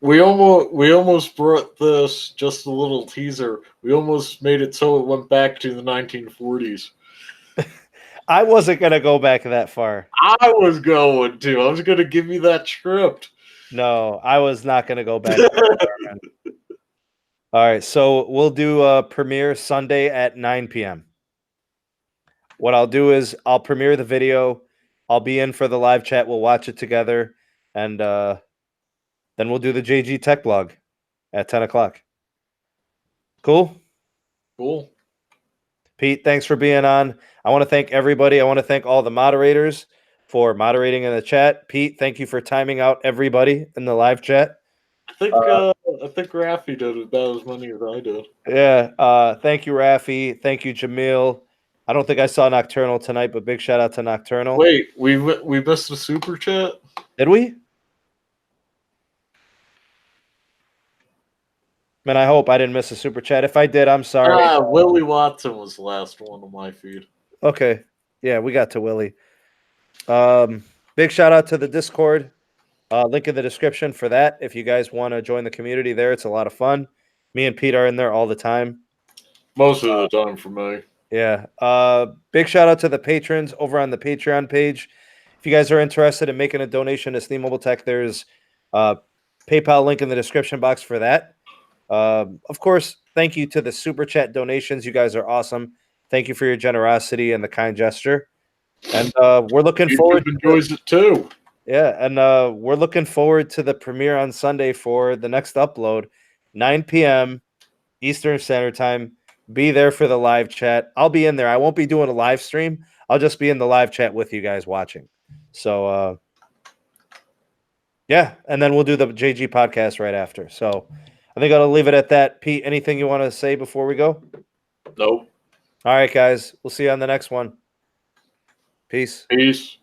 We almost brought this, just a little teaser. We almost made it so it went back to the 1940s. I wasn't going to go back that far. I was going to. I was going to give you that script. No, I was not going to go back that far, man. All right, so we'll do a premiere Sunday at 9 p.m. What I'll do is I'll premiere the video. I'll be in for the live chat. We'll watch it together, and then we'll do the JG Tech Blog at 10 o'clock. Cool? Cool. Pete, thanks for being on. I want to thank everybody. I want to thank all the moderators for moderating in the chat. Pete, thank you for timing out everybody in the live chat. I think Rafi did about as many as I did. Yeah. Thank you, Rafi. Thank you, Jamil. I don't think I saw Nocturnal tonight, but big shout out to Nocturnal. Wait, we missed the super chat? Did we? Man, I hope I didn't miss a super chat. If I did, I'm sorry. Willie Watson was the last one on my feed. Okay. Yeah, we got to Willie. Big shout out to the Discord. Link in the description for that. If you guys want to join the community there, it's a lot of fun. Me and Pete are in there all the time. Most of the time for me. Yeah. Big shout out to the patrons over on the Patreon page. If you guys are interested in making a donation to Sneed Mobile Tech, there's a PayPal link in the description box for that. Of course, thank you to the super chat donations. You guys are awesome. Thank you for your generosity and the kind gesture. And we're looking forward. Enjoys it too. Yeah, and we're looking forward to the premiere on Sunday for the next upload, 9 p.m. Eastern Standard Time. Be there for the live chat. I'll be in there. I won't be doing a live stream. I'll just be in the live chat with you guys watching. So, yeah, and then we'll do the JG podcast right after. So I think I'll leave it at that. Pete, anything you want to say before we go? Nope. All right, guys. We'll see you on the next one. Peace. Peace.